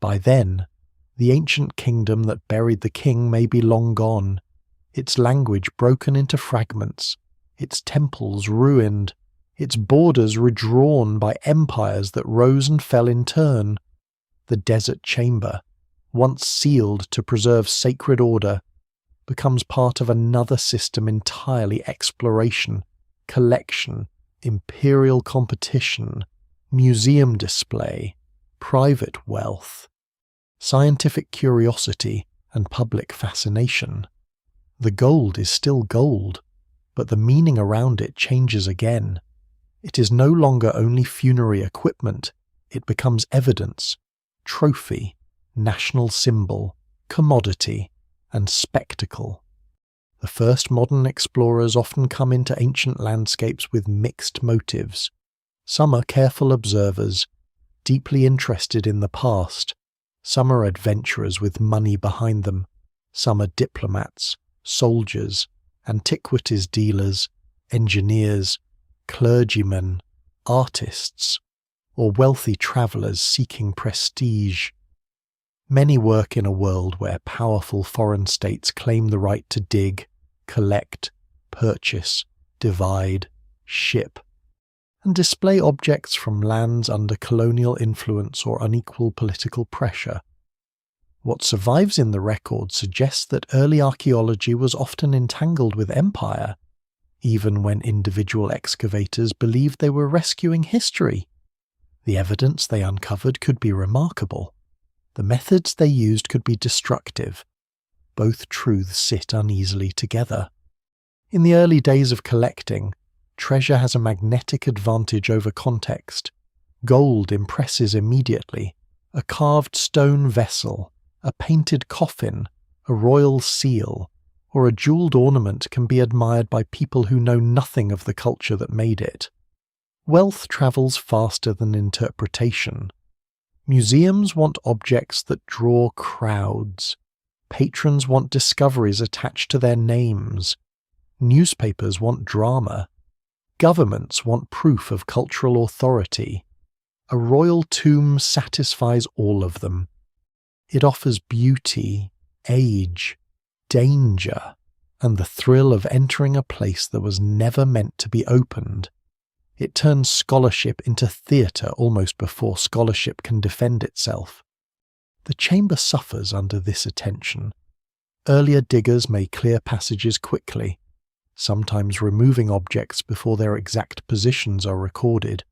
By then, the ancient kingdom that buried the king may be long gone, its language broken into fragments, its temples ruined, its borders redrawn by empires that rose and fell in turn. The desert chamber, once sealed to preserve sacred order, becomes part of another system entirely: exploration, collection, imperial competition, museum display, private wealth, scientific curiosity, and public fascination. The gold is still gold, but the meaning around it changes again. It is no longer only funerary equipment, it becomes evidence, trophy, national symbol, commodity, and spectacle. The first modern explorers often come into ancient landscapes with mixed motives. Some are careful observers, deeply interested in the past. Some are adventurers with money behind them. Some are diplomats, soldiers, antiquities dealers, engineers, clergymen, artists, or wealthy travellers seeking prestige. Many work in a world where powerful foreign states claim the right to dig, collect, purchase, divide, ship, and display objects from lands under colonial influence or unequal political pressure. What survives in the record suggests that early archaeology was often entangled with empire, even when individual excavators believed they were rescuing history. The evidence they uncovered could be remarkable. The methods they used could be destructive. Both truths sit uneasily together. In the early days of collecting, treasure has a magnetic advantage over context. Gold impresses immediately. A carved stone vessel, a painted coffin, a royal seal, or a jeweled ornament can be admired by people who know nothing of the culture that made it. Wealth travels faster than interpretation. Museums want objects that draw crowds. Patrons want discoveries attached to their names. Newspapers want drama. Governments want proof of cultural authority. A royal tomb satisfies all of them. It offers beauty, age, danger, and the thrill of entering a place that was never meant to be opened. It turns scholarship into theatre almost before scholarship can defend itself. The chamber suffers under this attention. Earlier diggers may clear passages quickly, sometimes removing objects before their exact positions are recorded.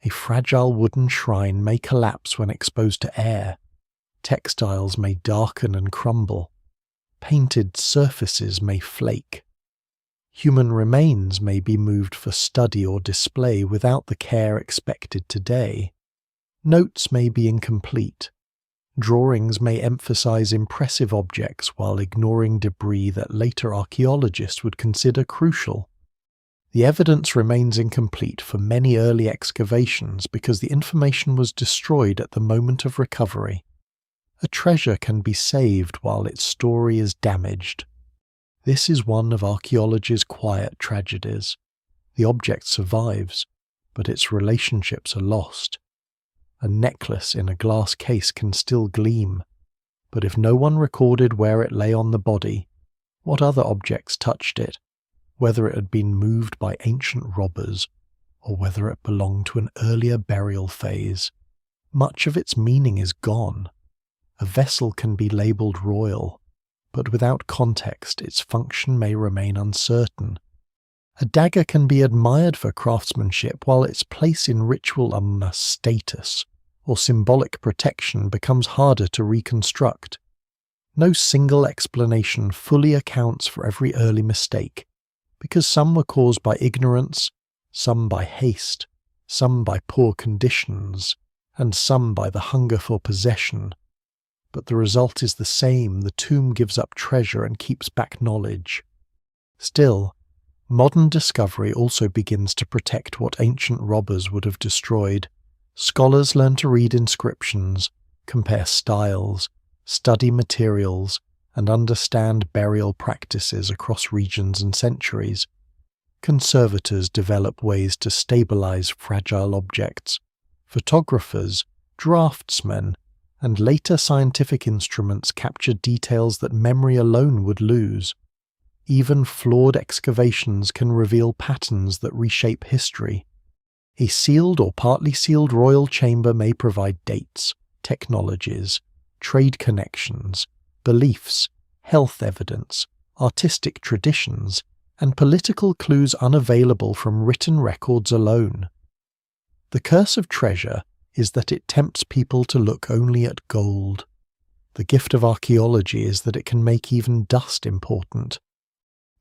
A fragile wooden shrine may collapse when exposed to air. Textiles may darken and crumble. Painted surfaces may flake. Human remains may be moved for study or display without the care expected today. Notes may be incomplete. Drawings may emphasize impressive objects while ignoring debris that later archaeologists would consider crucial. The evidence remains incomplete for many early excavations because the information was destroyed at the moment of recovery. A treasure can be saved while its story is damaged. This is one of archaeology's quiet tragedies. The object survives, but its relationships are lost. A necklace in a glass case can still gleam, but if no one recorded where it lay on the body, what other objects touched it, whether it had been moved by ancient robbers, or whether it belonged to an earlier burial phase, much of its meaning is gone. A vessel can be labelled royal, but without context its function may remain uncertain. A dagger can be admired for craftsmanship while its place in ritual status or symbolic protection becomes harder to reconstruct. No single explanation fully accounts for every early mistake, because some were caused by ignorance, some by haste, some by poor conditions, and some by the hunger for possession. But the result is the same: the tomb gives up treasure and keeps back knowledge. Still, modern discovery also begins to protect what ancient robbers would have destroyed. Scholars learn to read inscriptions, compare styles, study materials, and understand burial practices across regions and centuries. Conservators develop ways to stabilize fragile objects. Photographers, draftsmen, and later scientific instruments capture details that memory alone would lose. Even flawed excavations can reveal patterns that reshape history. A sealed or partly sealed royal chamber may provide dates, technologies, trade connections, beliefs, health evidence, artistic traditions, and political clues unavailable from written records alone. The curse of treasure is that it tempts people to look only at gold. The gift of archaeology is that it can make even dust important.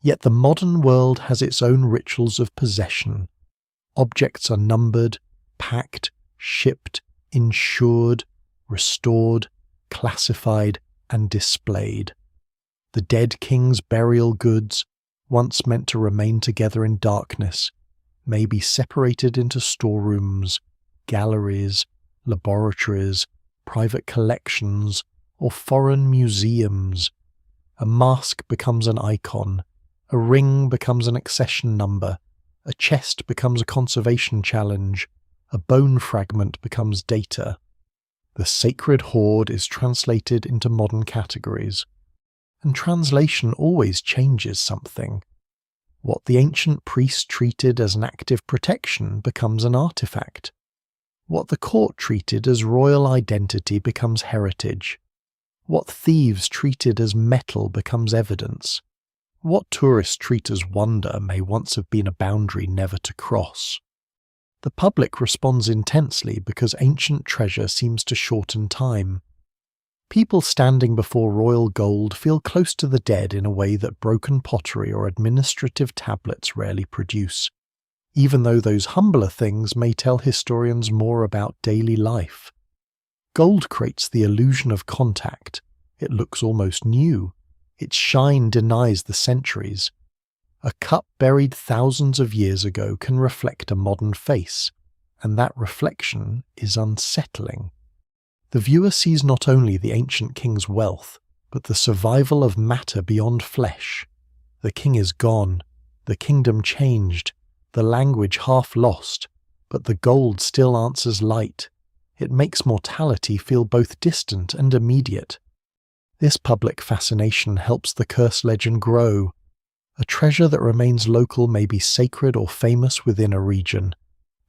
Yet the modern world has its own rituals of possession. Objects are numbered, packed, shipped, insured, restored, classified, and displayed. The dead king's burial goods, once meant to remain together in darkness, may be separated into storerooms, galleries, laboratories, private collections, or foreign museums. A mask becomes an icon, a ring becomes an accession number, a chest becomes a conservation challenge, a bone fragment becomes data. The sacred hoard is translated into modern categories, and translation always changes something. What the ancient priest treated as an active protection becomes an artifact. What the court treated as royal identity becomes heritage. What thieves treated as metal becomes evidence. What tourists treat as wonder may once have been a boundary never to cross. The public responds intensely because ancient treasure seems to shorten time. People standing before royal gold feel close to the dead in a way that broken pottery or administrative tablets rarely produce, even though those humbler things may tell historians more about daily life. Gold creates the illusion of contact. It looks almost new. Its shine denies the centuries. A cup buried thousands of years ago can reflect a modern face, and that reflection is unsettling. The viewer sees not only the ancient king's wealth, but the survival of matter beyond flesh. The king is gone, the kingdom changed, the language half lost, but the gold still answers light. It makes mortality feel both distant and immediate. This public fascination helps the curse legend grow. A treasure that remains local may be sacred or famous within a region,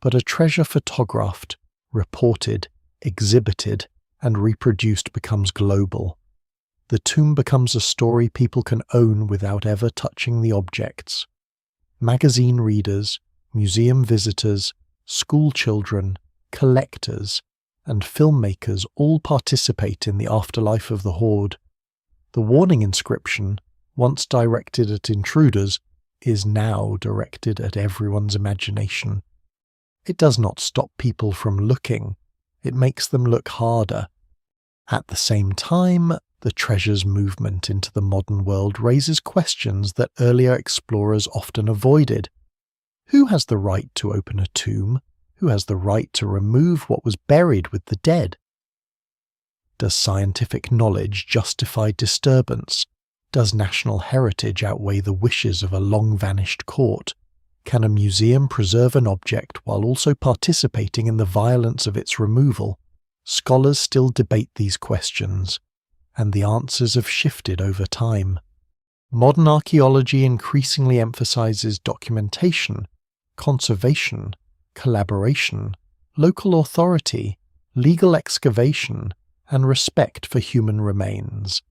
but a treasure photographed, reported, exhibited, and reproduced becomes global. The tomb becomes a story people can own without ever touching the objects. Magazine readers, museum visitors, school children, collectors, and filmmakers all participate in the afterlife of the hoard. The warning inscription, once directed at intruders, is now directed at everyone's imagination. It does not stop people from looking. It makes them look harder. At the same time, the treasures movement into the modern world raises questions that earlier explorers often avoided. Who has the right to open a tomb? Who has the right to remove what was buried with the dead? Does scientific knowledge justify disturbance? Does national heritage outweigh the wishes of a long-vanished court? Can a museum preserve an object while also participating in the violence of its removal? Scholars still debate these questions, and the answers have shifted over time. Modern archaeology increasingly emphasizes documentation, conservation, collaboration, local authority, legal excavation, and respect for human remains.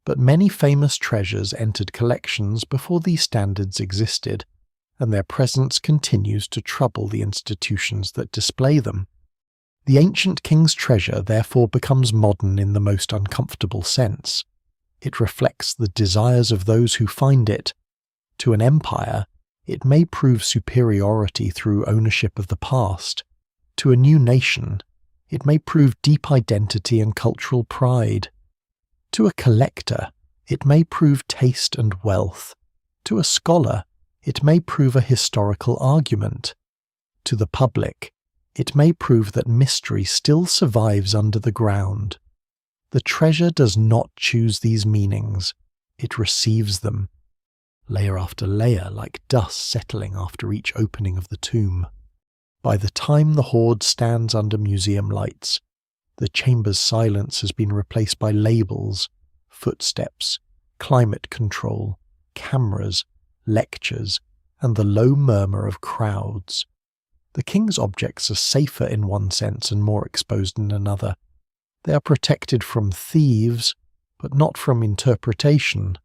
But many famous treasures entered collections before these standards existed, and their presence continues to trouble the institutions that display them. The ancient king's treasure therefore becomes modern in the most uncomfortable sense. It reflects the desires of those who find it. To an empire, it may prove superiority through ownership of the past. To a new nation, it may prove deep identity and cultural pride. To a collector, it may prove taste and wealth. To a scholar, it may prove a historical argument. To the public, it may prove that mystery still survives under the ground. The treasure does not choose these meanings, it receives them, layer after layer like dust settling after each opening of the tomb. By the time the hoard stands under museum lights, the chamber's silence has been replaced by labels, footsteps, climate control, cameras, lectures, and the low murmur of crowds. The king's objects are safer in one sense and more exposed in another. They are protected from thieves, but not from interpretation.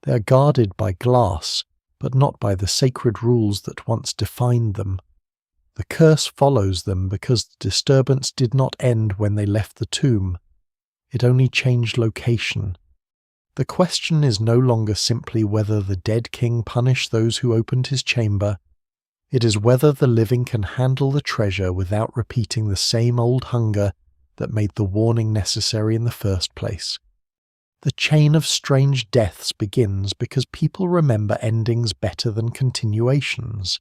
They are guarded by glass, but not by the sacred rules that once defined them. The curse follows them because the disturbance did not end when they left the tomb. It only changed location. The question is no longer simply whether the dead king punished those who opened his chamber. It is whether the living can handle the treasure without repeating the same old hunger that made the warning necessary in the first place. The chain of strange deaths begins because people remember endings better than continuations.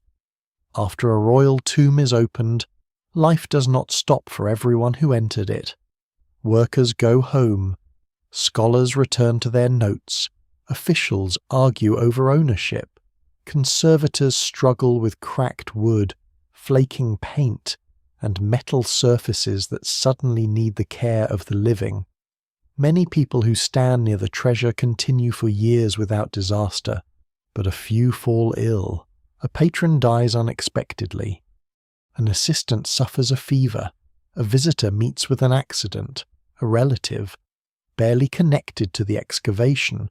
After a royal tomb is opened, life does not stop for everyone who entered it. Workers go home, scholars return to their notes, officials argue over ownership, conservators struggle with cracked wood, flaking paint, and metal surfaces that suddenly need the care of the living. Many people who stand near the treasure continue for years without disaster, but a few fall ill. A patron dies unexpectedly. An assistant suffers a fever. A visitor meets with an accident. A relative, barely connected to the excavation,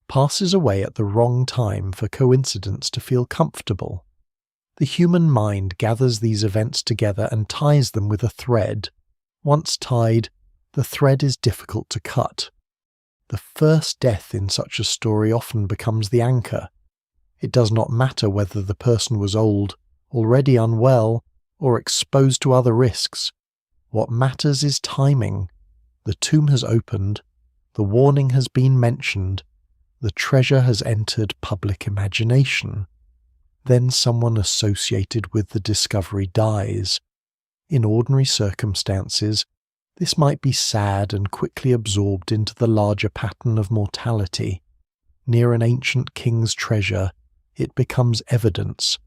passes away at the wrong time for coincidence to feel comfortable. The human mind gathers these events together and ties them with a thread. Once tied, the thread is difficult to cut. The first death in such a story often becomes the anchor. It does not matter whether the person was old, already unwell, or exposed to other risks. What matters is timing. The tomb has opened, the warning has been mentioned, the treasure has entered public imagination. Then someone associated with the discovery dies. In ordinary circumstances, this might be sad and quickly absorbed into the larger pattern of mortality. Near an ancient king's treasure, it becomes evidence.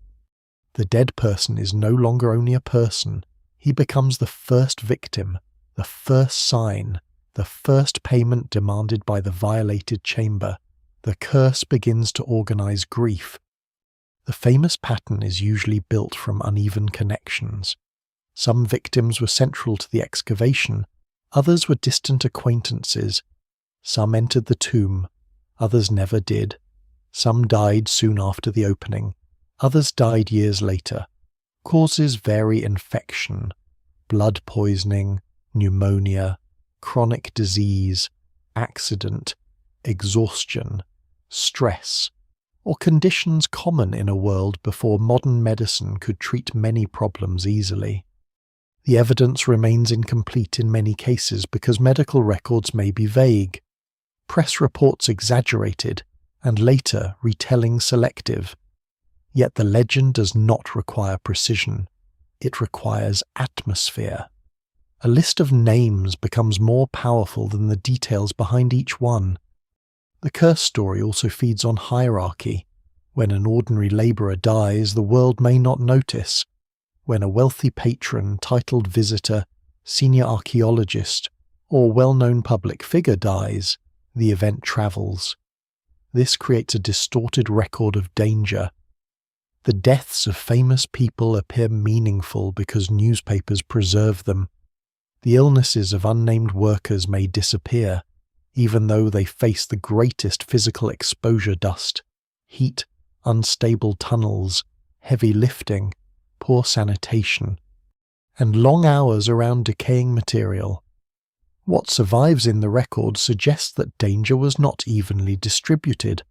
The dead person is no longer only a person. He becomes the first victim, the first sign, the first payment demanded by the violated chamber. The curse begins to organize grief. The famous pattern is usually built from uneven connections. Some victims were central to the excavation, others were distant acquaintances. Some entered the tomb, others never did. Some died soon after the opening, others died years later. Causes vary: infection, blood poisoning, pneumonia, chronic disease, accident, exhaustion, stress, or conditions common in a world before modern medicine could treat many problems easily. The evidence remains incomplete in many cases because medical records may be vague, press reports exaggerated, and later retelling selective. Yet the legend does not require precision. It requires atmosphere. A list of names becomes more powerful than the details behind each one. The curse story also feeds on hierarchy. When an ordinary labourer dies, the world may not notice. When a wealthy patron, titled visitor, senior archaeologist, or well-known public figure dies, the event travels. This creates a distorted record of danger. The deaths of famous people appear meaningful because newspapers preserve them. The illnesses of unnamed workers may disappear, even though they face the greatest physical exposure: dust, heat, unstable tunnels, heavy lifting, poor sanitation, and long hours around decaying material. What survives in the record suggests that danger was not evenly distributed,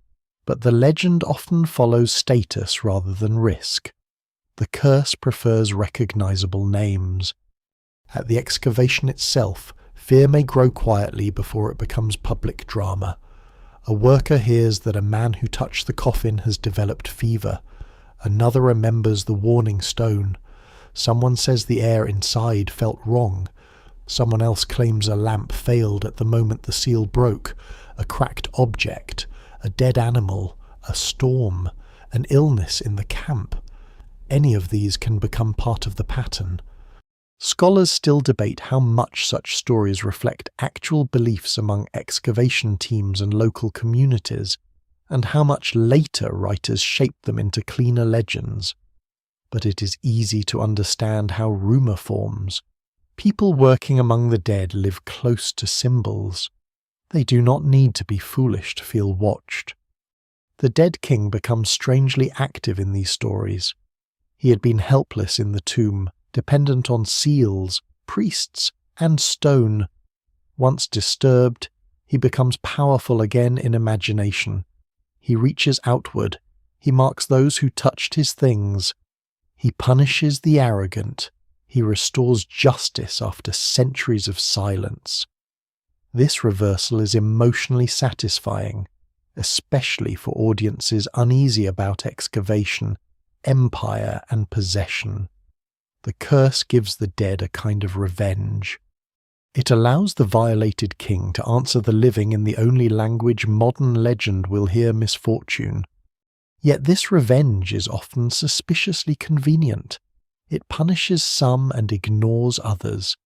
but the legend often follows status rather than risk. The curse prefers recognizable names. At the excavation itself, fear may grow quietly before it becomes public drama. A worker hears that a man who touched the coffin has developed fever. Another remembers the warning stone. Someone says the air inside felt wrong. Someone else claims a lamp failed at the moment the seal broke. A cracked object, a dead animal, a storm, an illness in the camp. Any of these can become part of the pattern. Scholars still debate how much such stories reflect actual beliefs among excavation teams and local communities, and how much later writers shaped them into cleaner legends. But it is easy to understand how rumour forms. People working among the dead live close to symbols. They do not need to be foolish to feel watched. The dead king becomes strangely active in these stories. He had been helpless in the tomb, dependent on seals, priests, and stone. Once disturbed, he becomes powerful again in imagination. He reaches outward. He marks those who touched his things. He punishes the arrogant. He restores justice after centuries of silence. This reversal is emotionally satisfying, especially for audiences uneasy about excavation, empire, and possession. The curse gives the dead a kind of revenge. It allows the violated king to answer the living in the only language modern legend will hear: misfortune. Yet this revenge is often suspiciously convenient. It punishes some and ignores others.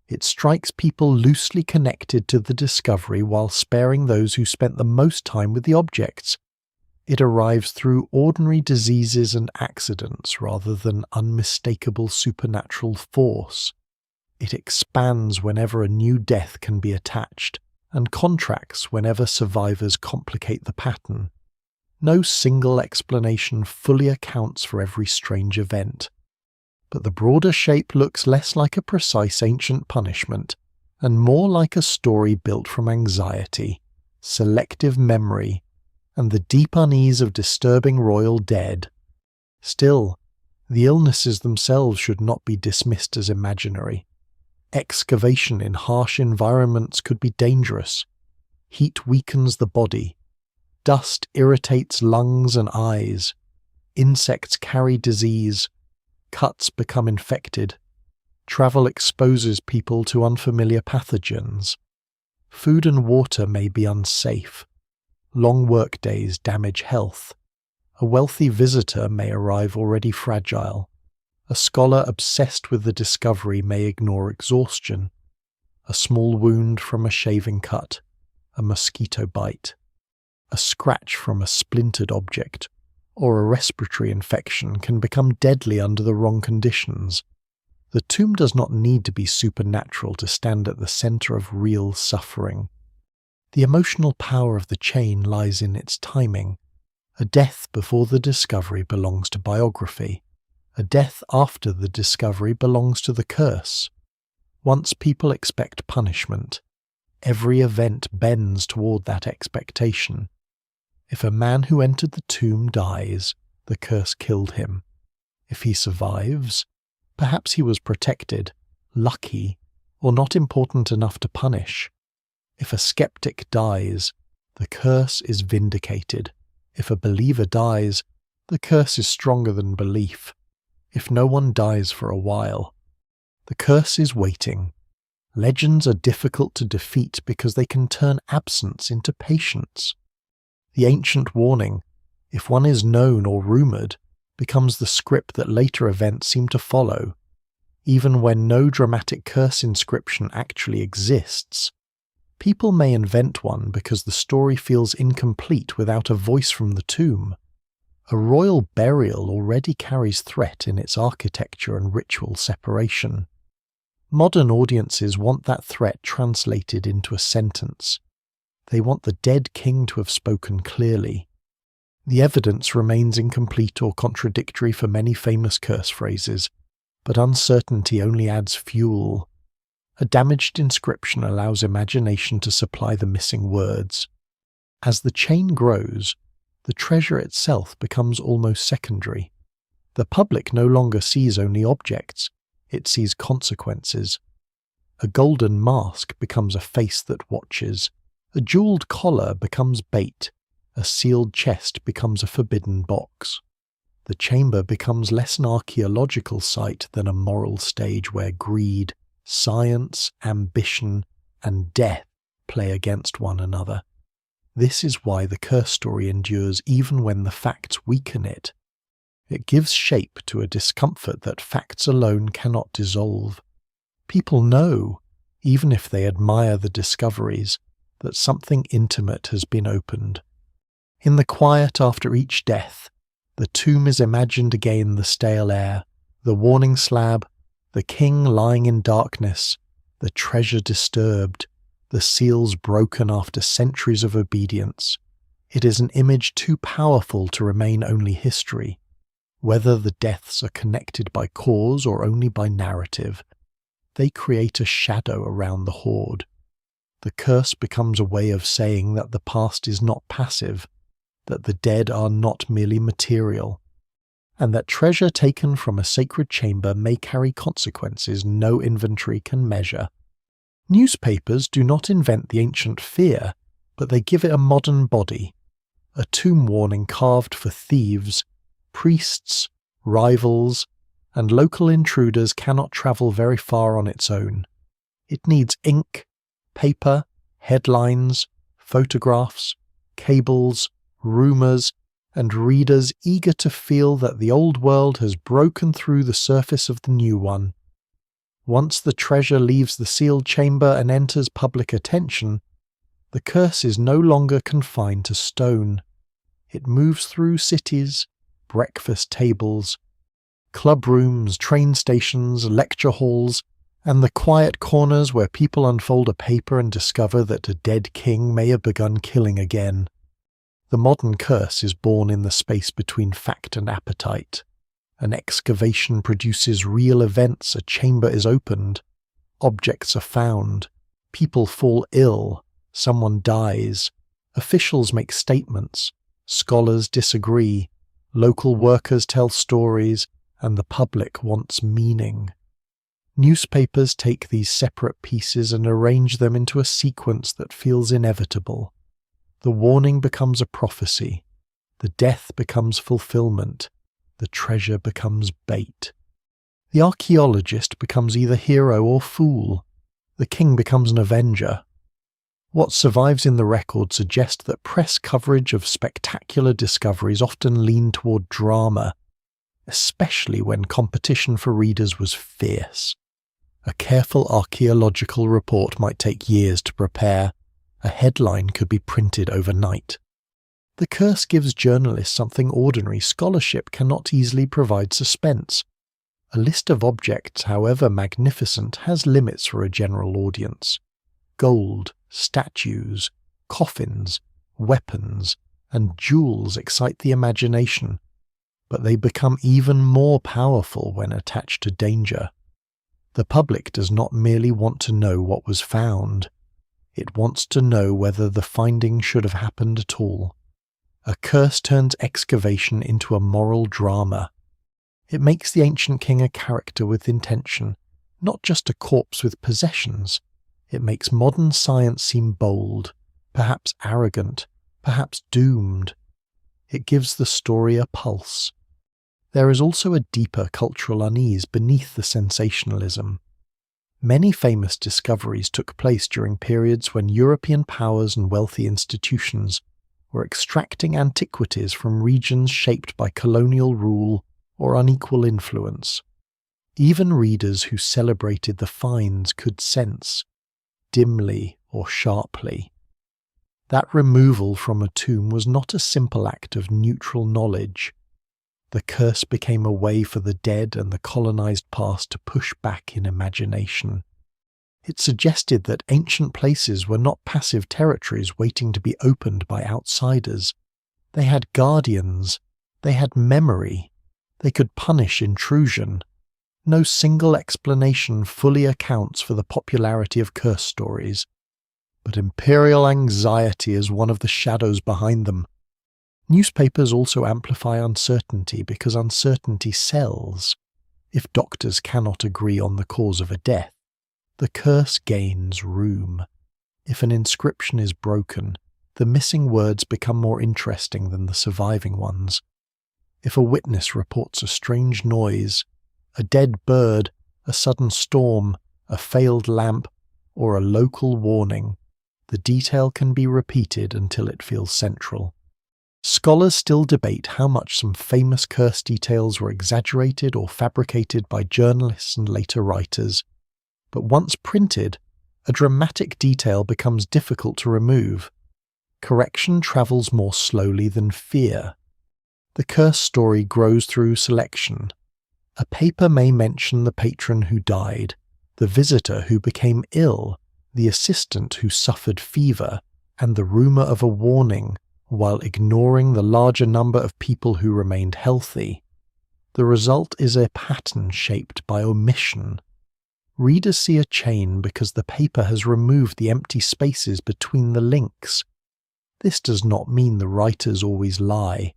It strikes people loosely connected to the discovery while sparing those who spent the most time with the objects. It arrives through ordinary diseases and accidents rather than unmistakable supernatural force. It expands whenever a new death can be attached, and contracts whenever survivors complicate the pattern. No single explanation fully accounts for every strange event, but the broader shape looks less like a precise ancient punishment and more like a story built from anxiety, selective memory, and the deep unease of disturbing royal dead. Still, the illnesses themselves should not be dismissed as imaginary. Excavation in harsh environments could be dangerous. Heat weakens the body. Dust irritates lungs and eyes. Insects carry disease. Cuts become infected. Travel exposes people to unfamiliar pathogens. Food and water may be unsafe. Long workdays damage health. A wealthy visitor may arrive already fragile. A scholar obsessed with the discovery may ignore exhaustion. A small wound from a shaving cut, a mosquito bite, a scratch from a splintered object, or a respiratory infection can become deadly under the wrong conditions. The tomb does not need to be supernatural to stand at the center of real suffering. The emotional power of the chain lies in its timing. A death before the discovery belongs to biography. A death after the discovery belongs to the curse. Once people expect punishment, every event bends toward that expectation. If a man who entered the tomb dies, the curse killed him. If he survives, perhaps he was protected, lucky, or not important enough to punish. If a skeptic dies, the curse is vindicated. If a believer dies, the curse is stronger than belief. If no one dies for a while, the curse is waiting. Legends are difficult to defeat because they can turn absence into patience. The ancient warning, if one is known or rumoured, becomes the script that later events seem to follow. Even when no dramatic curse inscription actually exists, people may invent one because the story feels incomplete without a voice from the tomb. A royal burial already carries threat in its architecture and ritual separation. Modern audiences want that threat translated into a sentence. They want the dead king to have spoken clearly. The evidence remains incomplete or contradictory for many famous curse phrases, but uncertainty only adds fuel. A damaged inscription allows imagination to supply the missing words. As the chain grows, the treasure itself becomes almost secondary. The public no longer sees only objects, it sees consequences. A golden mask becomes a face that watches. A jeweled collar becomes bait. A sealed chest becomes a forbidden box. The chamber becomes less an archaeological site than a moral stage where greed, science, ambition, and death play against one another. This is why the curse story endures even when the facts weaken it. It gives shape to a discomfort that facts alone cannot dissolve. People know, even if they admire the discoveries, that something intimate has been opened. In the quiet after each death, the tomb is imagined again: the stale air, the warning slab, the king lying in darkness, the treasure disturbed, the seals broken after centuries of obedience. It is an image too powerful to remain only history. Whether the deaths are connected by cause or only by narrative, they create a shadow around the hoard. The curse becomes a way of saying that the past is not passive, that the dead are not merely material, and that treasure taken from a sacred chamber may carry consequences no inventory can measure. Newspapers do not invent the ancient fear, but they give it a modern body. A tomb warning carved for thieves, priests, rivals, and local intruders cannot travel very far on its own. It needs ink, paper, headlines, photographs, cables, rumours, and readers eager to feel that the old world has broken through the surface of the new one. Once the treasure leaves the sealed chamber and enters public attention, the curse is no longer confined to stone. It moves through cities, breakfast tables, club rooms, train stations, lecture halls, and the quiet corners where people unfold a paper and discover that a dead king may have begun killing again. The modern curse is born in the space between fact and appetite. An excavation produces real events, a chamber is opened, objects are found, people fall ill, someone dies, officials make statements, scholars disagree, local workers tell stories, and the public wants meaning. Newspapers take these separate pieces and arrange them into a sequence that feels inevitable. The warning becomes a prophecy, the death becomes fulfillment, the treasure becomes bait. The archaeologist becomes either hero or fool, the king becomes an avenger. What survives in the record suggests that press coverage of spectacular discoveries often leaned toward drama, especially when competition for readers was fierce. A careful archaeological report might take years to prepare. A headline could be printed overnight. The curse gives journalists something ordinary scholarship cannot easily provide: suspense. A list of objects, however magnificent, has limits for a general audience. Gold, statues, coffins, weapons, and jewels excite the imagination, but they become even more powerful when attached to danger. The public does not merely want to know what was found. It wants to know whether the finding should have happened at all. A curse turns excavation into a moral drama. It makes the ancient king a character with intention, not just a corpse with possessions. It makes modern science seem bold, perhaps arrogant, perhaps doomed. It gives the story a pulse. There is also a deeper cultural unease beneath the sensationalism. Many famous discoveries took place during periods when European powers and wealthy institutions were extracting antiquities from regions shaped by colonial rule or unequal influence. Even readers who celebrated the finds could sense, dimly or sharply, that removal from a tomb was not a simple act of neutral knowledge. The curse became a way for the dead and the colonized past to push back in imagination. It suggested that ancient places were not passive territories waiting to be opened by outsiders. They had guardians, they had memory, they could punish intrusion. No single explanation fully accounts for the popularity of curse stories, but imperial anxiety is one of the shadows behind them. Newspapers also amplify uncertainty because uncertainty sells. If doctors cannot agree on the cause of a death, the curse gains room. If an inscription is broken, the missing words become more interesting than the surviving ones. If a witness reports a strange noise, a dead bird, a sudden storm, a failed lamp, or a local warning, the detail can be repeated until it feels central. Scholars still debate how much some famous curse details were exaggerated or fabricated by journalists and later writers, but once printed, a dramatic detail becomes difficult to remove. Correction travels more slowly than fear. The curse story grows through selection. A paper may mention the patron who died, the visitor who became ill, the assistant who suffered fever, and the rumor of a warning, while ignoring the larger number of people who remained healthy. The result is a pattern shaped by omission. Readers see a chain because the paper has removed the empty spaces between the links. This does not mean the writers always lie.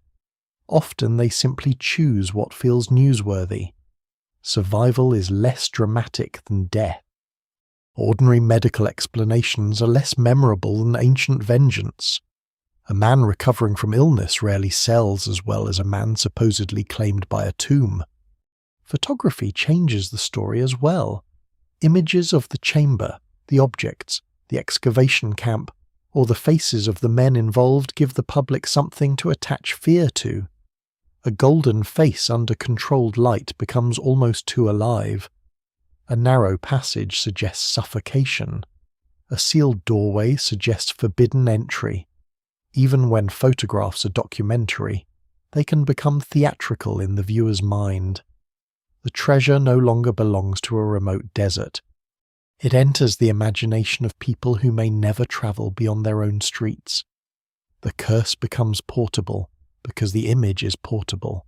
Often they simply choose what feels newsworthy. Survival is less dramatic than death. Ordinary medical explanations are less memorable than ancient vengeance. A man recovering from illness rarely sells as well as a man supposedly claimed by a tomb. Photography changes the story as well. Images of the chamber, the objects, the excavation camp, or the faces of the men involved give the public something to attach fear to. A golden face under controlled light becomes almost too alive. A narrow passage suggests suffocation. A sealed doorway suggests forbidden entry. Even when photographs are documentary, they can become theatrical in the viewer's mind. The treasure no longer belongs to a remote desert. It enters the imagination of people who may never travel beyond their own streets. The curse becomes portable because the image is portable.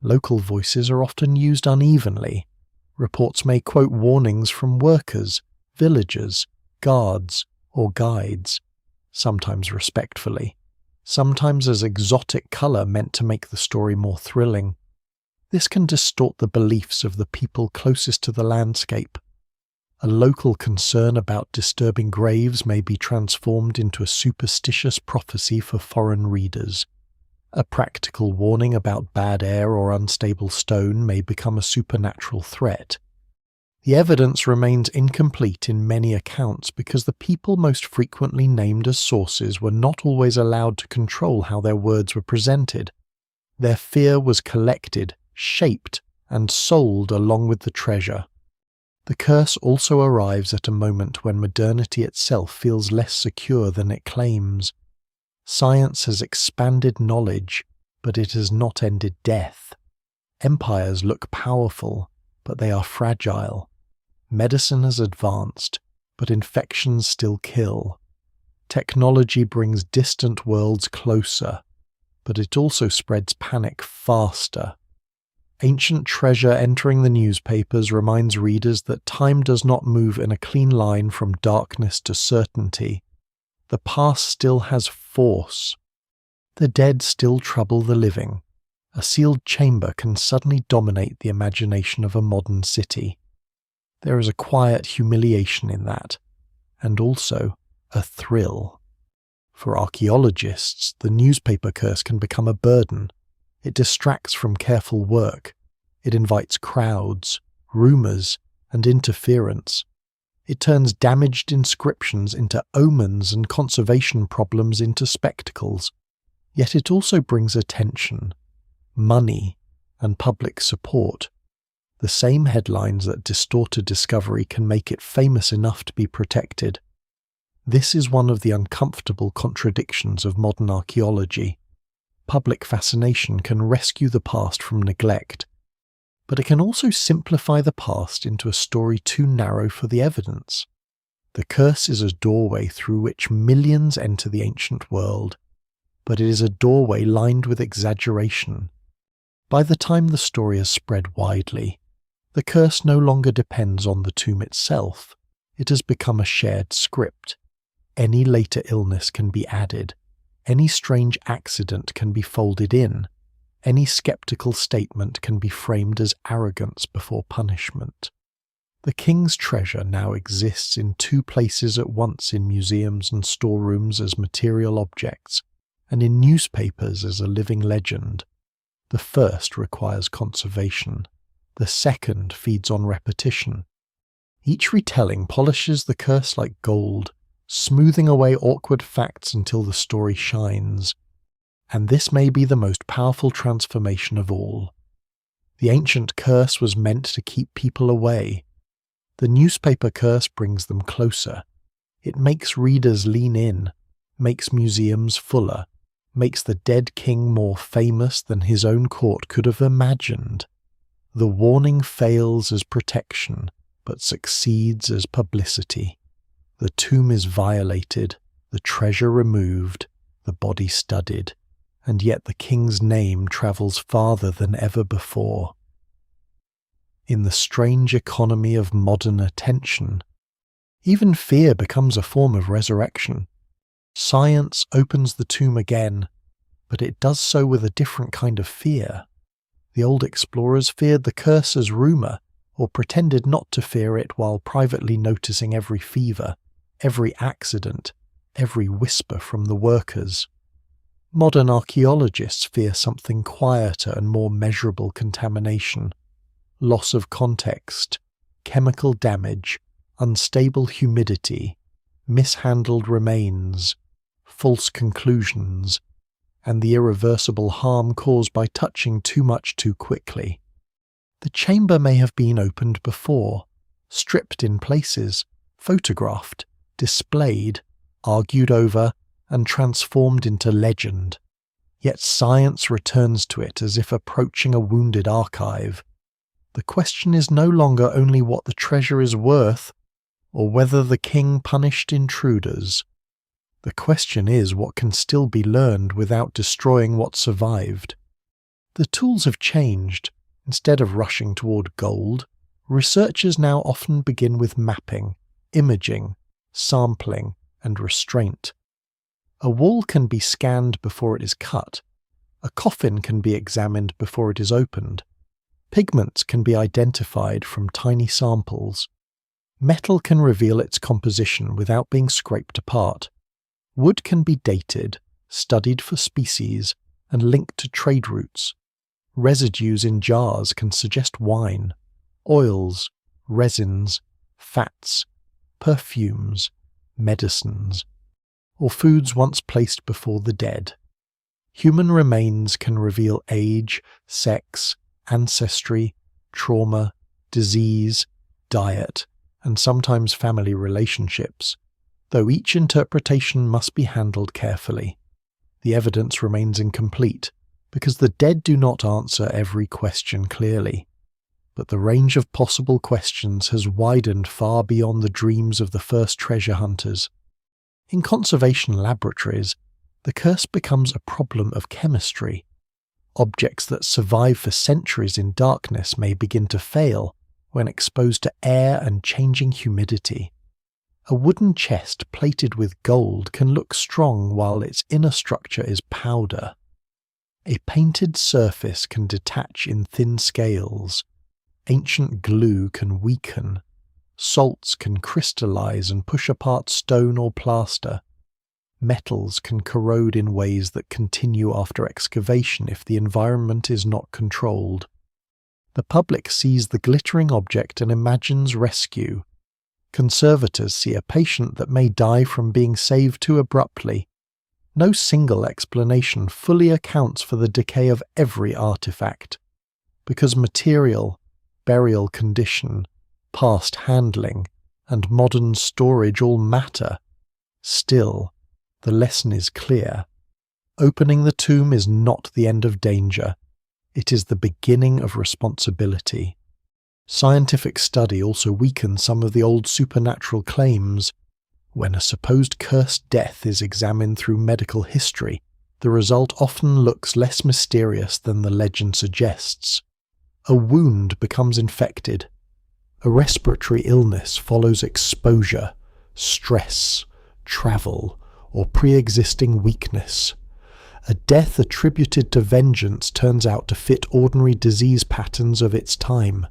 Local voices are often used unevenly. Reports may quote warnings from workers, villagers, guards, or guides, sometimes respectfully, sometimes as exotic colour meant to make the story more thrilling. This can distort the beliefs of the people closest to the landscape. A local concern about disturbing graves may be transformed into a superstitious prophecy for foreign readers. A practical warning about bad air or unstable stone may become a supernatural threat. The evidence remains incomplete in many accounts because the people most frequently named as sources were not always allowed to control how their words were presented. Their fear was collected, shaped, and sold along with the treasure. The curse also arrives at a moment when modernity itself feels less secure than it claims. Science has expanded knowledge, but it has not ended death. Empires look powerful, but they are fragile. Medicine has advanced, but infections still kill. Technology brings distant worlds closer, but it also spreads panic faster. Ancient treasure entering the newspapers reminds readers that time does not move in a clean line from darkness to certainty. The past still has force. The dead still trouble the living. A sealed chamber can suddenly dominate the imagination of a modern city. There is a quiet humiliation in that, and also a thrill. For archaeologists, the newspaper curse can become a burden. It distracts from careful work. It invites crowds, rumours, and interference. It turns damaged inscriptions into omens and conservation problems into spectacles. Yet it also brings attention, money, and public support. The same headlines that distort a discovery can make it famous enough to be protected. This is one of the uncomfortable contradictions of modern archaeology. Public fascination can rescue the past from neglect, but it can also simplify the past into a story too narrow for the evidence. The curse is a doorway through which millions enter the ancient world, but it is a doorway lined with exaggeration. By the time the story has spread widely, the curse no longer depends on the tomb itself. It has become a shared script. Any later illness can be added. Any strange accident can be folded in. Any skeptical statement can be framed as arrogance before punishment. The king's treasure now exists in two places at once, in museums and storerooms as material objects, and in newspapers as a living legend. The first requires conservation. The second feeds on repetition. Each retelling polishes the curse like gold, smoothing away awkward facts until the story shines. And this may be the most powerful transformation of all. The ancient curse was meant to keep people away. The newspaper curse brings them closer. It makes readers lean in, makes museums fuller, makes the dead king more famous than his own court could have imagined. The warning fails as protection, but succeeds as publicity. The tomb is violated, the treasure removed, the body studied, and yet the king's name travels farther than ever before. In the strange economy of modern attention, even fear becomes a form of resurrection. Science opens the tomb again, but it does so with a different kind of fear. The old explorers feared the curse as rumour, or pretended not to fear it while privately noticing every fever, every accident, every whisper from the workers. Modern archaeologists fear something quieter and more measurable: contamination, loss of context, chemical damage, unstable humidity, mishandled remains, false conclusions, and the irreversible harm caused by touching too much too quickly. The chamber may have been opened before, stripped in places, photographed, displayed, argued over, and transformed into legend. Yet science returns to it as if approaching a wounded archive. The question is no longer only what the treasure is worth, or whether the king punished intruders. The question is what can still be learned without destroying what survived. The tools have changed. Instead of rushing toward gold, researchers now often begin with mapping, imaging, sampling, and restraint. A wall can be scanned before it is cut. A coffin can be examined before it is opened. Pigments can be identified from tiny samples. Metal can reveal its composition without being scraped apart. Wood can be dated, studied for species, and linked to trade routes. Residues in jars can suggest wine, oils, resins, fats, perfumes, medicines, or foods once placed before the dead. Human remains can reveal age, sex, ancestry, trauma, disease, diet, and sometimes family relationships, though each interpretation must be handled carefully. The evidence remains incomplete, because the dead do not answer every question clearly. But the range of possible questions has widened far beyond the dreams of the first treasure hunters. In conservation laboratories, the curse becomes a problem of chemistry. Objects that survive for centuries in darkness may begin to fail when exposed to air and changing humidity. A wooden chest plated with gold can look strong while its inner structure is powder. A painted surface can detach in thin scales. Ancient glue can weaken. Salts can crystallize and push apart stone or plaster. Metals can corrode in ways that continue after excavation if the environment is not controlled. The public sees the glittering object and imagines rescue. Conservators see a patient that may die from being saved too abruptly. No single explanation fully accounts for the decay of every artifact, because material, burial condition, past handling, and modern storage all matter. Still, the lesson is clear. Opening the tomb is not the end of danger. It is the beginning of responsibility. Scientific study also weakens some of the old supernatural claims. When a supposed cursed death is examined through medical history, the result often looks less mysterious than the legend suggests. A wound becomes infected. A respiratory illness follows exposure, stress, travel, or pre-existing weakness. A death attributed to vengeance turns out to fit ordinary disease patterns of its time.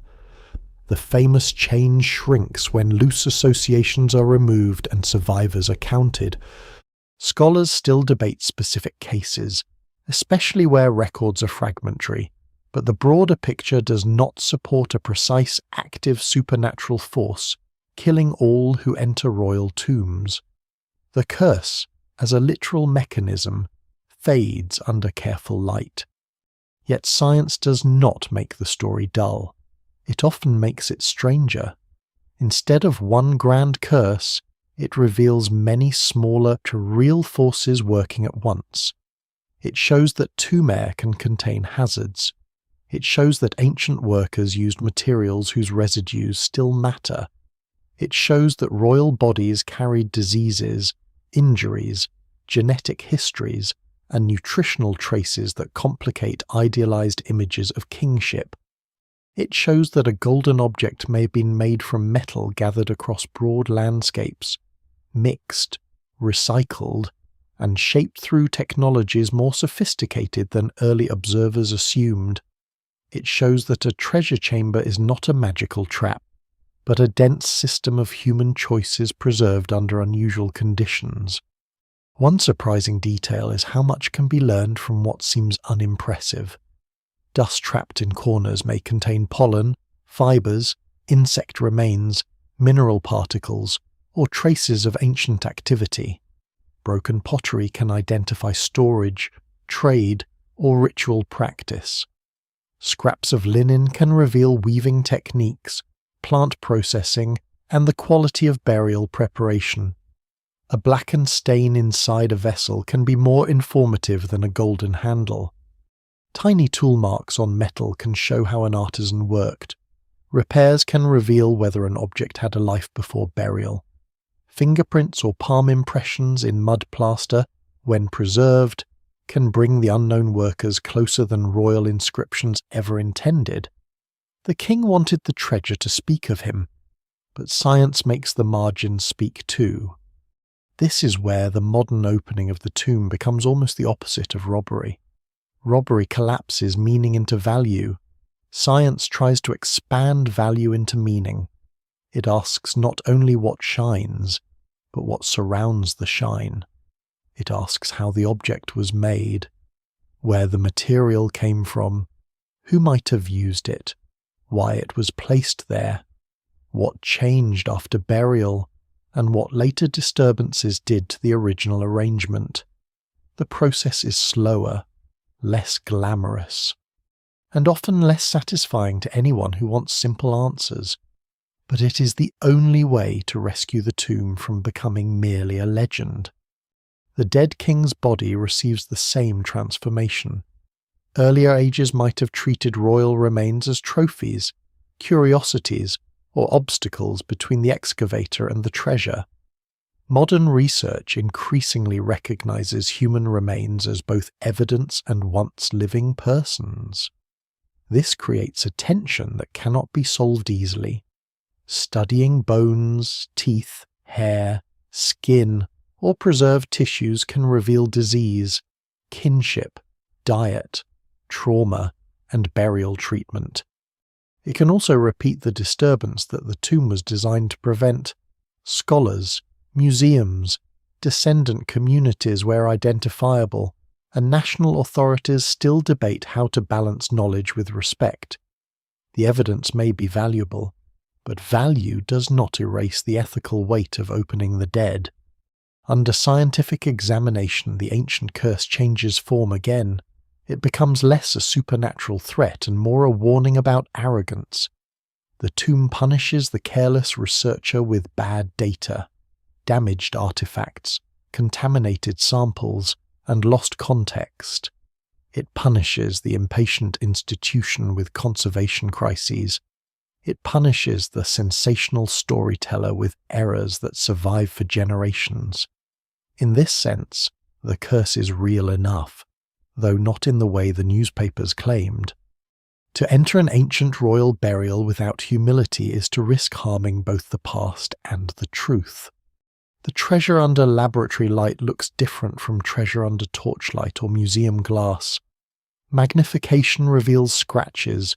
The famous chain shrinks when loose associations are removed and survivors are counted. Scholars still debate specific cases, especially where records are fragmentary, but the broader picture does not support a precise active supernatural force, killing all who enter royal tombs. The curse, as a literal mechanism, fades under careful light. Yet science does not make the story dull. It often makes it stranger. Instead of one grand curse, it reveals many smaller, real forces working at once. It shows that tomb air can contain hazards. It shows that ancient workers used materials whose residues still matter. It shows that royal bodies carried diseases, injuries, genetic histories, and nutritional traces that complicate idealized images of kingship. It shows that a golden object may have been made from metal gathered across broad landscapes, mixed, recycled, and shaped through technologies more sophisticated than early observers assumed. It shows that a treasure chamber is not a magical trap, but a dense system of human choices preserved under unusual conditions. One surprising detail is how much can be learned from what seems unimpressive. Dust trapped in corners may contain pollen, fibers, insect remains, mineral particles, or traces of ancient activity. Broken pottery can identify storage, trade, or ritual practice. Scraps of linen can reveal weaving techniques, plant processing, and the quality of burial preparation. A blackened stain inside a vessel can be more informative than a golden handle. Tiny tool marks on metal can show how an artisan worked. Repairs can reveal whether an object had a life before burial. Fingerprints or palm impressions in mud plaster, when preserved, can bring the unknown workers closer than royal inscriptions ever intended. The king wanted the treasure to speak of him, but science makes the margins speak too. This is where the modern opening of the tomb becomes almost the opposite of robbery. Robbery collapses meaning into value. Science tries to expand value into meaning. It asks not only what shines, but what surrounds the shine. It asks how the object was made, where the material came from, who might have used it, why it was placed there, what changed after burial, and what later disturbances did to the original arrangement. The process is slower, less glamorous, and often less satisfying to anyone who wants simple answers. But it is the only way to rescue the tomb from becoming merely a legend. The dead king's body receives the same transformation. Earlier ages might have treated royal remains as trophies, curiosities, or obstacles between the excavator and the treasure. Modern research increasingly recognizes human remains as both evidence and once living persons. This creates a tension that cannot be solved easily. Studying bones, teeth, hair, skin, or preserved tissues can reveal disease, kinship, diet, trauma, and burial treatment. It can also repeat the disturbance that the tomb was designed to prevent. Scholars, museums, descendant communities where identifiable, and national authorities still debate how to balance knowledge with respect. The evidence may be valuable, but value does not erase the ethical weight of opening the dead. Under scientific examination, the ancient curse changes form again. It becomes less a supernatural threat and more a warning about arrogance. The tomb punishes the careless researcher with bad data, damaged artifacts, contaminated samples, and lost context. It punishes the impatient institution with conservation crises. It punishes the sensational storyteller with errors that survive for generations. In this sense, the curse is real enough, though not in the way the newspapers claimed. To enter an ancient royal burial without humility is to risk harming both the past and the truth. The treasure under laboratory light looks different from treasure under torchlight or museum glass. Magnification reveals scratches,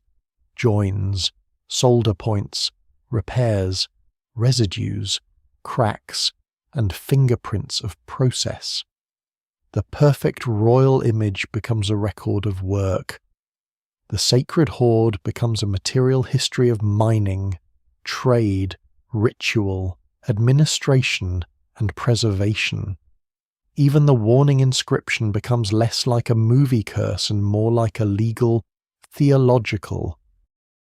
joins, solder points, repairs, residues, cracks, and fingerprints of process. The perfect royal image becomes a record of work. The sacred hoard becomes a material history of mining, trade, ritual, administration, and preservation. Even the warning inscription becomes less like a movie curse and more like a legal, theological,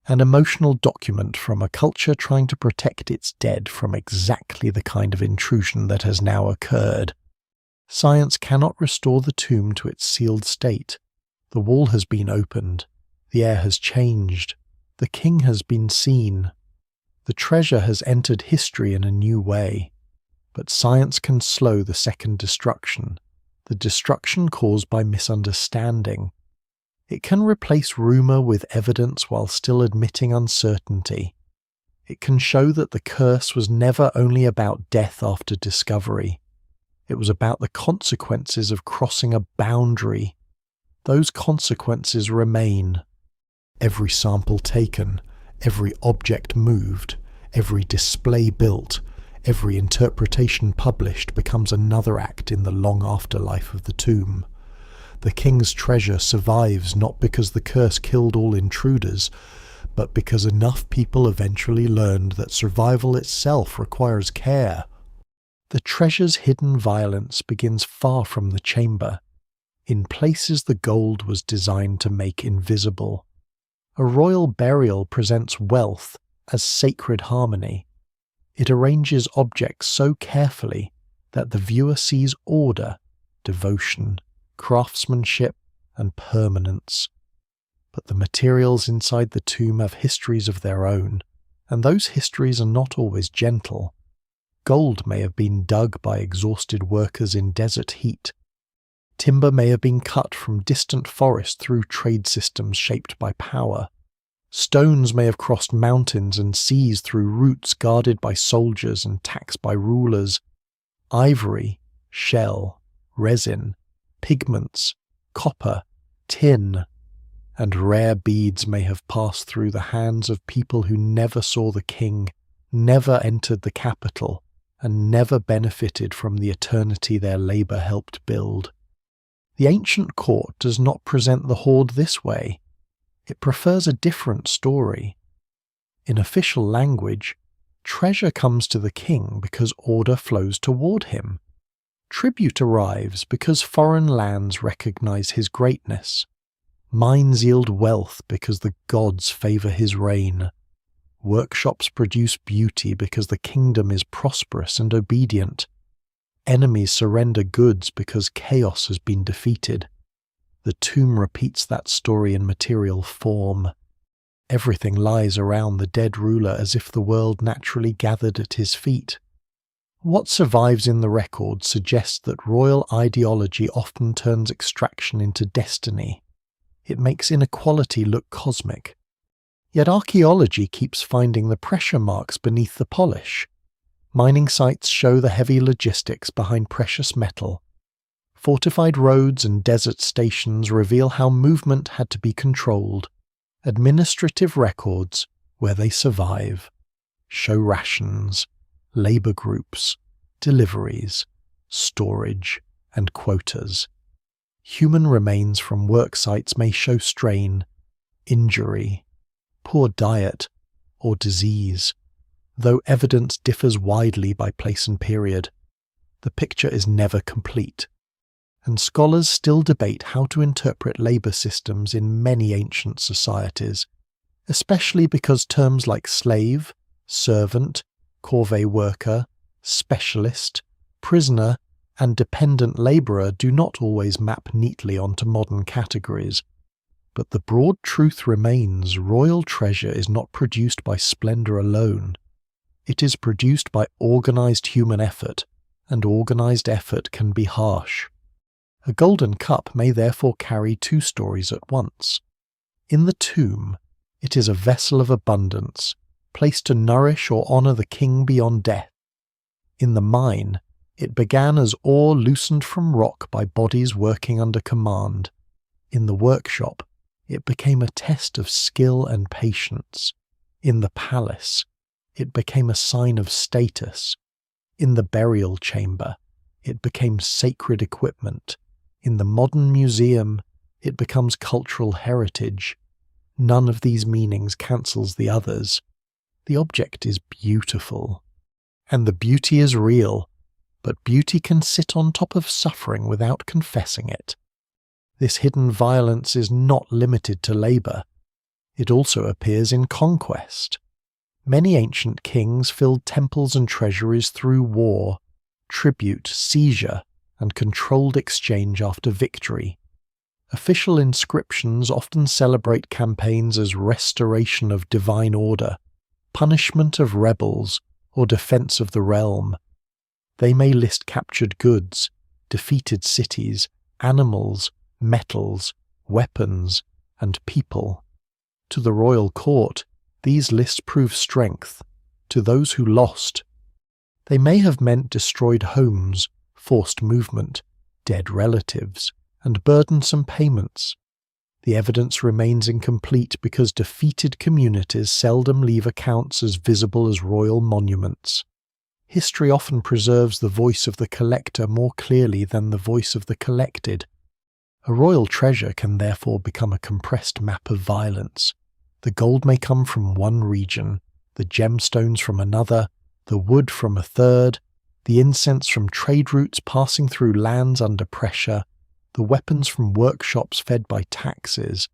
and emotional document from a culture trying to protect its dead from exactly the kind of intrusion that has now occurred. Science cannot restore the tomb to its sealed state. The wall has been opened. The air has changed. The king has been seen. The treasure has entered history in a new way. But science can slow the second destruction, the destruction caused by misunderstanding. It can replace rumor with evidence while still admitting uncertainty. It can show that the curse was never only about death after discovery. It was about the consequences of crossing a boundary. Those consequences remain. Every sample taken, every object moved, every display built, every interpretation published becomes another act in the long afterlife of the tomb. The king's treasure survives not because the curse killed all intruders, but because enough people eventually learned that survival itself requires care. The treasure's hidden violence begins far from the chamber, in places the gold was designed to make invisible. A royal burial presents wealth as sacred harmony. It arranges objects so carefully that the viewer sees order, devotion, craftsmanship, and permanence. But the materials inside the tomb have histories of their own, and those histories are not always gentle. Gold may have been dug by exhausted workers in desert heat. Timber may have been cut from distant forest through trade systems shaped by power. Stones may have crossed mountains and seas through routes guarded by soldiers and taxed by rulers. Ivory, shell, resin, pigments, copper, tin, and rare beads may have passed through the hands of people who never saw the king, never entered the capital, and never benefited from the eternity their labour helped build. The ancient court does not present the hoard this way. It prefers a different story. In official language, treasure comes to the king because order flows toward him. Tribute arrives because foreign lands recognize his greatness. Mines yield wealth because the gods favor his reign. Workshops produce beauty because the kingdom is prosperous and obedient. Enemies surrender goods because chaos has been defeated. The tomb repeats that story in material form. Everything lies around the dead ruler as if the world naturally gathered at his feet. What survives in the record suggests that royal ideology often turns extraction into destiny. It makes inequality look cosmic. Yet archaeology keeps finding the pressure marks beneath the polish. Mining sites show the heavy logistics behind precious metal. Fortified roads and desert stations reveal how movement had to be controlled. Administrative records, where they survive, show rations, labour groups, deliveries, storage, and quotas. Human remains from work sites may show strain, injury, poor diet, or disease. Though evidence differs widely by place and period, the picture is never complete, and scholars still debate how to interpret labour systems in many ancient societies, especially because terms like slave, servant, corvée worker, specialist, prisoner, and dependent labourer do not always map neatly onto modern categories. But the broad truth remains: royal treasure is not produced by splendour alone. It is produced by organised human effort, and organised effort can be harsh. A golden cup may therefore carry two stories at once. In the tomb, it is a vessel of abundance, placed to nourish or honour the king beyond death. In the mine, it began as ore loosened from rock by bodies working under command. In the workshop, it became a test of skill and patience. In the palace, it became a sign of status. In the burial chamber, it became sacred equipment. In the modern museum, it becomes cultural heritage. None of these meanings cancels the others. The object is beautiful. And the beauty is real, but beauty can sit on top of suffering without confessing it. This hidden violence is not limited to labour. It also appears in conquest. Many ancient kings filled temples and treasuries through war, tribute, seizure, and controlled exchange after victory. Official inscriptions often celebrate campaigns as restoration of divine order, punishment of rebels, or defense of the realm. They may list captured goods, defeated cities, animals, metals, weapons, and people. To the royal court, these lists prove strength. To those who lost, they may have meant destroyed homes, forced movement, dead relatives, and burdensome payments. The evidence remains incomplete because defeated communities seldom leave accounts as visible as royal monuments. History often preserves the voice of the collector more clearly than the voice of the collected. A royal treasure can therefore become a compressed map of violence. The gold may come from one region, the gemstones from another, the wood from a third, the incense from trade routes passing through lands under pressure, the weapons from workshops fed by taxes,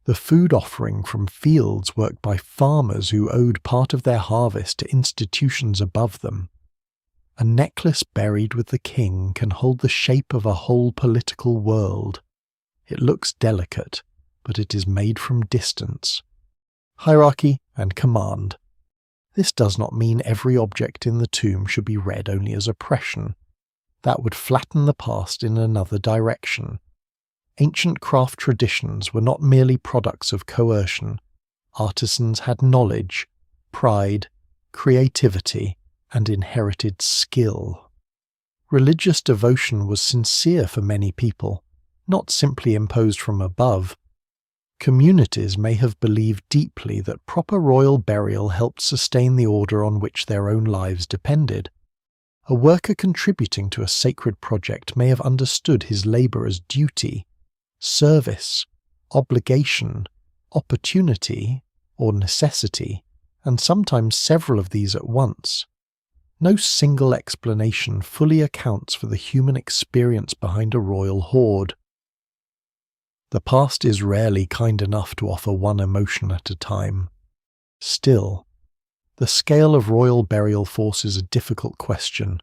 the food offering from fields worked by farmers who owed part of their harvest to institutions above them. A necklace buried with the king can hold the shape of a whole political world. It looks delicate, but it is made from distance. Hierarchy and command. This does not mean every object in the tomb should be read only as oppression. That would flatten the past in another direction. Ancient craft traditions were not merely products of coercion. Artisans had knowledge, pride, creativity, and inherited skill. Religious devotion was sincere for many people, not simply imposed from above. Communities may have believed deeply that proper royal burial helped sustain the order on which their own lives depended. A worker contributing to a sacred project may have understood his labour as duty, service, obligation, opportunity, or necessity, and sometimes several of these at once. No single explanation fully accounts for the human experience behind a royal hoard. The past is rarely kind enough to offer one emotion at a time. Still, the scale of royal burial force is a difficult question.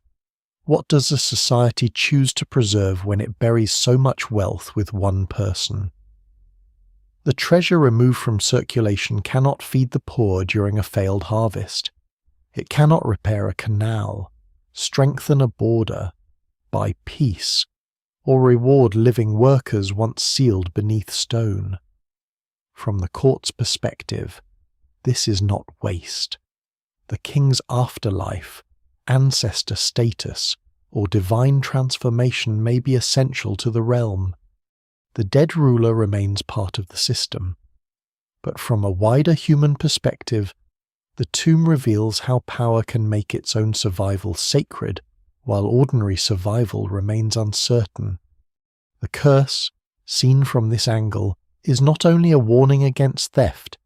What does a society choose to preserve when it buries so much wealth with one person? The treasure removed from circulation cannot feed the poor during a failed harvest. It cannot repair a canal, strengthen a border, buy peace, or reward living workers once sealed beneath stone. From the court's perspective, this is not waste. The king's afterlife, ancestor status, or divine transformation may be essential to the realm. The dead ruler remains part of the system. But from a wider human perspective, the tomb reveals how power can make its own survival sacred, while ordinary survival remains uncertain. The curse, seen from this angle, is not only a warning against theft,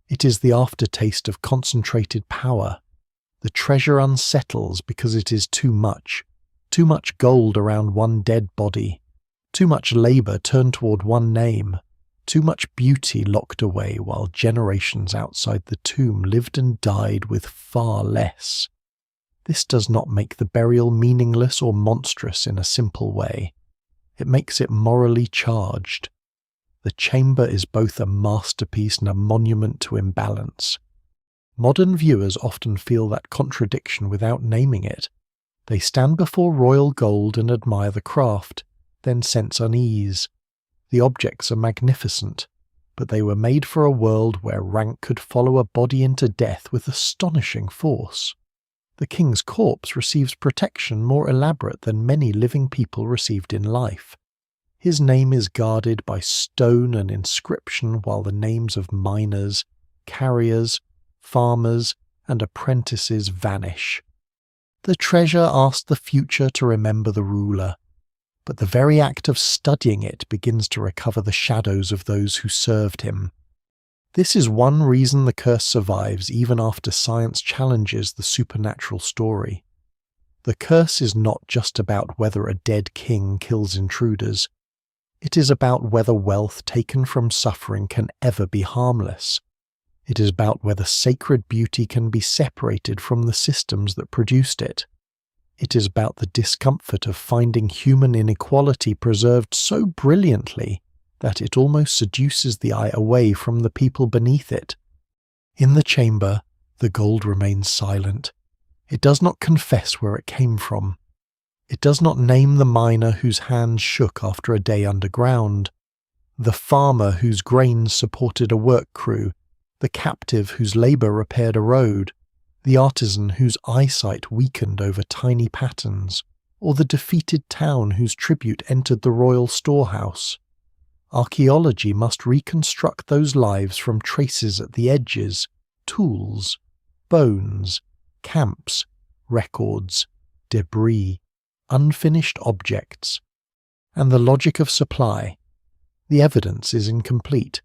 it is the aftertaste of concentrated power. The treasure unsettles because it is too much gold around one dead body, too much labour turned toward one name, too much beauty locked away while generations outside the tomb lived and died with far less. This does not make the burial meaningless or monstrous in a simple way. It makes it morally charged. The chamber is both a masterpiece and a monument to imbalance. Modern viewers often feel that contradiction without naming it. They stand before royal gold and admire the craft, then sense unease. The objects are magnificent, but they were made for a world where rank could follow a body into death with astonishing force. The king's corpse receives protection more elaborate than many living people received in life. His name is guarded by stone and inscription while the names of miners, carriers, farmers, and apprentices vanish. The treasure asked the future to remember the ruler, but the very act of studying it begins to recover the shadows of those who served him. This is one reason the curse survives even after science challenges the supernatural story. The curse is not just about whether a dead king kills intruders. It is about whether wealth taken from suffering can ever be harmless. It is about whether sacred beauty can be separated from the systems that produced it. It is about the discomfort of finding human inequality preserved so brilliantly that it almost seduces the eye away from the people beneath it. In the chamber, the gold remains silent. It does not confess where it came from. It does not name the miner whose hands shook after a day underground, the farmer whose grains supported a work crew, the captive whose labour repaired a road, the artisan whose eyesight weakened over tiny patterns, or the defeated town whose tribute entered the royal storehouse. Archaeology must reconstruct those lives from traces at the edges, tools, bones, camps, records, debris, unfinished objects, and the logic of supply. The evidence is incomplete,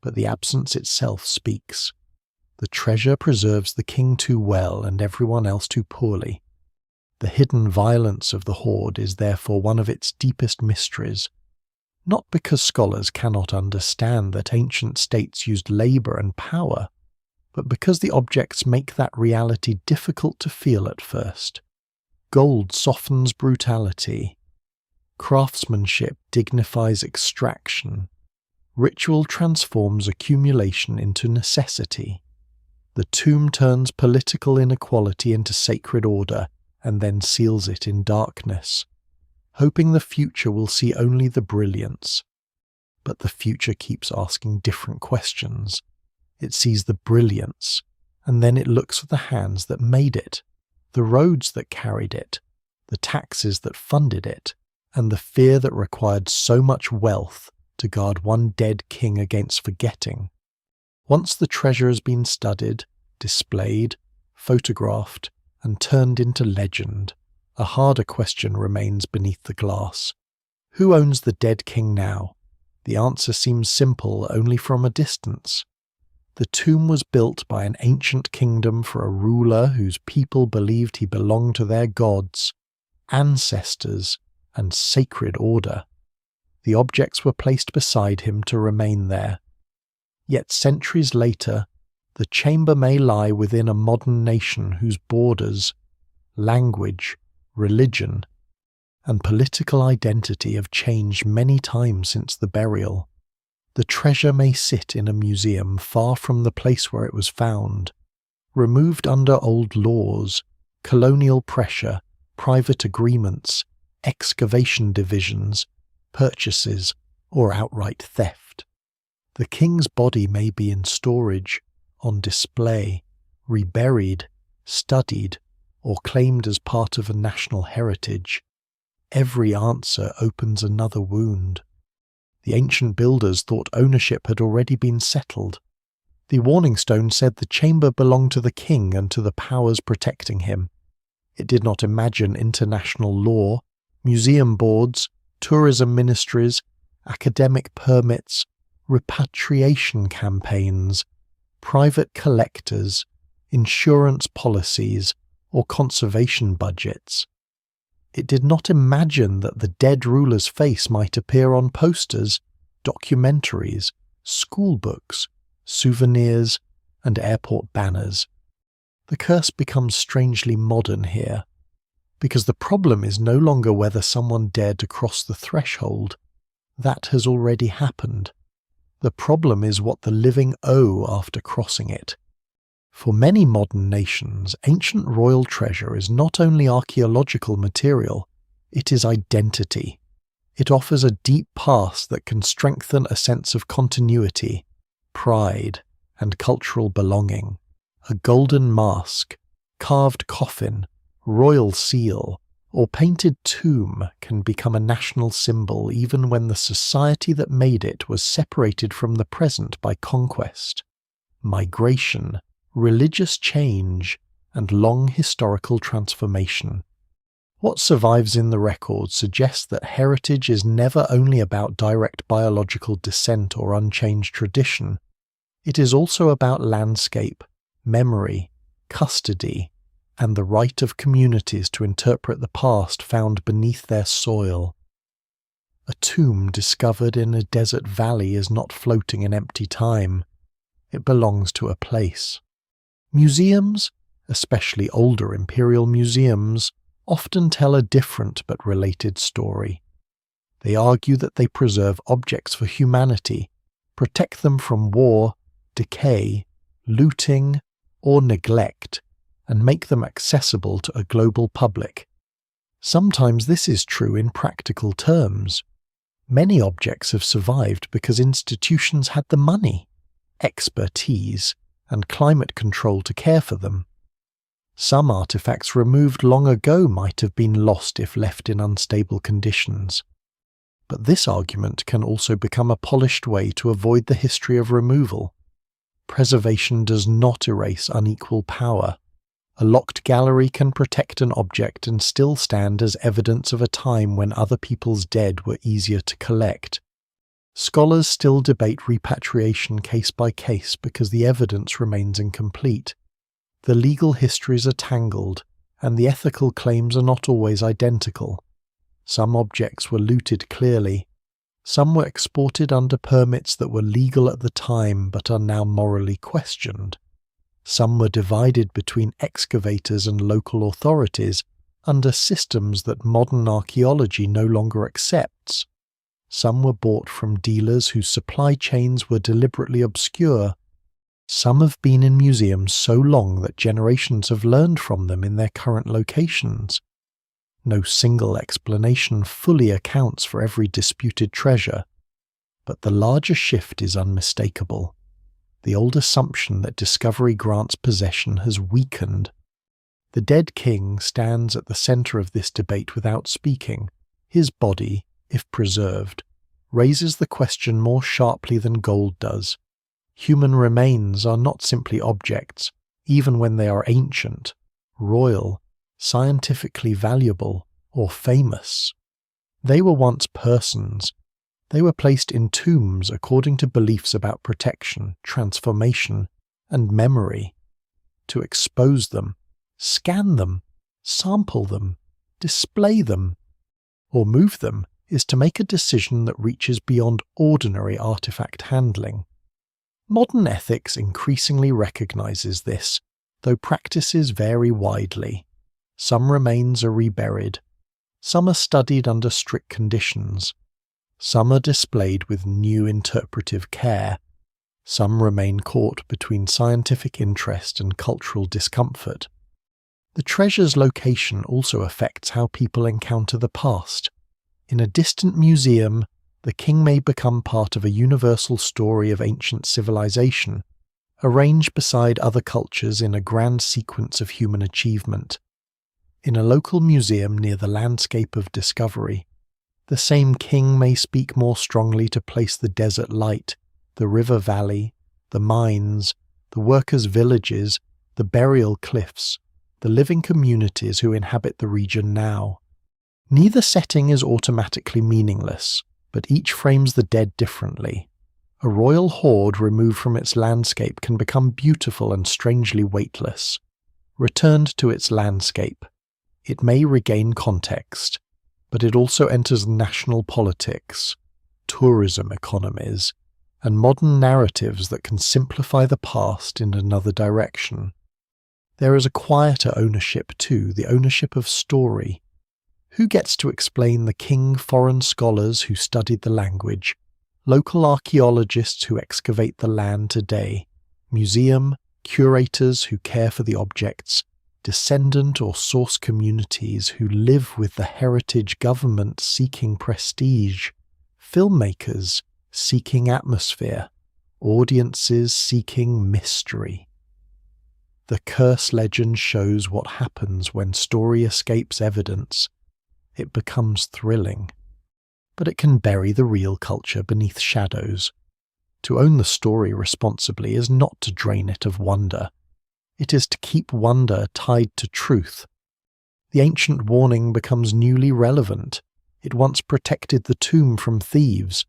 but the absence itself speaks. The treasure preserves the king too well and everyone else too poorly. The hidden violence of the hoard is therefore one of its deepest mysteries, not because scholars cannot understand that ancient states used labour and power, but because the objects make that reality difficult to feel at first. Gold softens brutality. Craftsmanship dignifies extraction. Ritual transforms accumulation into necessity. The tomb turns political inequality into sacred order and then seals it in darkness, hoping the future will see only the brilliance. But the future keeps asking different questions. It sees the brilliance, and then it looks for the hands that made it, the roads that carried it, the taxes that funded it, and the fear that required so much wealth to guard one dead king against forgetting. Once the treasure has been studied, displayed, photographed, and turned into legend, a harder question remains beneath the glass. Who owns the dead king now? The answer seems simple only from a distance. The tomb was built by an ancient kingdom for a ruler whose people believed he belonged to their gods, ancestors, and sacred order. The objects were placed beside him to remain there. Yet centuries later, the chamber may lie within a modern nation whose borders, language, religion, and political identity have changed many times since the burial. The treasure may sit in a museum far from the place where it was found, removed under old laws, colonial pressure, private agreements, excavation divisions, purchases, or outright theft. The king's body may be in storage, on display, reburied, studied, or claimed as part of a national heritage. Every answer opens another wound. The ancient builders thought ownership had already been settled. The warning stone said the chamber belonged to the king and to the powers protecting him. It did not imagine international law, museum boards, tourism ministries, academic permits, repatriation campaigns, private collectors, insurance policies, or conservation budgets. It did not imagine that the dead ruler's face might appear on posters, documentaries, school books, souvenirs, and airport banners. The curse becomes strangely modern here, because the problem is no longer whether someone dared to cross the threshold. That has already happened. The problem is what the living owe after crossing it. For many modern nations, ancient royal treasure is not only archaeological material, it is identity. It offers a deep past that can strengthen a sense of continuity, pride, and cultural belonging. A golden mask, carved coffin, royal seal, or painted tomb can become a national symbol even when the society that made it was separated from the present by conquest, migration, religious change, and long historical transformation. What survives in the record suggests that heritage is never only about direct biological descent or unchanged tradition. It is also about landscape, memory, custody, and the right of communities to interpret the past found beneath their soil. A tomb discovered in a desert valley is not floating in empty time. It belongs to a place. Museums, especially older imperial museums, often tell a different but related story. They argue that they preserve objects for humanity, protect them from war, decay, looting, or neglect, and make them accessible to a global public. Sometimes this is true in practical terms. Many objects have survived because institutions had the money, expertise, and climate control to care for them. Some artifacts removed long ago might have been lost if left in unstable conditions. But this argument can also become a polished way to avoid the history of removal. Preservation does not erase unequal power. A locked gallery can protect an object and still stand as evidence of a time when other people's dead were easier to collect. Scholars still debate repatriation case by case because the evidence remains incomplete. The legal histories are tangled, and the ethical claims are not always identical. Some objects were looted clearly. Some were exported under permits that were legal at the time but are now morally questioned. Some were divided between excavators and local authorities, under systems that modern archaeology no longer accepts. Some were bought from dealers whose supply chains were deliberately obscure. Some have been in museums so long that generations have learned from them in their current locations. No single explanation fully accounts for every disputed treasure, but the larger shift is unmistakable. The old assumption that discovery grants possession has weakened. The dead king stands at the centre of this debate without speaking. His body, if preserved, raises the question more sharply than gold does. Human remains are not simply objects, even when they are ancient, royal, scientifically valuable, or famous. They were once persons. They were placed in tombs according to beliefs about protection, transformation, and memory. To expose them, scan them, sample them, display them, or move them is to make a decision that reaches beyond ordinary artifact handling. Modern ethics increasingly recognizes this, though practices vary widely. Some remains are reburied. Some are studied under strict conditions. Some are displayed with new interpretive care. Some remain caught between scientific interest and cultural discomfort. The treasure's location also affects how people encounter the past. In a distant museum, the king may become part of a universal story of ancient civilization, arranged beside other cultures in a grand sequence of human achievement. In a local museum near the landscape of discovery, the same king may speak more strongly to place the desert light, the river valley, the mines, the workers' villages, the burial cliffs, the living communities who inhabit the region now. Neither setting is automatically meaningless, but each frames the dead differently. A royal hoard removed from its landscape can become beautiful and strangely weightless. Returned to its landscape, it may regain context, but it also enters national politics, tourism economies, and modern narratives that can simplify the past in another direction. There is a quieter ownership too, the ownership of story. Who gets to explain the king? Foreign scholars who studied the language, local archaeologists who excavate the land today, museum curators who care for the objects, descendant or source communities who live with the heritage, government seeking prestige, filmmakers seeking atmosphere, audiences seeking mystery. The curse legend shows what happens when story escapes evidence. It becomes thrilling, but it can bury the real culture beneath shadows. To own the story responsibly is not to drain it of wonder. It is to keep wonder tied to truth. The ancient warning becomes newly relevant. It once protected the tomb from thieves.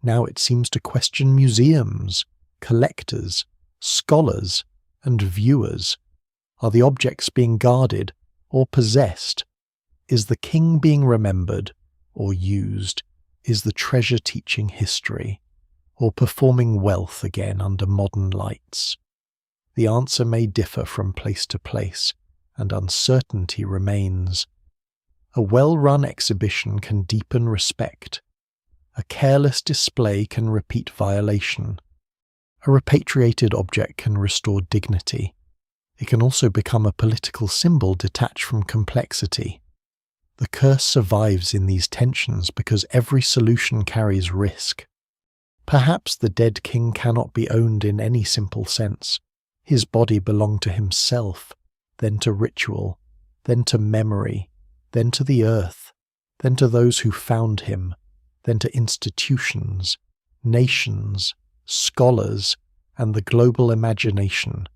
Now it seems to question museums, collectors, scholars, and viewers. Are the objects being guarded or possessed? Is the king being remembered or used? Is the treasure teaching history or performing wealth again under modern lights? The answer may differ from place to place, and uncertainty remains. A well-run exhibition can deepen respect. A careless display can repeat violation. A repatriated object can restore dignity. It can also become a political symbol detached from complexity. The curse survives in these tensions because every solution carries risk. Perhaps the dead king cannot be owned in any simple sense. His body belonged to himself, then to ritual, then to memory, then to the earth, then to those who found him, then to institutions, nations, scholars, and the global imagination.